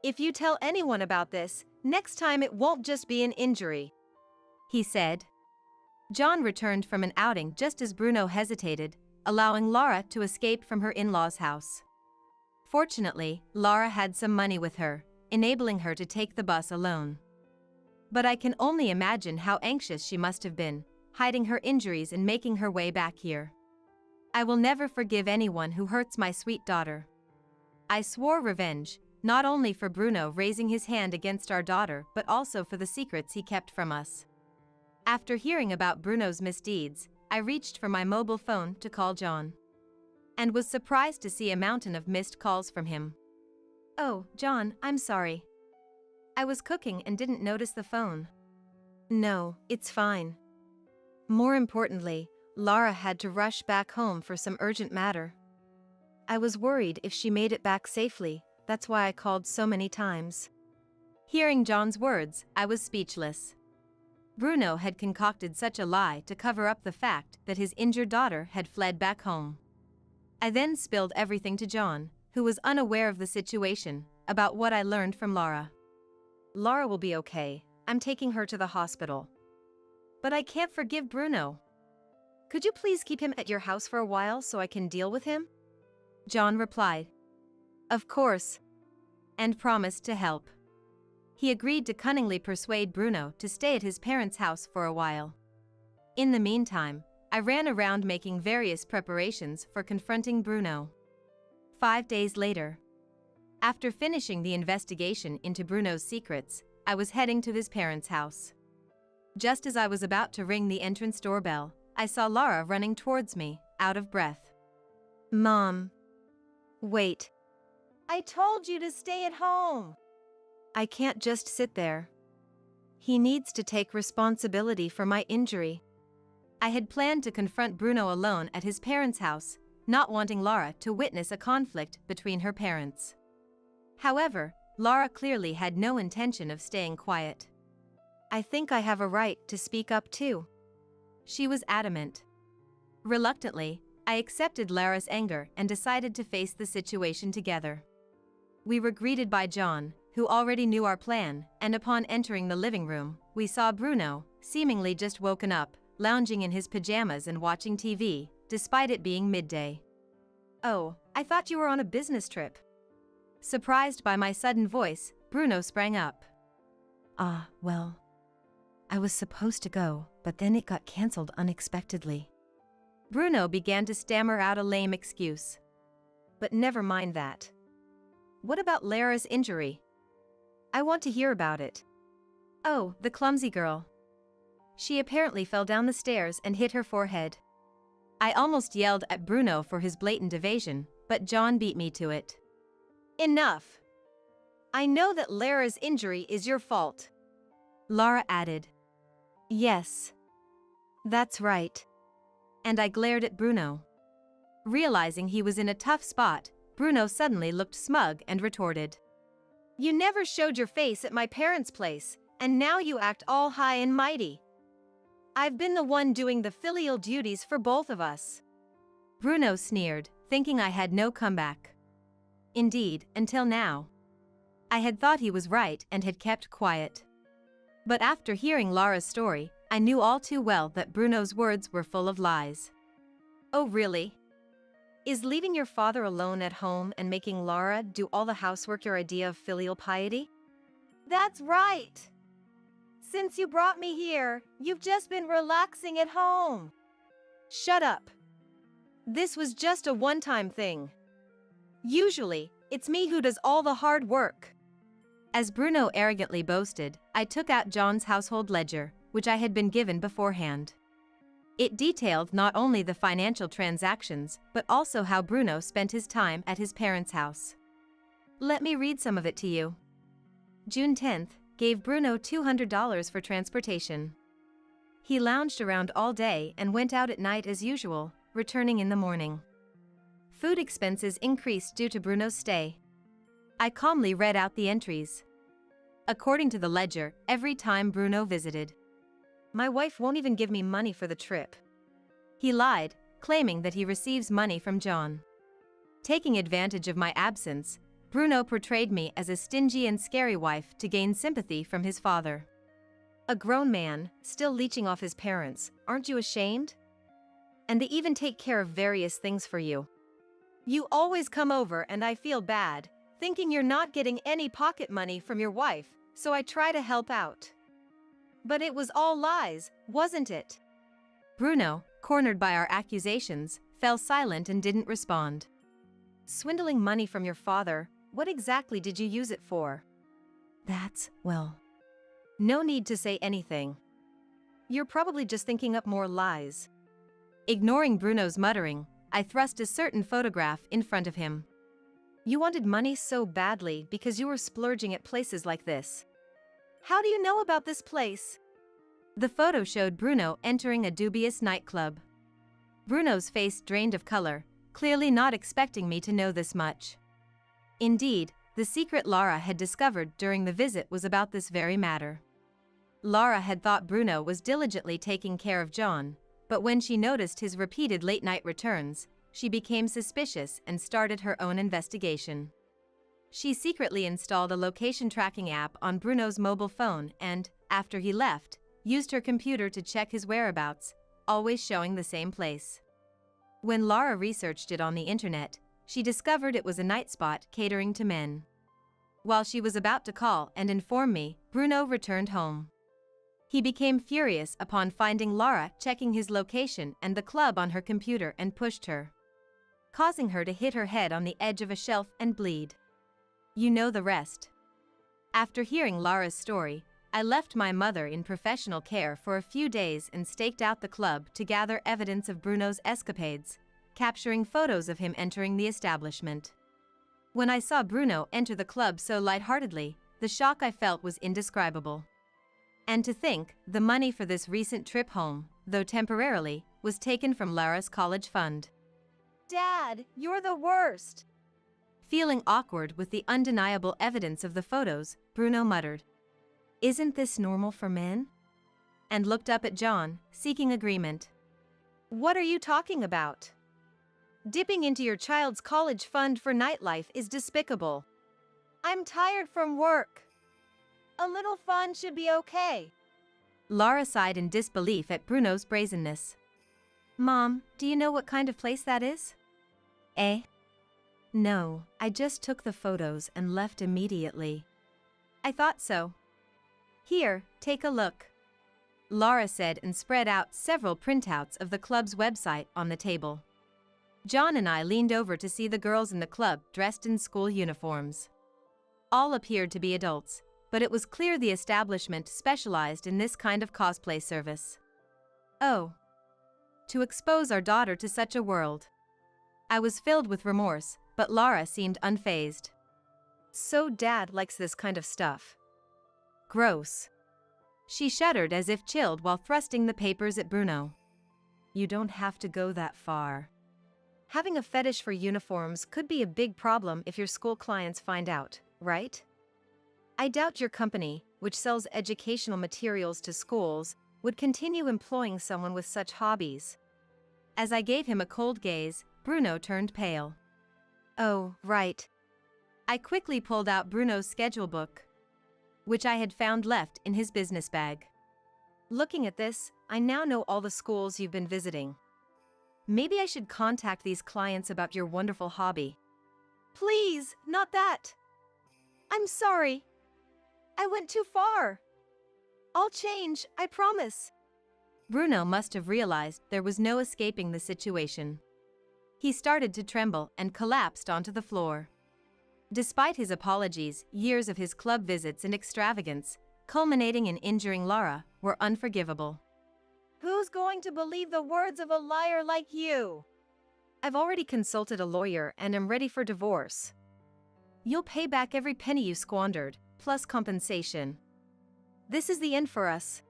"If you tell anyone about this, next time it won't just be an injury," he said. John returned from an outing just as Bruno hesitated, allowing Laura to escape from her in-laws' house. Fortunately, Laura had some money with her, enabling her to take the bus alone. But I can only imagine how anxious she must have been, hiding her injuries and making her way back here. I will never forgive anyone who hurts my sweet daughter. I swore revenge, not only for Bruno raising his hand against our daughter but also for the secrets he kept from us. After hearing about Bruno's misdeeds, I reached for my mobile phone to call John. And was surprised to see a mountain of missed calls from him. "Oh, John, I'm sorry. I was cooking and didn't notice the phone." "No, it's fine. More importantly, Laura had to rush back home for some urgent matter. I was worried if she made it back safely, that's why I called so many times." Hearing John's words, I was speechless. Bruno had concocted such a lie to cover up the fact that his injured daughter had fled back home. I then spilled everything to John, who was unaware of the situation, about what I learned from Laura. "Laura will be okay. I'm taking her to the hospital." "But I can't forgive Bruno." "Could you please keep him at your house for a while so I can deal with him?" John replied. "Of course," and promised to help. He agreed to cunningly persuade Bruno to stay at his parents' house for a while. In the meantime, I ran around making various preparations for confronting Bruno. 5 days later, after finishing the investigation into Bruno's secrets, I was heading to his parents' house. Just as I was about to ring the entrance doorbell, I saw Laura running towards me, out of breath. "Mom. Wait. "I told you to stay at home." I can't just sit there. He needs to take responsibility for my injury." I had planned to confront Bruno alone at his parents' house, not wanting Lara to witness a conflict between her parents. However, Lara clearly had no intention of staying quiet. I think I have a right to speak up too. She was adamant. Reluctantly, I accepted Lara's anger and decided to face the situation together. We were greeted by John, who already knew our plan, and upon entering the living room, we saw Bruno, seemingly just woken up, lounging in his pajamas and watching TV, despite it being midday. Oh, I thought you were on a business trip. Surprised by my sudden voice, Bruno sprang up. Well, I was supposed to go, but then it got cancelled unexpectedly. Bruno began to stammer out a lame excuse. But never mind that. What about Lara's injury? I want to hear about it. Oh, the clumsy girl. She apparently fell down the stairs and hit her forehead. I almost yelled at Bruno for his blatant evasion, but John beat me to it. Enough. I know that Lara's injury is your fault. Lara added. Yes. That's right. And I glared at Bruno. Realizing he was in a tough spot, Bruno suddenly looked smug and retorted. You never showed your face at my parents' place, and now you act all high and mighty. I've been the one doing the filial duties for both of us. Bruno sneered, thinking I had no comeback. Indeed, until now. I had thought he was right and had kept quiet. But after hearing Lara's story, I knew all too well that Bruno's words were full of lies. Oh really? Is leaving your father alone at home and making Lara do all the housework your idea of filial piety? That's right! Since you brought me here, you've just been relaxing at home. Shut up. This was just a one-time thing. Usually, it's me who does all the hard work. As Bruno arrogantly boasted, I took out John's household ledger, which I had been given beforehand. It detailed not only the financial transactions, but also how Bruno spent his time at his parents' house. Let me read some of it to you. June 10th, gave Bruno $200 for transportation. He lounged around all day and went out at night as usual, returning in the morning. Food expenses increased due to Bruno's stay. I calmly read out the entries. According to the ledger, every time Bruno visited. My wife won't even give me money for the trip. He lied, claiming that he receives money from John. Taking advantage of my absence, Bruno portrayed me as a stingy and scary wife to gain sympathy from his father. A grown man, still leeching off his parents, aren't you ashamed? And they even take care of various things for you. You always come over and I feel bad, thinking you're not getting any pocket money from your wife, so I try to help out. But it was all lies, wasn't it? Bruno, cornered by our accusations, fell silent and didn't respond. Swindling money from your father, what exactly did you use it for? Well, no need to say anything. You're probably just thinking up more lies. Ignoring Bruno's muttering, I thrust a certain photograph in front of him. You wanted money so badly because you were splurging at places like this. How do you know about this place? The photo showed Bruno entering a dubious nightclub. Bruno's face drained of color, clearly not expecting me to know this much. Indeed, the secret Lara had discovered during the visit was about this very matter. Lara had thought Bruno was diligently taking care of John, but when she noticed his repeated late-night returns, she became suspicious and started her own investigation. She secretly installed a location tracking app on Bruno's mobile phone and, after he left, used her computer to check his whereabouts, always showing the same place. When Lara researched it on the internet, she discovered it was a night spot catering to men. While she was about to call and inform me, Bruno returned home. He became furious upon finding Lara checking his location and the club on her computer and pushed her, causing her to hit her head on the edge of a shelf and bleed. You know the rest. After hearing Lara's story, I left my mother in professional care for a few days and staked out the club to gather evidence of Bruno's escapades, capturing photos of him entering the establishment. When I saw Bruno enter the club so lightheartedly, the shock I felt was indescribable. And to think, the money for this recent trip home, though temporarily, was taken from Lara's college fund. Dad, you're the worst. Feeling awkward with the undeniable evidence of the photos, Bruno muttered, "Isn't this normal for men?" And looked up at John, seeking agreement. What are you talking about? Dipping into your child's college fund for nightlife is despicable. I'm tired from work. A little fun should be okay. Lara sighed in disbelief at Bruno's brazenness. "Mom, do you know what kind of place that is?" "Eh? No, I just took the photos and left immediately." "I thought so. Here, take a look," Lara said and spread out several printouts of the club's website on the table. John and I leaned over to see the girls in the club dressed in school uniforms. All appeared to be adults, but it was clear the establishment specialized in this kind of cosplay service. Oh. To expose our daughter to such a world. I was filled with remorse, but Lara seemed unfazed. So Dad likes this kind of stuff. Gross. She shuddered as if chilled while thrusting the papers at Bruno. You don't have to go that far. Having a fetish for uniforms could be a big problem if your school clients find out, right? I doubt your company, which sells educational materials to schools, would continue employing someone with such hobbies. As I gave him a cold gaze, Bruno turned pale. Oh, right. I quickly pulled out Bruno's schedule book, which I had found left in his business bag. Looking at this, I now know all the schools you've been visiting. Maybe I should contact these clients about your wonderful hobby. Please, not that. I'm sorry. I went too far. I'll change, I promise. Bruno must have realized there was no escaping the situation. He started to tremble and collapsed onto the floor. Despite his apologies, years of his club visits and extravagance, culminating in injuring Lara, were unforgivable. Who's going to believe the words of a liar like you? I've already consulted a lawyer and am ready for divorce. You'll pay back every penny you squandered, plus compensation. This is the end for us.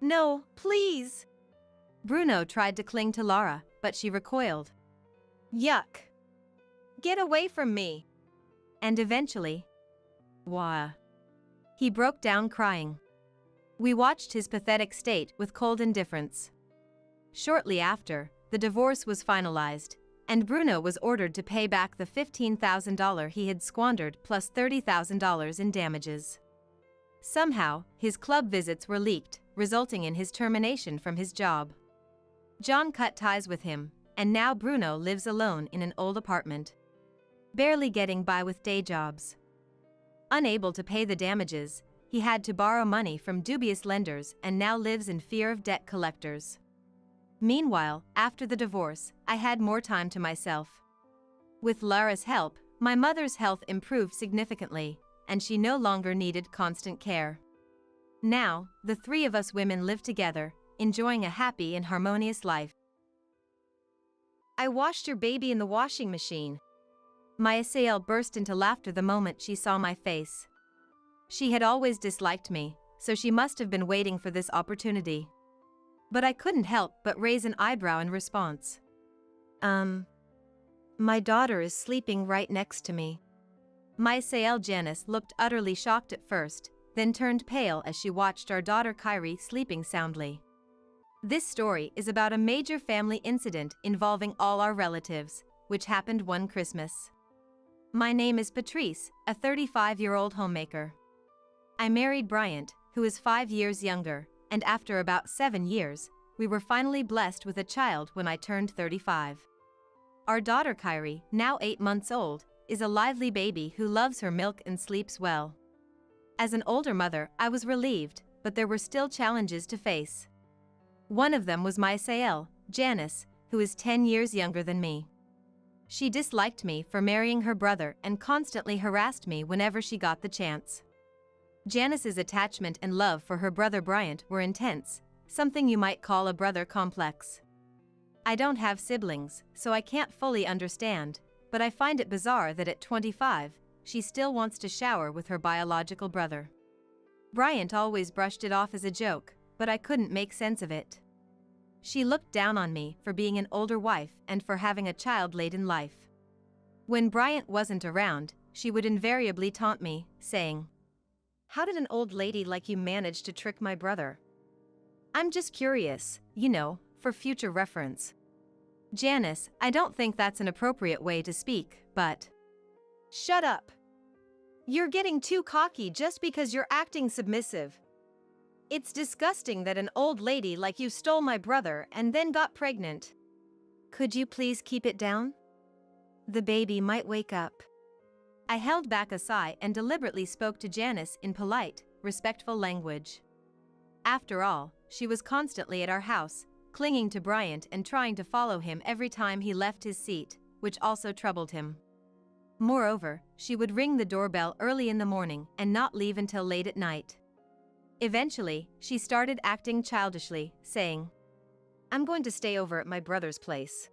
No, please. Bruno tried to cling to Lara, but she recoiled. Yuck. Get away from me. And eventually, he broke down crying. We watched his pathetic state with cold indifference. Shortly after, the divorce was finalized, and Bruno was ordered to pay back the $15,000 he had squandered plus $30,000 in damages. Somehow, his club visits were leaked, resulting in his termination from his job. John cut ties with him, and now Bruno lives alone in an old apartment, barely getting by with day jobs. Unable to pay the damages, he had to borrow money from dubious lenders and now lives in fear of debt collectors. Meanwhile, after the divorce, I had more time to myself. With Lara's help, my mother's health improved significantly, and she no longer needed constant care. Now, the three of us women live together, enjoying a happy and harmonious life. I washed your baby in the washing machine. My assailant burst into laughter the moment she saw my face. She had always disliked me, so she must have been waiting for this opportunity. But I couldn't help but raise an eyebrow in response. My daughter is sleeping right next to me. My assailant Janice looked utterly shocked at first, then turned pale as she watched our daughter Kyrie sleeping soundly. This story is about a major family incident involving all our relatives, which happened one Christmas. My name is Patrice, a 35-year-old homemaker. I married Bryant, who is 5 years younger, and after about 7 years, we were finally blessed with a child when I turned 35. Our daughter Kyrie, now 8 months old, is a lively baby who loves her milk and sleeps well. As an older mother, I was relieved, but there were still challenges to face. One of them was my assailant, Janice, who is 10 years younger than me. She disliked me for marrying her brother and constantly harassed me whenever she got the chance. Janice's attachment and love for her brother Bryant were intense, something you might call a brother complex. I don't have siblings, so I can't fully understand, but I find it bizarre that at 25, she still wants to shower with her biological brother. Bryant always brushed it off as a joke, but I couldn't make sense of it. she looked down on me for being an older wife and for having a child late in life. When Bryant wasn't around, she would invariably taunt me, saying, "How did an old lady like you manage to trick my brother?" "I'm just curious, for future reference." "Janice, I don't think that's an appropriate way to speak, but..." "Shut up. You're getting too cocky just because you're acting submissive. It's disgusting that an old lady like you stole my brother and then got pregnant." "Could you please keep it down? The baby might wake up." I held back a sigh and deliberately spoke to Janice in polite, respectful language. After all, she was constantly at our house, clinging to Bryant and trying to follow him every time he left his seat, which also troubled him. Moreover, she would ring the doorbell early in the morning and not leave until late at night. Eventually, she started acting childishly, saying, "I'm going to stay over at my brother's place."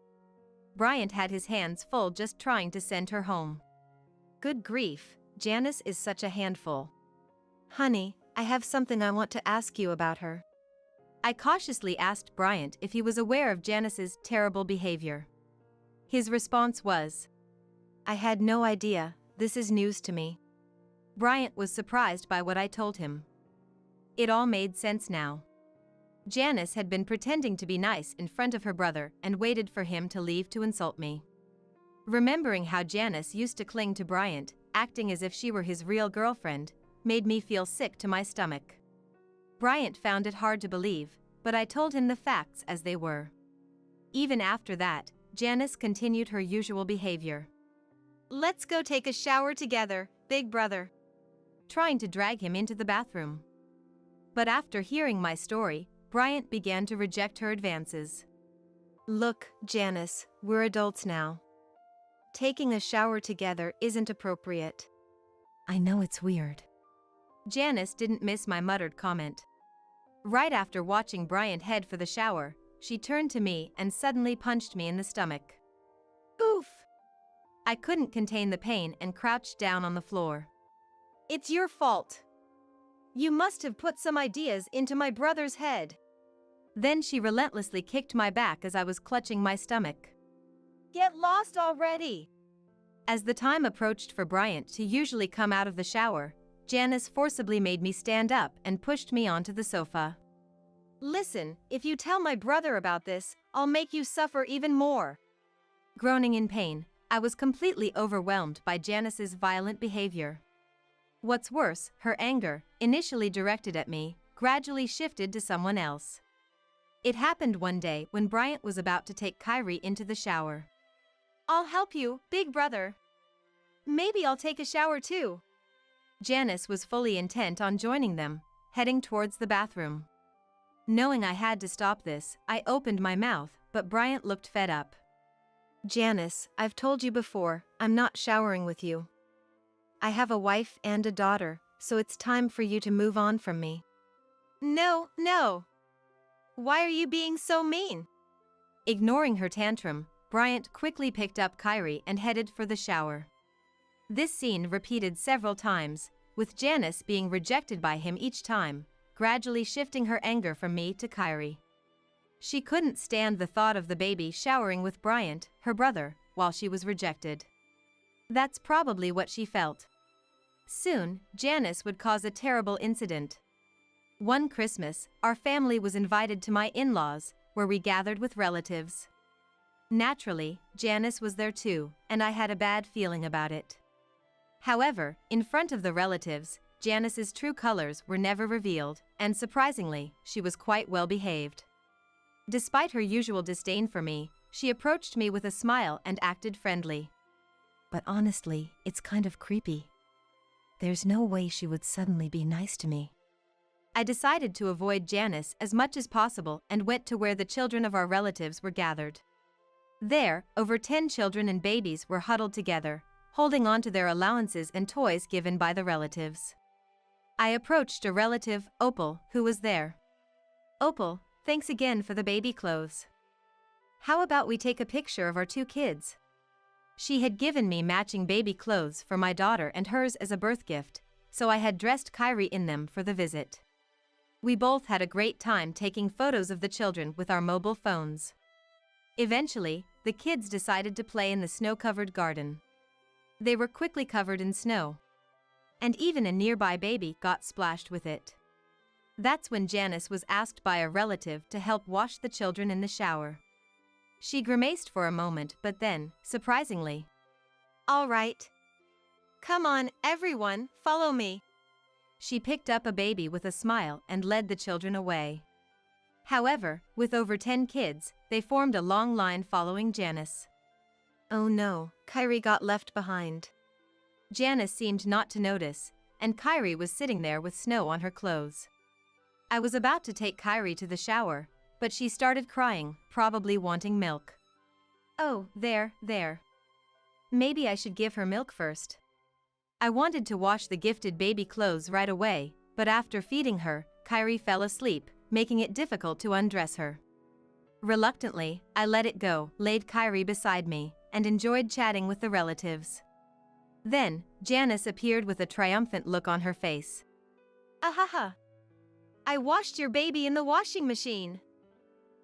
Bryant had his hands full just trying to send her home. Good grief, Janice is such a handful. "Honey, I have something I want to ask you about her." I cautiously asked Bryant if he was aware of Janice's terrible behavior. His response was, "I had no idea, this is news to me." Bryant was surprised by what I told him. It all made sense now. Janice had been pretending to be nice in front of her brother and waited for him to leave to insult me. Remembering how Janice used to cling to Bryant, acting as if she were his real girlfriend, made me feel sick to my stomach. Bryant found it hard to believe, but I told him the facts as they were. Even after that, Janice continued her usual behavior. "Let's go take a shower together, big brother," trying to drag him into the bathroom. But after hearing my story, Bryant began to reject her advances. "Look, Janice, we're adults now. Taking a shower together isn't appropriate." "I know it's weird." Janice didn't miss my muttered comment. Right after watching Bryant head for the shower, she turned to me and suddenly punched me in the stomach. Oof! I couldn't contain the pain and crouched down on the floor. "It's your fault. You must have put some ideas into my brother's head." Then she relentlessly kicked my back as I was clutching my stomach. "Get lost already!" As the time approached for Bryant to usually come out of the shower, Janice forcibly made me stand up and pushed me onto the sofa. "Listen, if you tell my brother about this, I'll make you suffer even more." Groaning in pain, I was completely overwhelmed by Janice's violent behavior. What's worse, her anger, initially directed at me, gradually shifted to someone else. It happened one day when Bryant was about to take Kyrie into the shower. "I'll help you, big brother. Maybe I'll take a shower too." Janice was fully intent on joining them, heading towards the bathroom. Knowing I had to stop this, I opened my mouth, but Bryant looked fed up. "Janice, I've told you before, I'm not showering with you. I have a wife and a daughter, so it's time for you to move on from me." "No, no. Why are you being so mean?" Ignoring her tantrum, Bryant quickly picked up Kyrie and headed for the shower. This scene repeated several times, with Janice being rejected by him each time, gradually shifting her anger from me to Kyrie. She couldn't stand the thought of the baby showering with Bryant, her brother, while she was rejected. That's probably what she felt. Soon, Janice would cause a terrible incident. One Christmas, our family was invited to my in-laws, where we gathered with relatives. Naturally, Janice was there too, and I had a bad feeling about it. However, in front of the relatives, Janice's true colors were never revealed, and surprisingly, she was quite well behaved. Despite her usual disdain for me, she approached me with a smile and acted friendly. "But honestly, it's kind of creepy. There's no way she would suddenly be nice to me." I decided to avoid Janice as much as possible and went to where the children of our relatives were gathered. There, over 10 children and babies were huddled together, holding on to their allowances and toys given by the relatives. I approached a relative, Opal, who was there. "Opal, thanks again for the baby clothes. How about we take a picture of our 2 kids?" She had given me matching baby clothes for my daughter and hers as a birth gift, so I had dressed Kyrie in them for the visit. We both had a great time taking photos of the children with our mobile phones. Eventually, the kids decided to play in the snow-covered garden. They were quickly covered in snow. And even a nearby baby got splashed with it. That's when Janice was asked by a relative to help wash the children in the shower. She grimaced for a moment, but then, surprisingly, All right. Come on, everyone, follow me. She picked up a baby with a smile and led the children away. However, with over 10 kids, they formed a long line following Janice. Oh no, Kyrie got left behind. Janice seemed not to notice, and Kyrie was sitting there with snow on her clothes. I was about to take Kyrie to the shower, but she started crying, probably wanting milk. Oh, there. Maybe I should give her milk first. I wanted to wash the gifted baby clothes right away, but after feeding her, Kyrie fell asleep, making it difficult to undress her. Reluctantly, I let it go, laid Kyrie beside me, and enjoyed chatting with the relatives. Then, Janice appeared with a triumphant look on her face. Ahaha. I washed your baby in the washing machine.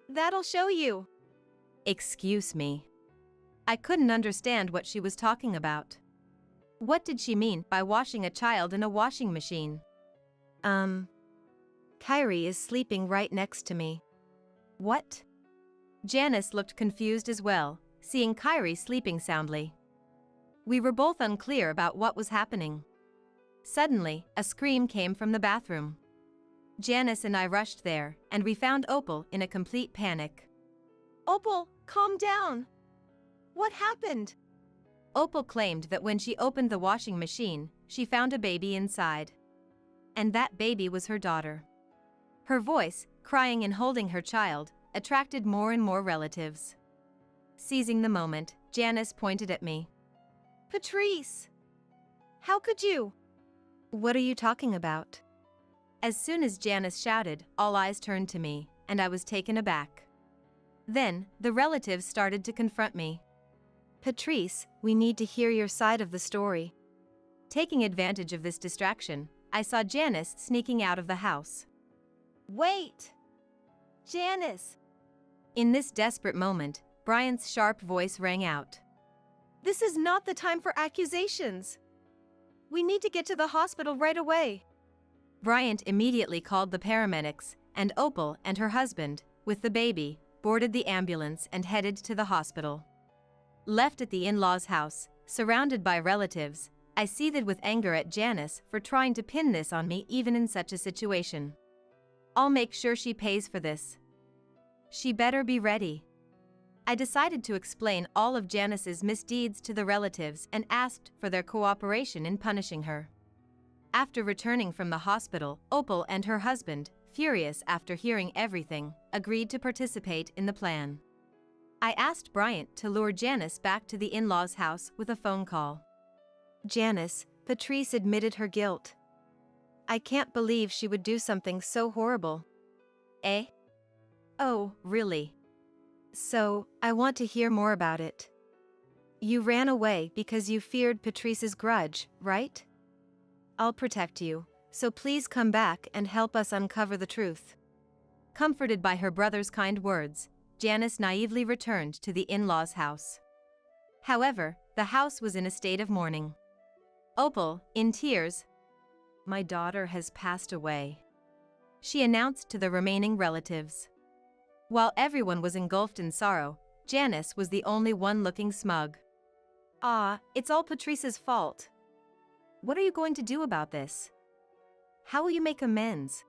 That'll show you. Excuse me. I couldn't understand what she was talking about. What did she mean by washing a child in a washing machine? Kyrie is sleeping right next to me. What? Janice looked confused as well, seeing Kyrie sleeping soundly. We were both unclear about what was happening. Suddenly, a scream came from the bathroom. Janice and I rushed there, and we found Opal in a complete panic. Opal, calm down. What happened? Opal claimed that when she opened the washing machine, she found a baby inside. And that baby was her daughter. Her voice, crying and holding her child, attracted more and more relatives. Seizing the moment, Janice pointed at me. Patrice! How could you? What are you talking about? As soon as Janice shouted, all eyes turned to me, and I was taken aback. Then, the relatives started to confront me. Patrice, we need to hear your side of the story. Taking advantage of this distraction, I saw Janice sneaking out of the house. Wait! Janice! In this desperate moment, Bryant's sharp voice rang out. This is not the time for accusations. We need to get to the hospital right away. Bryant immediately called the paramedics, and Opal and her husband, with the baby, boarded the ambulance and headed to the hospital. Left at the in-laws' house, surrounded by relatives, I seethed with anger at Janice for trying to pin this on me even in such a situation. I'll make sure she pays for this. She better be ready. I decided to explain all of Janice's misdeeds to the relatives and asked for their cooperation in punishing her. After returning from the hospital, Opal and her husband, furious after hearing everything, agreed to participate in the plan. I asked Bryant to lure Janice back to the in-laws' house with a phone call. Janice, Patrice admitted her guilt. I can't believe she would do something so horrible. Eh? Oh, really? So, I want to hear more about it. You ran away because you feared Patrice's grudge, right? I'll protect you, so please come back and help us uncover the truth. Comforted by her brother's kind words, Janice naively returned to the in-laws' house. However, the house was in a state of mourning. Opal, in tears, "My daughter has passed away," she announced to the remaining relatives. While everyone was engulfed in sorrow, Janice was the only one looking smug. It's all Patrice's fault. What are you going to do about this? How will you make amends?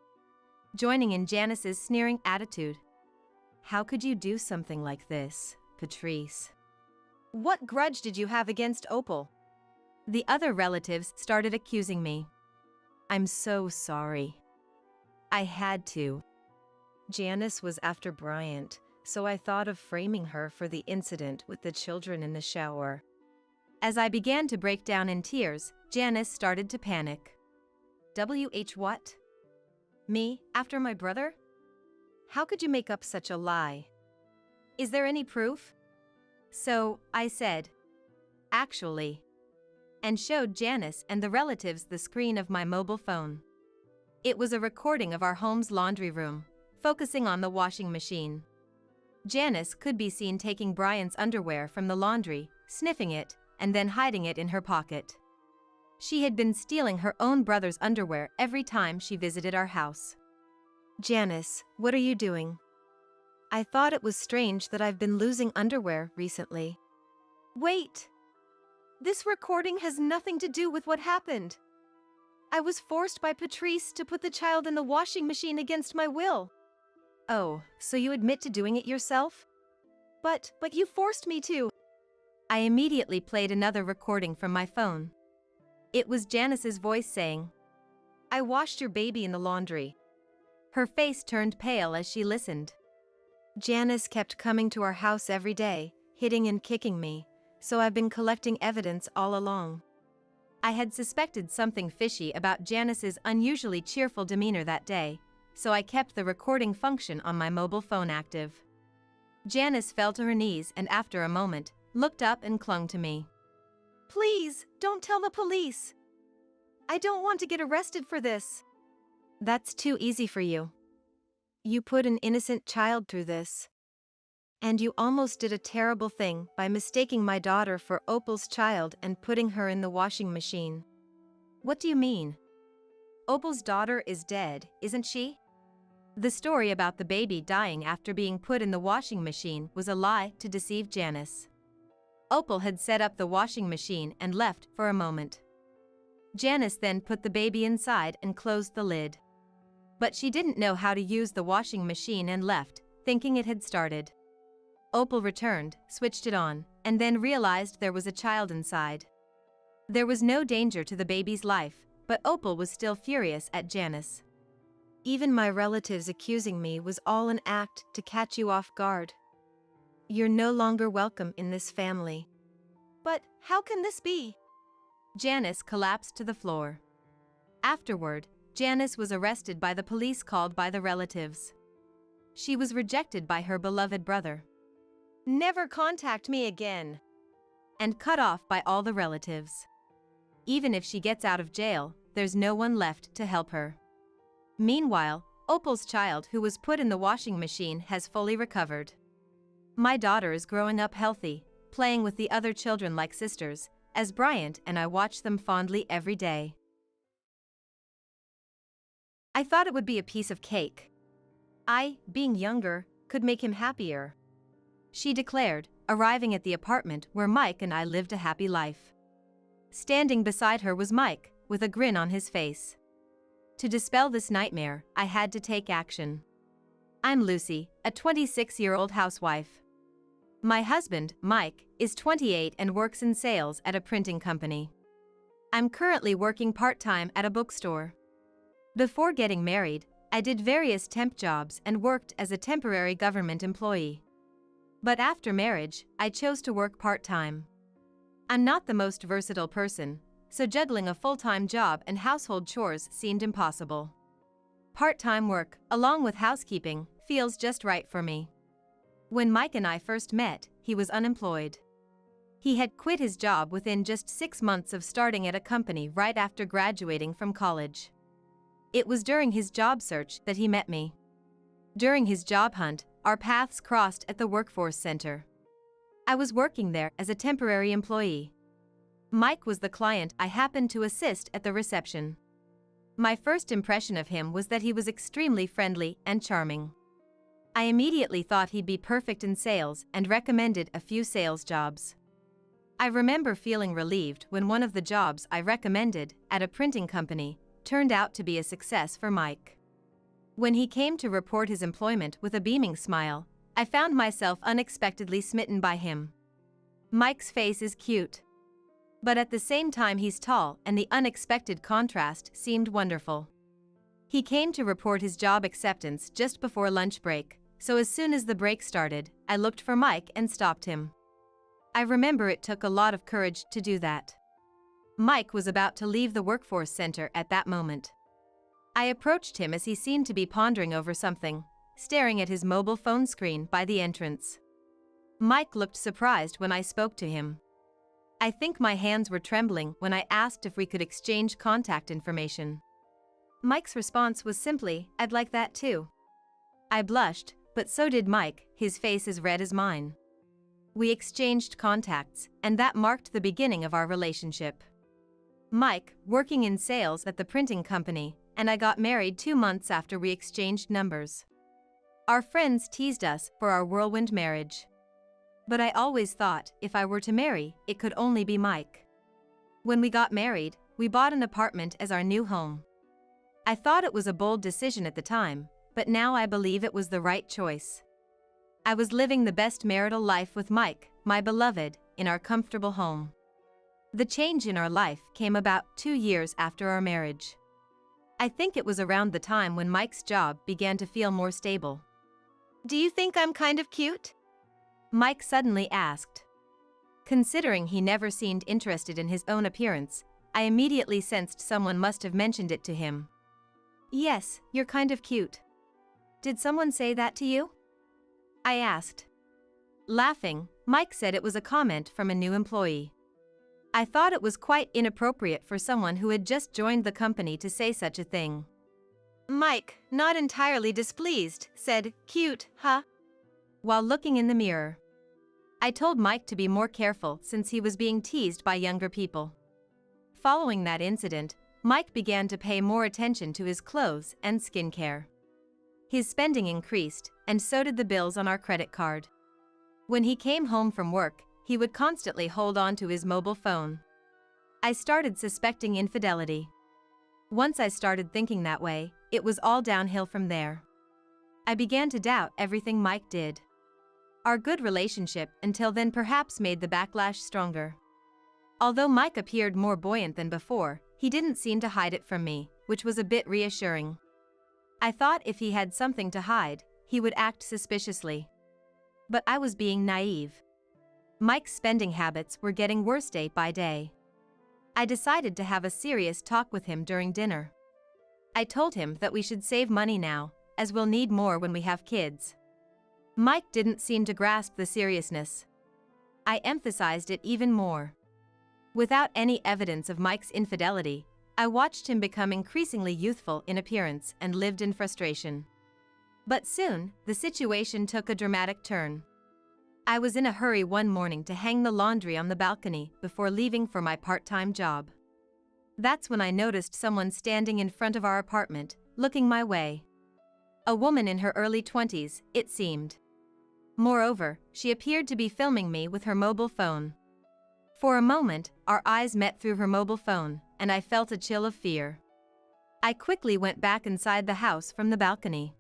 Joining in Janice's sneering attitude. How could you do something like this, Patrice? What grudge did you have against Opal? The other relatives started accusing me. I'm so sorry. I had to. Janice was after Bryant, so I thought of framing her for the incident with the children in the shower. As I began to break down in tears, Janice started to panic. What? Me, after my brother? How could you make up such a lie? Is there any proof? So, I said, actually, and showed Janice and the relatives the screen of my mobile phone. It was a recording of our home's laundry room, focusing on the washing machine. Janice could be seen taking Brian's underwear from the laundry, sniffing it, and then hiding it in her pocket. She had been stealing her own brother's underwear every time she visited our house. Janice, what are you doing? I thought it was strange that I've been losing underwear recently. Wait! This recording has nothing to do with what happened. I was forced by Patrice to put the child in the washing machine against my will. Oh, so you admit to doing it yourself? But you forced me to. I immediately played another recording from my phone. It was Janice's voice saying, I washed your baby in the laundry. Her face turned pale as she listened. Janice kept coming to our house every day, hitting and kicking me, so I've been collecting evidence all along. I had suspected something fishy about Janice's unusually cheerful demeanor that day, so I kept the recording function on my mobile phone active. Janice fell to her knees and after a moment, looked up and clung to me. Please, don't tell the police. I don't want to get arrested for this. That's too easy for you. You put an innocent child through this. And you almost did a terrible thing by mistaking my daughter for Opal's child and putting her in the washing machine. What do you mean? Opal's daughter is dead, isn't she? The story about the baby dying after being put in the washing machine was a lie to deceive Janice. Opal had set up the washing machine and left for a moment. Janice then put the baby inside and closed the lid. But she didn't know how to use the washing machine and left, thinking it had started. Opal returned, switched it on, and then realized there was a child inside. There was no danger to the baby's life, but Opal was still furious at Janice. Even my relatives accusing me was all an act to catch you off guard. You're no longer welcome in this family. But how can this be? Janice collapsed to the floor. Afterward, Janice was arrested by the police called by the relatives. She was rejected by her beloved brother. Never contact me again. And cut off by all the relatives. Even if she gets out of jail, there's no one left to help her. Meanwhile, Opal's child who was put in the washing machine has fully recovered. My daughter is growing up healthy, playing with the other children like sisters, as Bryant and I watch them fondly every day. I thought it would be a piece of cake. I, being younger, could make him happier, she declared, arriving at the apartment where Mike and I lived a happy life. Standing beside her was Mike, with a grin on his face. To dispel this nightmare, I had to take action. I'm Lucy, a 26-year-old housewife. My husband, Mike, is 28 and works in sales at a printing company. I'm currently working part-time at a bookstore. Before getting married, I did various temp jobs and worked as a temporary government employee. But after marriage, I chose to work part-time. I'm not the most versatile person, so juggling a full-time job and household chores seemed impossible. Part-time work, along with housekeeping, feels just right for me. When Mike and I first met, he was unemployed. He had quit his job within just 6 months of starting at a company right after graduating from college. It was during his job search that he met me. During his job hunt, our paths crossed at the workforce center. I was working there as a temporary employee. Mike was the client I happened to assist at the reception. My first impression of him was that he was extremely friendly and charming. I immediately thought he'd be perfect in sales and recommended a few sales jobs. I remember feeling relieved when one of the jobs I recommended, at a printing company, turned out to be a success for Mike. When he came to report his employment with a beaming smile, I found myself unexpectedly smitten by him. Mike's face is cute. But at the same time he's tall and the unexpected contrast seemed wonderful. He came to report his job acceptance just before lunch break, so as soon as the break started, I looked for Mike and stopped him. I remember it took a lot of courage to do that. Mike was about to leave the workforce center at that moment. I approached him as he seemed to be pondering over something, staring at his mobile phone screen by the entrance. Mike looked surprised when I spoke to him. I think my hands were trembling when I asked if we could exchange contact information. Mike's response was simply, "I'd like that too." I blushed, but so did Mike, his face as red as mine. We exchanged contacts, and that marked the beginning of our relationship. Mike, working in sales at the printing company, and I got married 2 months after we exchanged numbers. Our friends teased us for our whirlwind marriage. But I always thought, if I were to marry, it could only be Mike. When we got married, we bought an apartment as our new home. I thought it was a bold decision at the time, but now I believe it was the right choice. I was living the best marital life with Mike, my beloved, in our comfortable home. The change in our life came about 2 years after our marriage. I think it was around the time when Mike's job began to feel more stable. Do you think I'm kind of cute? Mike suddenly asked. Considering he never seemed interested in his own appearance, I immediately sensed someone must have mentioned it to him. Yes, you're kind of cute. Did someone say that to you? I asked. Laughing, Mike said it was a comment from a new employee. I thought it was quite inappropriate for someone who had just joined the company to say such a thing. Mike, not entirely displeased, said, "Cute, huh?" while looking in the mirror. I told Mike to be more careful since he was being teased by younger people. Following that incident, Mike began to pay more attention to his clothes and skincare. His spending increased, and so did the bills on our credit card. When he came home from work, he would constantly hold on to his mobile phone. I started suspecting infidelity. Once I started thinking that way, it was all downhill from there. I began to doubt everything Mike did. Our good relationship until then perhaps made the backlash stronger. Although Mike appeared more buoyant than before, he didn't seem to hide it from me, which was a bit reassuring. I thought if he had something to hide, he would act suspiciously. But I was being naive. Mike's spending habits were getting worse day by day. I decided to have a serious talk with him during dinner. I told him that we should save money now, as we'll need more when we have kids. Mike didn't seem to grasp the seriousness. I emphasized it even more. Without any evidence of Mike's infidelity, I watched him become increasingly youthful in appearance and lived in frustration. But soon, the situation took a dramatic turn. I was in a hurry one morning to hang the laundry on the balcony before leaving for my part-time job. That's when I noticed someone standing in front of our apartment, looking my way. A woman in her early 20s, it seemed. Moreover, she appeared to be filming me with her mobile phone. For a moment, our eyes met through her mobile phone, and I felt a chill of fear. I quickly went back inside the house from the balcony.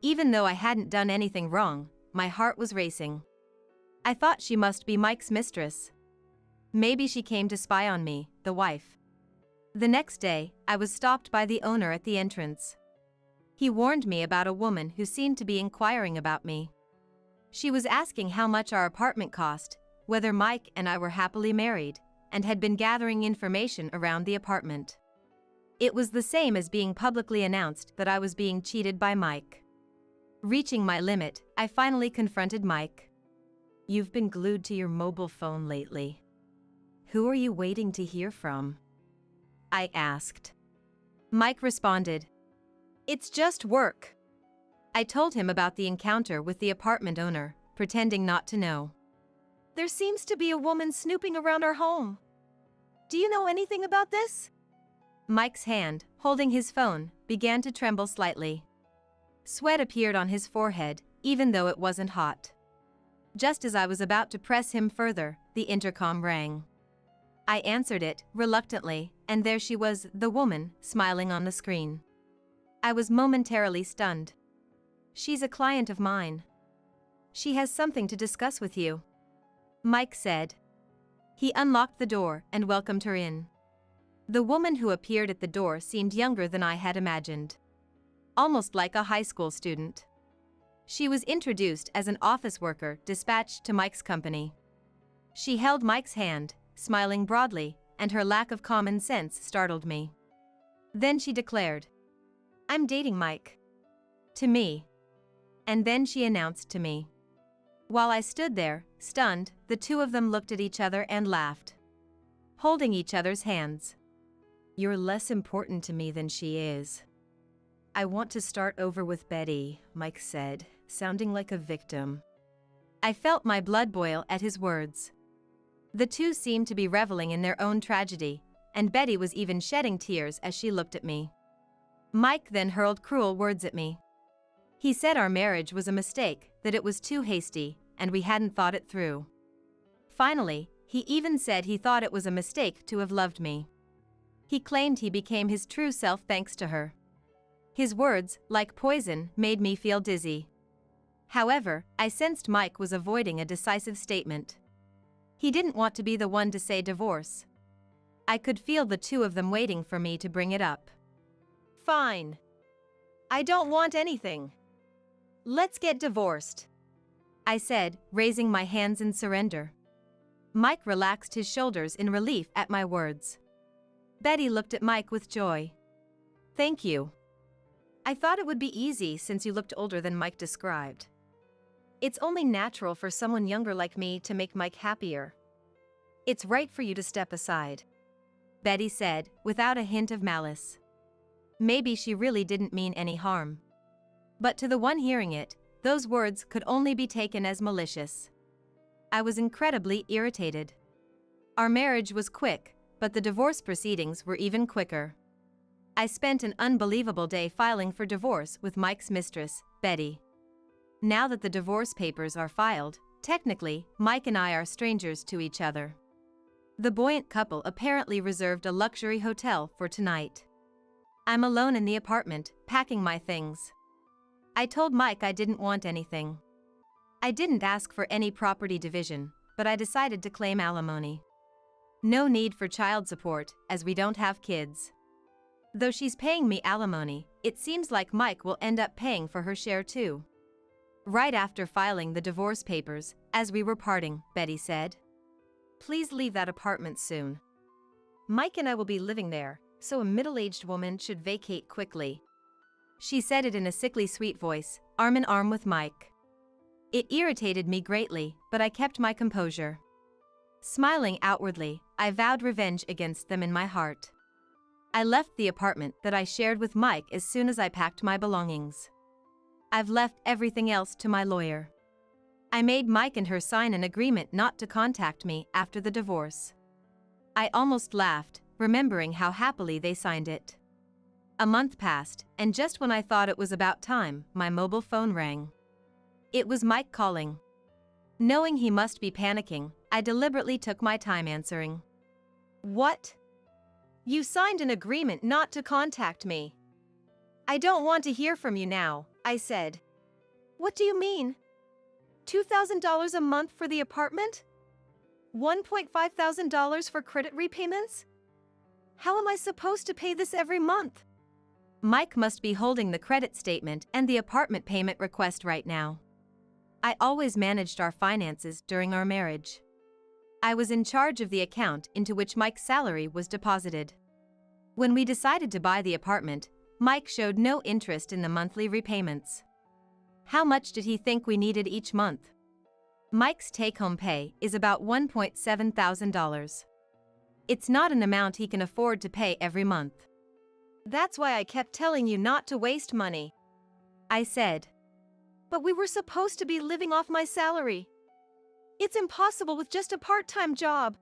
Even though I hadn't done anything wrong, my heart was racing. I thought she must be Mike's mistress. Maybe she came to spy on me, the wife. The next day, I was stopped by the owner at the entrance. He warned me about a woman who seemed to be inquiring about me. She was asking how much our apartment cost, whether Mike and I were happily married, and had been gathering information around the apartment. It was the same as being publicly announced that I was being cheated by Mike. Reaching my limit, I finally confronted Mike. "You've been glued to your mobile phone lately. Who are you waiting to hear from?" I asked. Mike responded, "It's just work." I told him about the encounter with the apartment owner, pretending not to know. "There seems to be a woman snooping around our home. Do you know anything about this?" Mike's hand, holding his phone, began to tremble slightly. Sweat appeared on his forehead, even though it wasn't hot. Just as I was about to press him further, the intercom rang. I answered it, reluctantly, and there she was, the woman, smiling on the screen. I was momentarily stunned. "She's a client of mine. She has something to discuss with you," Mike said. He unlocked the door and welcomed her in. The woman who appeared at the door seemed younger than I had imagined. Almost like a high school student. She was introduced as an office worker dispatched to Mike's company. She held Mike's hand, smiling broadly, and her lack of common sense startled me. Then she declared, "I'm dating Mike." To me. And then she announced to me. While I stood there, stunned, the two of them looked at each other and laughed. Holding each other's hands. You're less important to me than she is. I want to start over with Betty, Mike said, sounding like a victim. I felt my blood boil at his words. The two seemed to be reveling in their own tragedy, and Betty was even shedding tears as she looked at me. Mike then hurled cruel words at me. He said our marriage was a mistake, that it was too hasty, and we hadn't thought it through. Finally, he even said he thought it was a mistake to have loved me. He claimed he became his true self thanks to her. His words, like poison, made me feel dizzy. However, I sensed Mike was avoiding a decisive statement. He didn't want to be the one to say divorce. I could feel the two of them waiting for me to bring it up. Fine. I don't want anything. Let's get divorced, I said, raising my hands in surrender. Mike relaxed his shoulders in relief at my words. Betty looked at Mike with joy. Thank you. I thought it would be easy since you looked older than Mike described. It's only natural for someone younger like me to make Mike happier. It's right for you to step aside, Betty said, without a hint of malice. Maybe she really didn't mean any harm. But to the one hearing it, those words could only be taken as malicious. I was incredibly irritated. Our marriage was quick, but the divorce proceedings were even quicker. I spent an unbelievable day filing for divorce with Mike's mistress, Betty. Now that the divorce papers are filed, technically, Mike and I are strangers to each other. The buoyant couple apparently reserved a luxury hotel for tonight. I'm alone in the apartment, packing my things. I told Mike I didn't want anything. I didn't ask for any property division, but I decided to claim alimony. No need for child support, as we don't have kids. Though she's paying me alimony, it seems like Mike will end up paying for her share too. Right after filing the divorce papers, as we were parting, Betty said, "Please leave that apartment soon. Mike and I will be living there, so a middle-aged woman should vacate quickly." She said it in a sickly sweet voice, arm in arm with Mike. It irritated me greatly, but I kept my composure. Smiling outwardly, I vowed revenge against them in my heart. I left the apartment that I shared with Mike as soon as I packed my belongings. I've left everything else to my lawyer. I made Mike and her sign an agreement not to contact me after the divorce. I almost laughed, remembering how happily they signed it. A month passed, and just when I thought it was about time, my mobile phone rang. It was Mike calling. Knowing he must be panicking, I deliberately took my time answering. What? You signed an agreement not to contact me. I don't want to hear from you now, I said. What do you mean? $2,000 a month for the apartment? $1,500 for credit repayments? How am I supposed to pay this every month? Mike must be holding the credit statement and the apartment payment request right now. I always managed our finances during our marriage. I was in charge of the account into which Mike's salary was deposited. When we decided to buy the apartment, Mike showed no interest in the monthly repayments. How much did he think we needed each month? Mike's take-home pay is about $1,700. It's not an amount he can afford to pay every month. That's why I kept telling you not to waste money, I said. But we were supposed to be living off my salary. It's impossible with just a part-time job.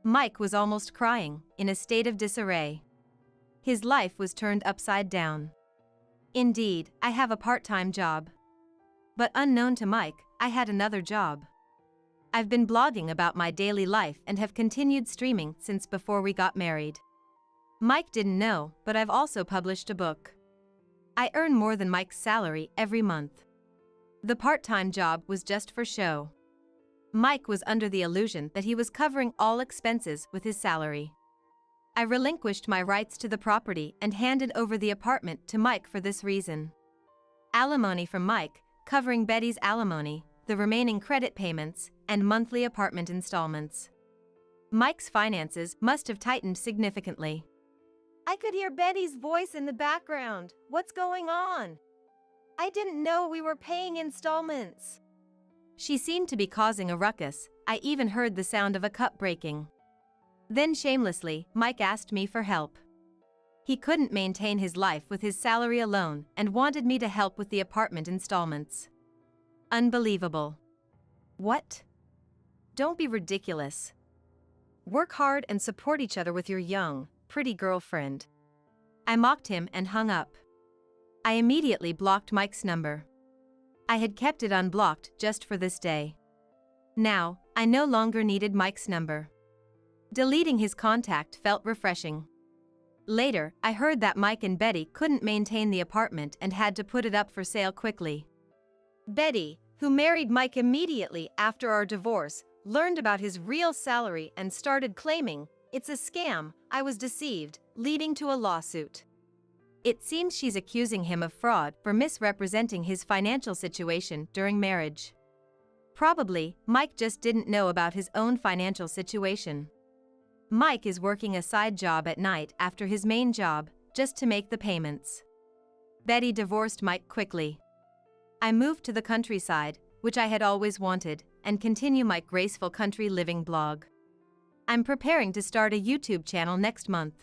Mike was almost crying, in a state of disarray. His life was turned upside down. Indeed, I have a part-time job. But unknown to Mike, I had another job. I've been blogging about my daily life and have continued streaming since before we got married. Mike didn't know, but I've also published a book. I earn more than Mike's salary every month. The part-time job was just for show. Mike was under the illusion that he was covering all expenses with his salary. I relinquished my rights to the property and handed over the apartment to Mike for this reason. Alimony from Mike, covering Betty's alimony, the remaining credit payments, and monthly apartment installments. Mike's finances must have tightened significantly. I could hear Betty's voice in the background. What's going on? I didn't know we were paying installments. She seemed to be causing a ruckus. I even heard the sound of a cup breaking. Then shamelessly, Mike asked me for help. He couldn't maintain his life with his salary alone and wanted me to help with the apartment installments. Unbelievable. What? Don't be ridiculous. Work hard and support each other with your young, pretty girlfriend. I mocked him and hung up. I immediately blocked Mike's number. I had kept it unblocked just for this day. Now, I no longer needed Mike's number. Deleting his contact felt refreshing. Later, I heard that Mike and Betty couldn't maintain the apartment and had to put it up for sale quickly. Betty, who married Mike immediately after our divorce, learned about his real salary and started claiming, "It's a scam, I was deceived," leading to a lawsuit. It seems she's accusing him of fraud for misrepresenting his financial situation during marriage. Probably, Mike just didn't know about his own financial situation. Mike is working a side job at night after his main job, just to make the payments. Betty divorced Mike quickly. I moved to the countryside, which I had always wanted, and continue my graceful country living blog. I'm preparing to start a YouTube channel next month.